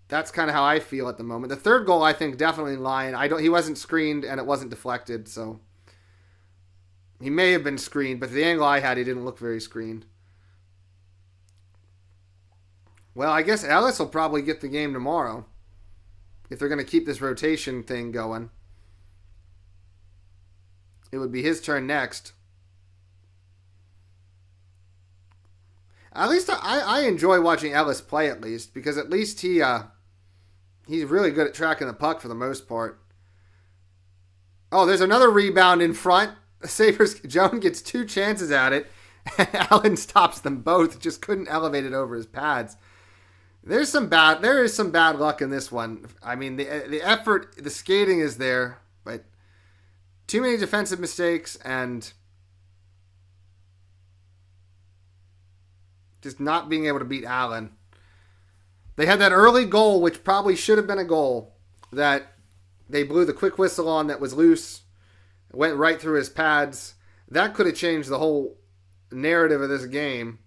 S1: that's kind of how I feel at the moment. The third goal, I think, definitely Lyon. He wasn't screened, and it wasn't deflected, so he may have been screened, but the angle I had, he didn't look very screened. Well, I guess Ellis will probably get the game tomorrow if they're going to keep this rotation thing going. It would be his turn next. At least I enjoy watching Ellis play, at least, because at least he's really good at tracking the puck for the most part. Oh, there's another rebound in front. Sabres, Joan gets two chances at it, and Allen stops them both. Just couldn't elevate it over his pads. There is some bad luck in this one. I mean, the effort, the skating is there, but too many defensive mistakes and just not being able to beat Allen. They had that early goal, which probably should have been a goal, that they blew the quick whistle on that was loose, went right through his pads. That could have changed the whole narrative of this game.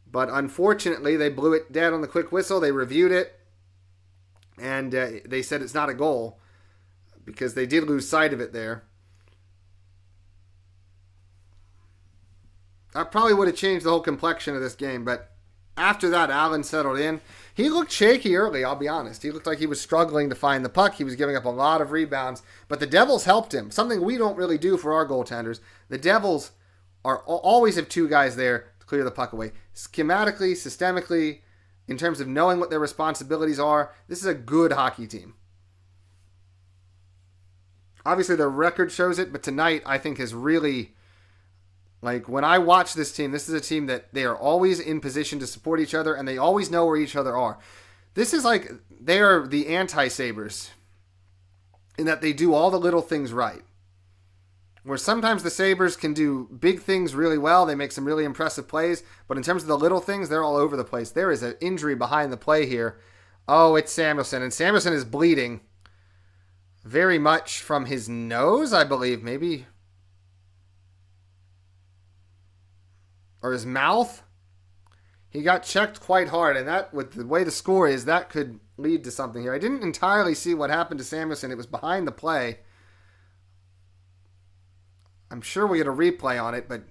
S1: But unfortunately, they blew it dead on the quick whistle. They reviewed it, and they said it's not a goal because they did lose sight of it there. That probably would have changed the whole complexion of this game. But after that, Allen settled in. He looked shaky early, I'll be honest. He looked like he was struggling to find the puck. He was giving up a lot of rebounds. But the Devils helped him, something we don't really do for our goaltenders. The Devils always have two guys there to clear the puck away. Schematically, systemically, in terms of knowing what their responsibilities are, this is a good hockey team. Obviously, their record shows it, but tonight I think has really... Like, when I watch this team, this is a team that they are always in position to support each other, and they always know where each other are. This is like, they are the anti-Sabres, in that they do all the little things right. Where sometimes the Sabres can do big things really well, they make some really impressive plays, but in terms of the little things, they're all over the place. There is an injury behind the play here. Oh, it's Samuelsson, and Samuelsson is bleeding very much from his nose, I believe, maybe... or his mouth. He got checked quite hard, and that, with the way the score is, that could lead to something here. I didn't entirely see what happened to Samuelsson. It was behind the play. I'm sure we get a replay on it, but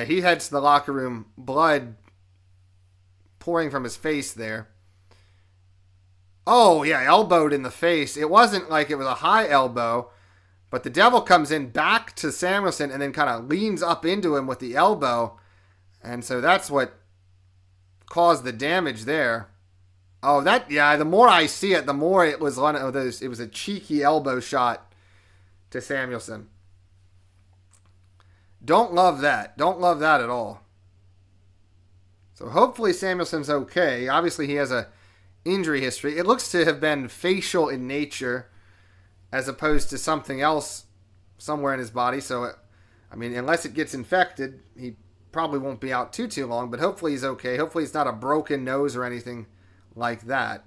S1: he heads to the locker room, blood pouring from his face there. Oh, yeah, elbowed in the face. It wasn't like it was a high elbow, but the Devil comes in back to Samuelsson and then kind of leans up into him with the elbow. And so that's what caused the damage there. Oh, the more I see it, the more it was one of those, it was a cheeky elbow shot to Samuelsson. Don't love that. Don't love that at all. So hopefully Samuelson's okay. Obviously he has a injury history. It looks to have been facial in nature as opposed to something else somewhere in his body. So, I mean, unless it gets infected, he probably won't be out too long, but hopefully he's okay. Hopefully it's not a broken nose or anything like that.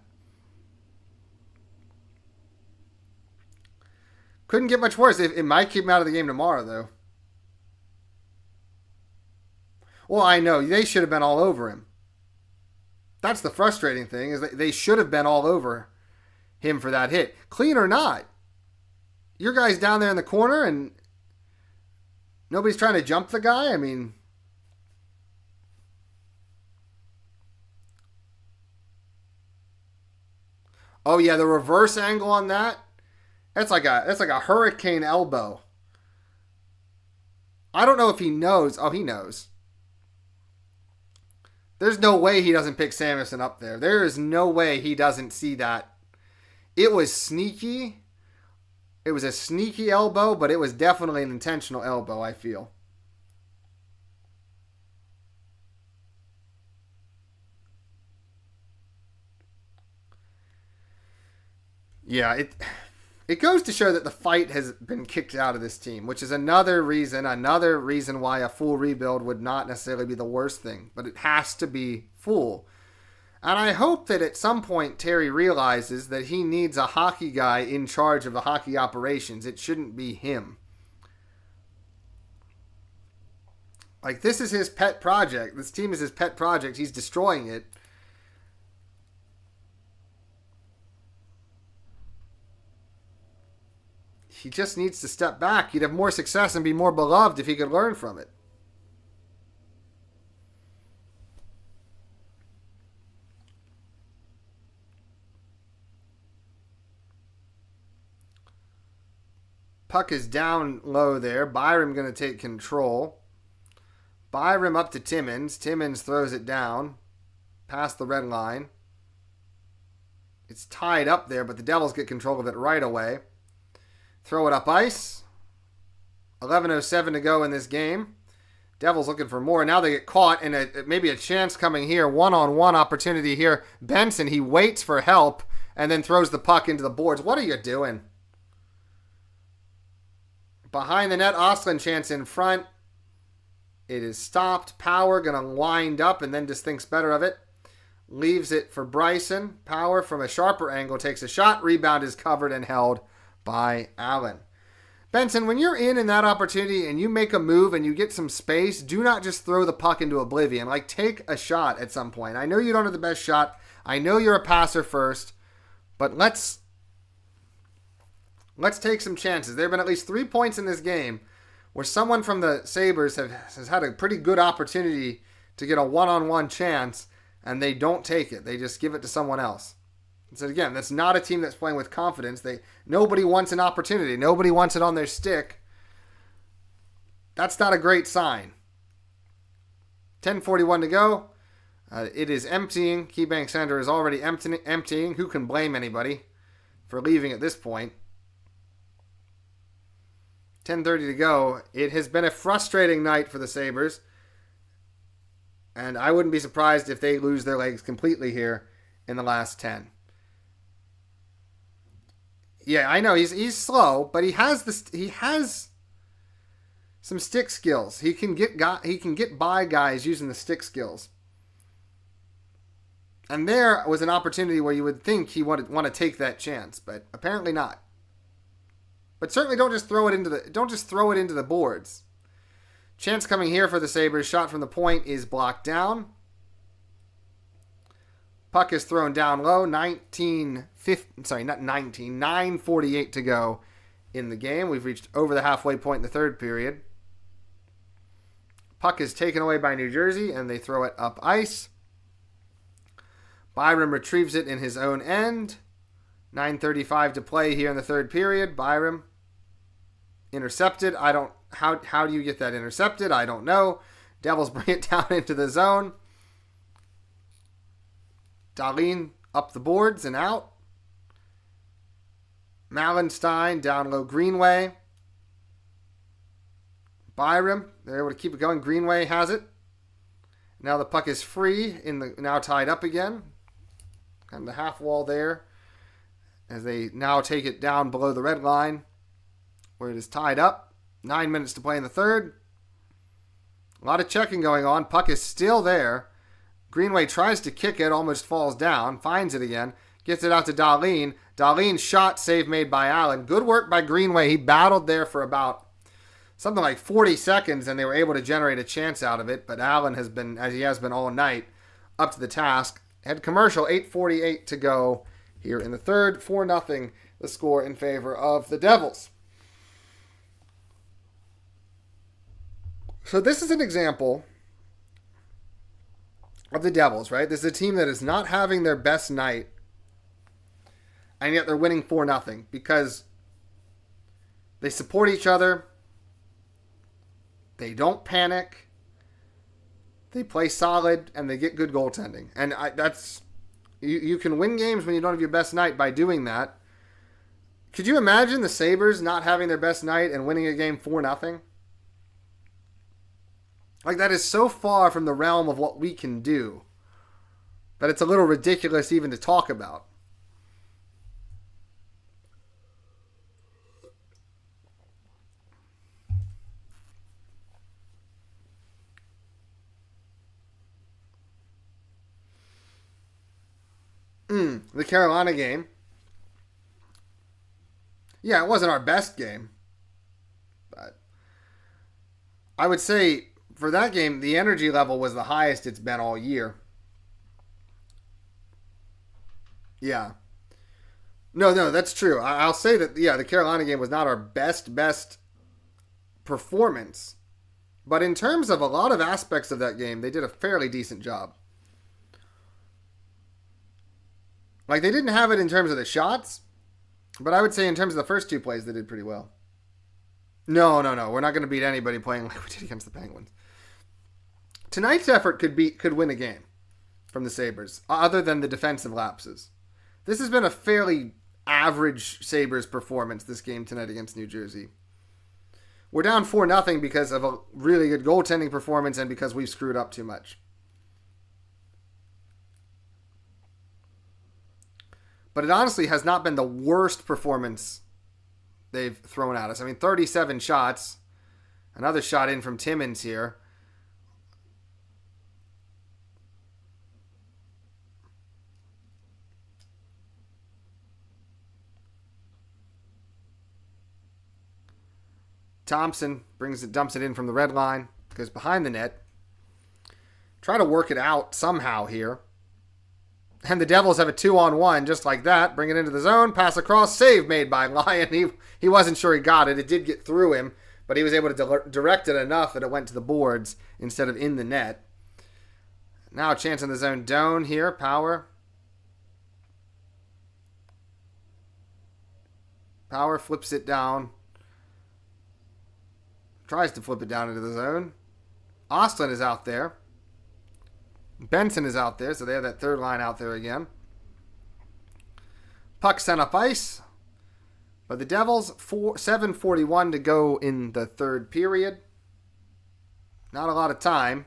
S1: Couldn't get much worse. It might keep him out of the game tomorrow, though. Well, I know. They should have been all over him. That's the frustrating thing, is that they should have been all over him for that hit. Clean or not. Your guy's down there in the corner and nobody's trying to jump the guy? I mean... Oh yeah, the reverse angle on that. That's like a hurricane elbow. I don't know if he knows. Oh, he knows. There's no way he doesn't pick Samuelsson up there. There is no way he doesn't see that. It was sneaky. It was a sneaky elbow, but it was definitely an intentional elbow, I feel. Yeah, it goes to show that the fight has been kicked out of this team, which is another reason why a full rebuild would not necessarily be the worst thing, but it has to be full. And I hope that at some point Terry realizes that he needs a hockey guy in charge of the hockey operations. It shouldn't be him. Like, this is his pet project. This team is his pet project. He's destroying it. He just needs to step back. He'd have more success and be more beloved if he could learn from it. Puck is down low there. Byram going to take control. Byram up to Timmins. Timmins throws it down. Past the red line. It's tied up there, but the Devils get control of it right away. Throw it up ice. 11:07 to go in this game. Devils looking for more. Now they get caught, and maybe a chance coming here. One-on-one opportunity here. Benson, he waits for help and then throws the puck into the boards. What are you doing? Behind the net, Ostlund chance in front. It is stopped. Power going to wind up and then just thinks better of it. Leaves it for Bryson. Power from a sharper angle takes a shot. Rebound is covered and held by Allen. Benson, when you're in that opportunity and you make a move and you get some space, do not just throw the puck into oblivion. Like, take a shot at some point. I know you don't have the best shot. I know you're a passer first. But let's take some chances. There have been at least 3 points in this game where someone from the Sabres has had a pretty good opportunity to get a one-on-one chance, and they don't take it. They just give it to someone else. So again, that's not a team that's playing with confidence. Nobody wants an opportunity. Nobody wants it on their stick. That's not a great sign. 10:41 to go. It is emptying. KeyBank Center is already emptying. Who can blame anybody for leaving at this point? 10:30 to go. It has been a frustrating night for the Sabres. And I wouldn't be surprised if they lose their legs completely here in the last 10. Yeah, I know he's slow, but he has some stick skills. He can get by guys using the stick skills. And there was an opportunity where you would think he would want to take that chance, but apparently not. But certainly don't just throw it into the boards. Chance coming here for the Sabres. Shot from the point is blocked down. Puck is thrown down low. 9:48 to go in the game. We've reached over the halfway point in the third period. Puck is taken away by New Jersey, and they throw it up ice. Byram retrieves it in his own end. 9:35 to play here in the third period. Byram intercepted. How do you get that intercepted? I don't know. Devils bring it down into the zone. Dahlin up the boards and out. Malenstein down low. Greenway. Byram, they're able to keep it going. Greenway has it. Now the puck is free, now tied up again. Kind of the half wall there. As they now take it down below the red line, where it is tied up. 9 minutes to play in the third. A lot of checking going on. Puck is still there. Greenway tries to kick it, almost falls down, finds it again, gets it out to Dahlin. Dahlin shot, save made by Allen. Good work by Greenway. He battled there for about something like 40 seconds, and they were able to generate a chance out of it. But Allen has been, as he has been all night, up to the task. Head commercial, 8:48 to go here in the third. 4-0 the score in favor of the Devils. So this is an example of the Devils, right? This is a team that is not having their best night, and yet they're winning 4-0 because they support each other. They don't panic. They play solid, and they get good goaltending. And you can win games when you don't have your best night by doing that. Could you imagine the Sabres not having their best night and winning a game 4-0? Like, that is so far from the realm of what we can do that it's a little ridiculous even to talk about. The Carolina game. Yeah, it wasn't our best game. But I would say for that game, the energy level was the highest it's been all year. Yeah. No, that's true. I'll say that, yeah, the Carolina game was not our best performance. But in terms of a lot of aspects of that game, they did a fairly decent job. Like, they didn't have it in terms of the shots, but I would say in terms of the first two plays, they did pretty well. No. We're not going to beat anybody playing like we did against the Penguins. Tonight's effort could win a game from the Sabres, other than the defensive lapses. This has been a fairly average Sabres performance this game tonight against New Jersey. We're down 4-0 because of a really good goaltending performance and because we've screwed up too much. But it honestly has not been the worst performance they've thrown at us. I mean, 37 shots. Another shot in from Timmins here. Thompson dumps it in from the red line, goes behind the net. Try to work it out somehow here. And the Devils have a 2-on-1 just like that. Bring it into the zone, pass across, save made by Lyon. He wasn't sure he got it. It did get through him, but he was able to direct it enough that it went to the boards instead of in the net. Now a chance in the zone. Doan here, Power. Power flips it down. Tries to flip it down into the zone. Austin is out there. Benson is out there, so they have that third line out there again. Puck sent up ice. But the Devils, 7:41 to go in the third period. Not a lot of time.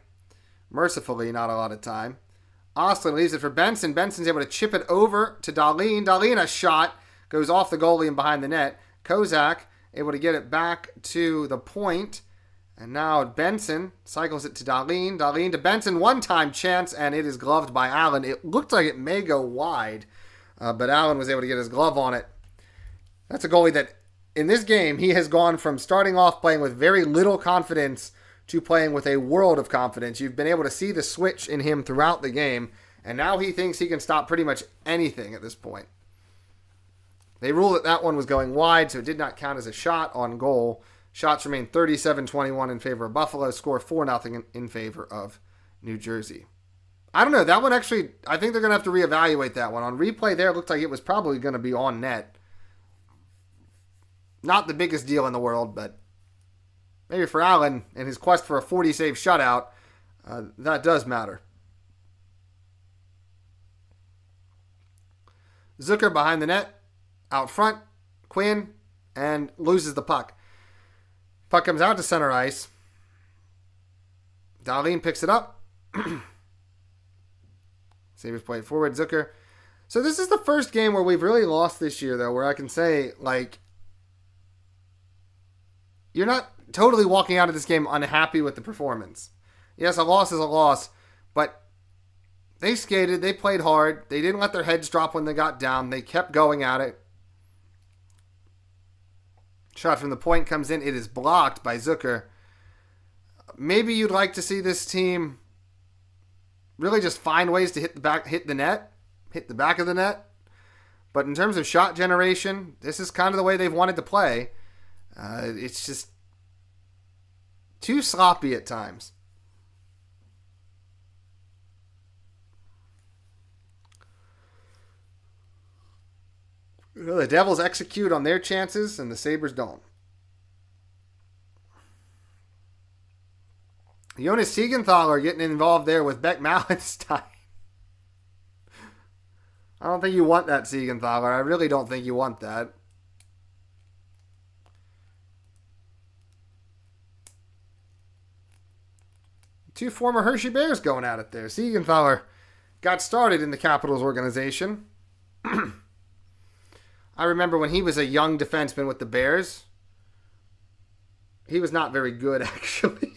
S1: Mercifully, not a lot of time. Austin leaves it for Benson. Benson's able to chip it over to Dahlin. Dahlin, a shot, goes off the goalie and behind the net. Kozak able to get it back to the point. And now Benson cycles it to Dahlin. Dahlin to Benson. One-time chance, and it is gloved by Allen. It looked like it may go wide, but Allen was able to get his glove on it. That's a goalie that, in this game, he has gone from starting off playing with very little confidence to playing with a world of confidence. You've been able to see the switch in him throughout the game, and now he thinks he can stop pretty much anything at this point. They ruled that one was going wide, so it did not count as a shot on goal. Shots remain 37-21 in favor of Buffalo. Score 4-0 in favor of New Jersey. I don't know. That one actually, I think they're going to have to reevaluate that one. On replay there, it looked like it was probably going to be on net. Not the biggest deal in the world, but maybe for Allen and his quest for a 40-save shutout, that does matter. Zucker behind the net, out front, Quinn, and loses the puck. Puck comes out to center ice. Dahlin picks it up. Sabres play it forward. Zucker. So this is the first game where we've really lost this year, though, where I can say, like, you're not totally walking out of this game unhappy with the performance. Yes, a loss is a loss, but they skated, they played hard, they didn't let their heads drop when they got down, they kept going at it. Shot from the point comes in, it is blocked by Zucker. Maybe you'd like to see this team really just find ways to hit the back of the net. But in terms of shot generation, this is kind of the way they've wanted to play. It's just too sloppy at times. The Devils execute on their chances, and the Sabres don't. Jonas Siegenthaler getting involved there with Beck Malenstein. I don't think you want that, Siegenthaler. I really don't think you want that. Two former Hershey Bears going at it there. Siegenthaler got started in the Capitals organization. I remember when he was a young defenseman with the Bears. He was not very good, actually.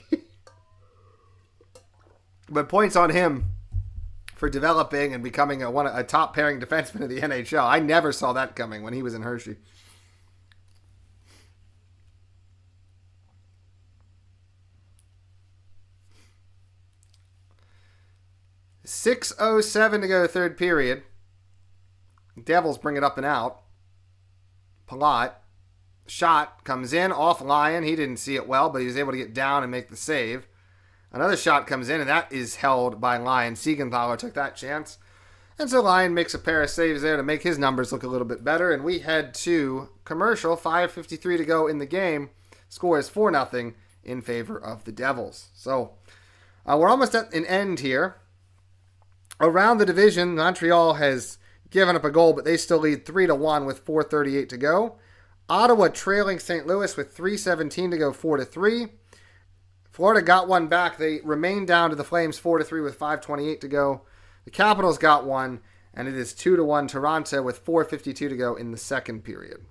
S1: But points on him for developing and becoming a top pairing defenseman of the NHL. I never saw that coming when he was in Hershey. .6:07 to go third period. Devils bring it up and out. Palat. Shot comes in off Lyon. He didn't see it well, but he was able to get down and make the save. Another shot comes in, and that is held by Lyon. Siegenthaler took that chance. And so Lyon makes a pair of saves there to make his numbers look a little bit better. And we head to commercial. 5:53 to go in the game. Score is 4-0 in favor of the Devils. So we're almost at an end here. Around the division, Montreal has given up a goal, but they still lead 3-1 with 4:38 to go. Ottawa trailing St. Louis with 3:17 to go, 4-3. Florida got one back. They remain down to the Flames 4-3 with 5:28 to go. The Capitals got one, and it is 2-1 Toronto with 4:52 to go in the second period.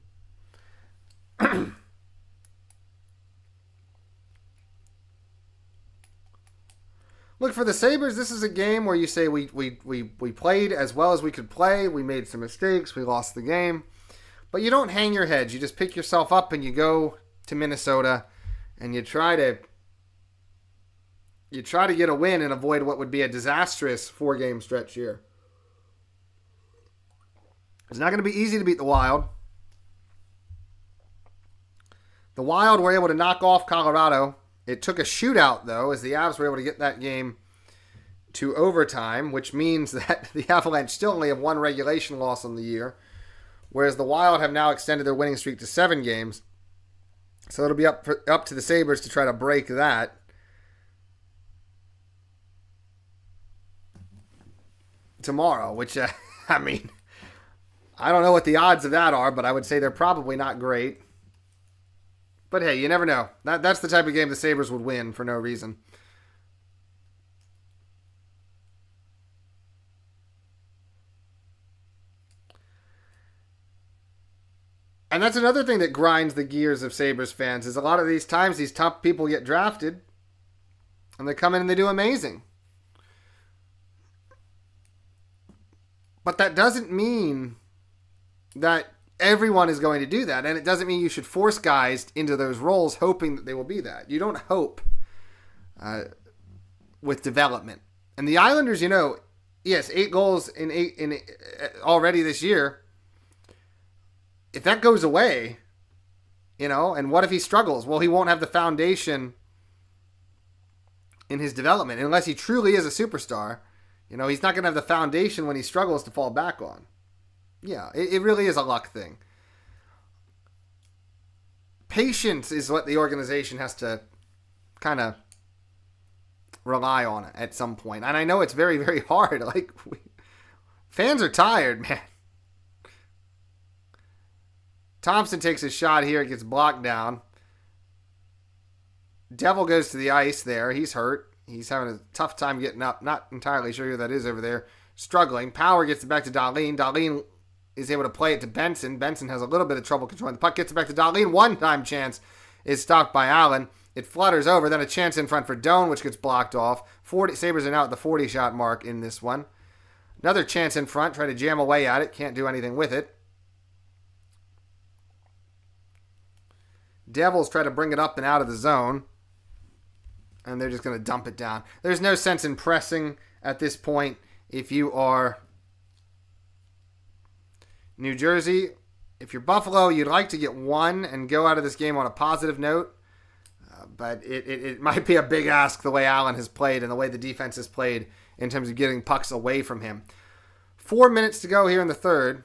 S1: Look, for the Sabres, this is a game where you say we played as well as we could play. We made some mistakes. We lost the game. But you don't hang your heads. You just pick yourself up and you go to Minnesota and you try to get a win and avoid what would be a disastrous 4-game stretch here. It's not going to be easy to beat the Wild. The Wild were able to knock off Colorado. It took a shootout, though, as the Avs were able to get that game to overtime, which means that the Avalanche still only have one regulation loss on the year, whereas the Wild have now extended their winning streak to 7 games. So it'll be up to the Sabres to try to break that. Tomorrow, which, I mean, I don't know what the odds of that are, but I would say they're probably not great. But hey, you never know. That's the type of game the Sabres would win for no reason. And that's another thing that grinds the gears of Sabres fans, is a lot of these times these top people get drafted and they come in and they do amazing. But that doesn't mean that everyone is going to do that. And it doesn't mean you should force guys into those roles hoping that they will be that. You don't hope with development. And the Islanders, yes, 8 goals in already this year. If that goes away, and what if he struggles? Well, he won't have the foundation in his development unless he truly is a superstar. He's not going to have the foundation when he struggles to fall back on. Yeah, it really is a luck thing. Patience is what the organization has to kind of rely on at some point. And I know it's very, very hard. Fans are tired, man. Thompson takes a shot here. It gets blocked down. Devil goes to the ice there. He's hurt. He's having a tough time getting up. Not entirely sure who that is over there. Struggling. Power gets it back to Dahlin. Dahlin is able to play it to Benson. Benson has a little bit of trouble controlling the puck. Gets it back to Dahlin. One-time chance is stopped by Allen. It flutters over. Then a chance in front for Doan, which gets blocked off. Sabres are now at the 40-shot mark in this one. Another chance in front. Try to jam away at it. Can't do anything with it. Devils try to bring it up and out of the zone. And they're just going to dump it down. There's no sense in pressing at this point. If you are New Jersey, if you're Buffalo, you'd like to get one and go out of this game on a positive note. But it might be a big ask the way Allen has played and the way the defense has played in terms of getting pucks away from him. 4 minutes to go here in the third.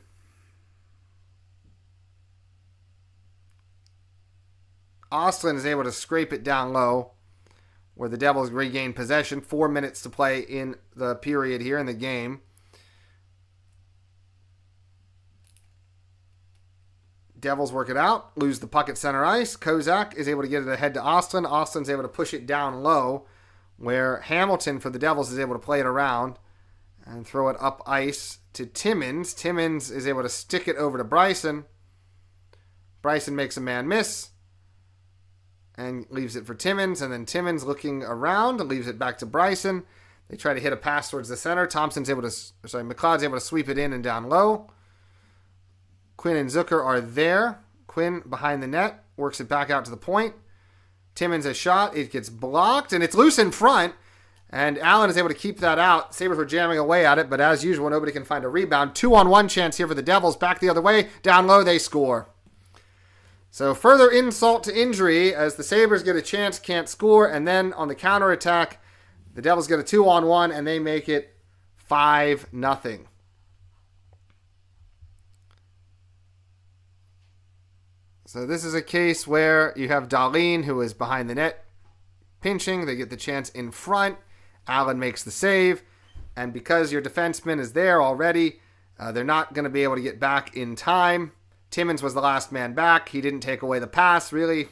S1: Ostlund is able to scrape it down low, where the Devils regain possession. 4 minutes to play in the period here in the game. Devils work it out, lose the puck at center ice. Kozak is able to get it ahead to Ostlund. Ostlund's able to push it down low, where Hamilton for the Devils is able to play it around and throw it up ice to Timmins. Timmins is able to stick it over to Bryson. Bryson makes a man miss and leaves it for Timmins, and then Timmins looking around and leaves it back to Bryson. They try to hit a pass towards the center. McLeod's able to sweep it in and down low. Quinn and Zucker are there. Quinn behind the net, works it back out to the point. Timmins a shot, it gets blocked, and it's loose in front, and Allen is able to keep that out. Sabres were jamming away at it, but as usual, nobody can find a rebound. 2-on-1 chance here for the Devils. Back the other way, down low, they score. So further insult to injury as the Sabres get a chance, can't score, and then on the counterattack, the Devils get a 2-on-1, and they make it 5-0. So this is a case where you have Dahlin, who is behind the net, pinching. They get the chance in front. Allen makes the save. And because your defenseman is there already, they're not going to be able to get back in time Timmins was the last man back. He didn't take away the pass, really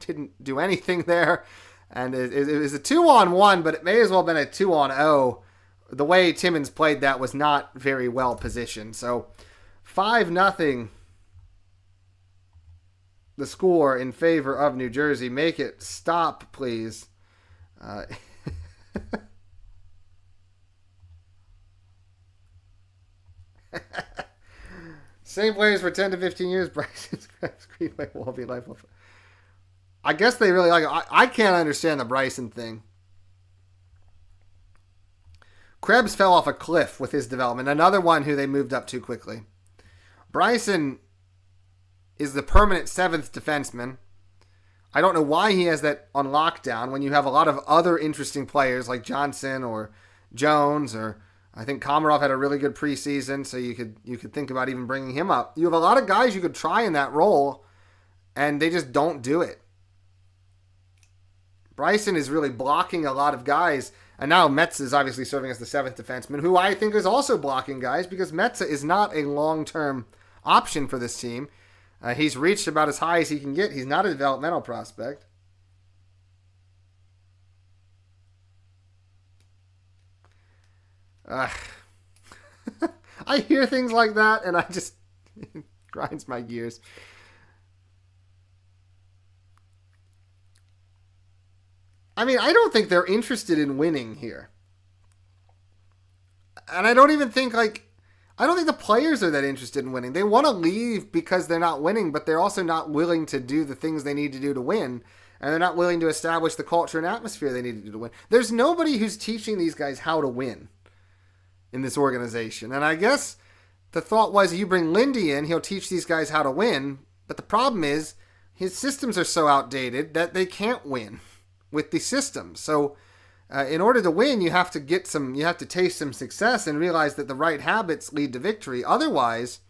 S1: didn't do anything there. And it was a 2-on-1, but it may as well have been a 2-on-0. The way Timmins played that was not very well positioned. So 5-0 the score in favor of New Jersey. Make it stop, please. Same players for 10 to 15 years. Bryson's Greenway will be lifeless. I guess they really like it. I can't understand the Bryson thing. Krebs fell off a cliff with his development. Another one who they moved up too quickly. Bryson is the permanent 7th defenseman. I don't know why he has that on lockdown when you have a lot of other interesting players like Johnson or Jones, or I think Komarov had a really good preseason, so you could think about even bringing him up. You have a lot of guys you could try in that role, and they just don't do it. Bryson is really blocking a lot of guys, and now Metz is obviously serving as the 7th defenseman, who I think is also blocking guys because Metza is not a long-term option for this team. He's reached about as high as he can get. He's not a developmental prospect. I hear things like that, and I just it grinds my gears. I mean, I don't think they're interested in winning here. And I don't think the players are that interested in winning. They want to leave because they're not winning, but they're also not willing to do the things they need to do to win. And they're not willing to establish the culture and atmosphere they need to do to win. There's nobody who's teaching these guys how to win in this organization. And I guess the thought was you bring Lindy in, he'll teach these guys how to win. But the problem is his systems are so outdated that they can't win with the systems. So in order to win, you have to taste some success and realize that the right habits lead to victory. Otherwise,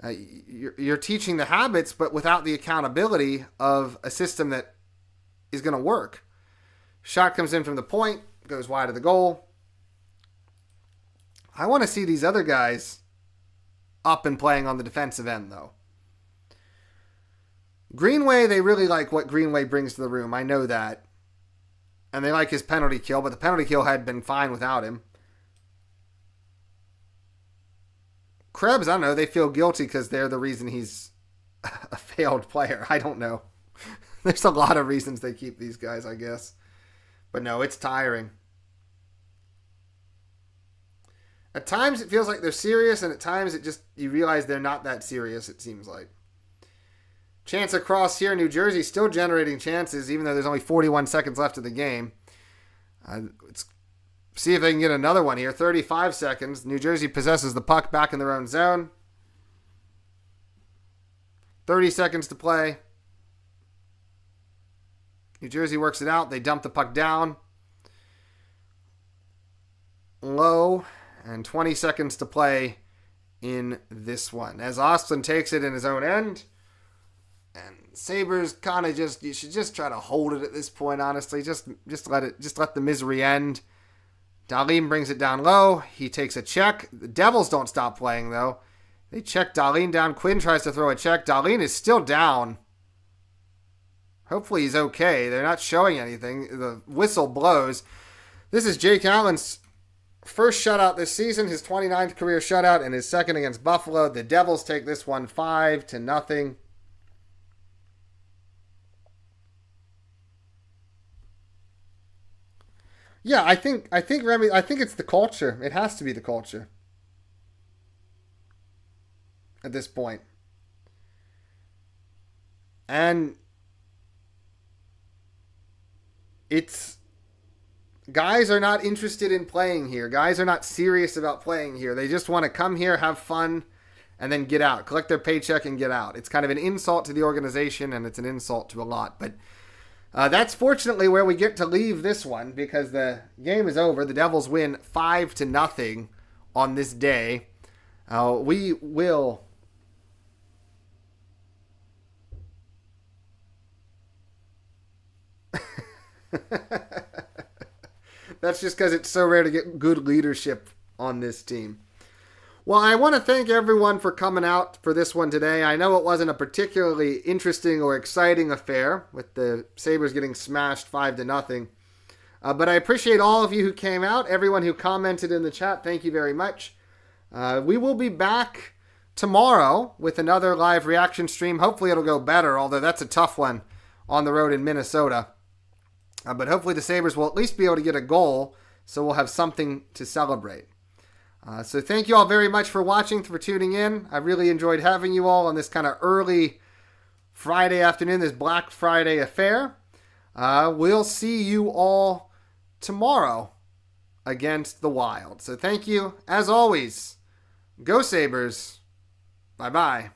S1: you're teaching the habits, but without the accountability of a system that is going to work. Shot comes in from the point, goes wide of the goal. I want to see these other guys up and playing on the defensive end, though. Greenway, they really like what Greenway brings to the room. I know that. And they like his penalty kill, but the penalty kill had been fine without him. Krebs, I don't know, they feel guilty because they're the reason he's a failed player. I don't know. There's a lot of reasons they keep these guys, I guess. But no, it's tiring. At times it feels like they're serious, and at times you realize they're not that serious, it seems like. Chance across here. New Jersey still generating chances, even though there's only 41 seconds left of the game. Let's see if they can get another one here. 35 seconds. New Jersey possesses the puck back in their own zone. 30 seconds to play. New Jersey works it out. They dump the puck down low. And 20 seconds to play in this one. As Austin takes it in his own end. And Sabres kind of you should just try to hold it at this point, honestly. Just let the misery end. Dahlin brings it down low. He takes a check. The Devils don't stop playing, though. They check Dahlin down. Quinn tries to throw a check. Dahlin is still down. Hopefully he's okay. They're not showing anything. The whistle blows. This is Jake Allen's first shutout this season, his 29th career shutout, and his second against Buffalo. The Devils take this one 5-0. Yeah, I think Remy, I think it's the culture. It has to be the culture at this point. And guys are not interested in playing here. Guys are not serious about playing here. They just want to come here, have fun, and then get out. Collect their paycheck and get out. It's kind of an insult to the organization, and it's an insult to a lot. But that's fortunately where we get to leave this one, because the game is over. The Devils win 5-0 on this day. We will... That's just because it's so rare to get good leadership on this team. Well, I want to thank everyone for coming out for this one today. I know it wasn't a particularly interesting or exciting affair with the Sabres getting smashed 5-0. But I appreciate all of you who came out, everyone who commented in the chat. Thank you very much. We will be back tomorrow with another live reaction stream. Hopefully it'll go better, although that's a tough one on the road in Minnesota. But hopefully the Sabres will at least be able to get a goal, so we'll have something to celebrate. So thank you all very much for watching, for tuning in. I really enjoyed having you all on this kind of early Friday afternoon, this Black Friday affair. We'll see you all tomorrow against the Wild. So thank you. As always, go Sabres. Bye-bye.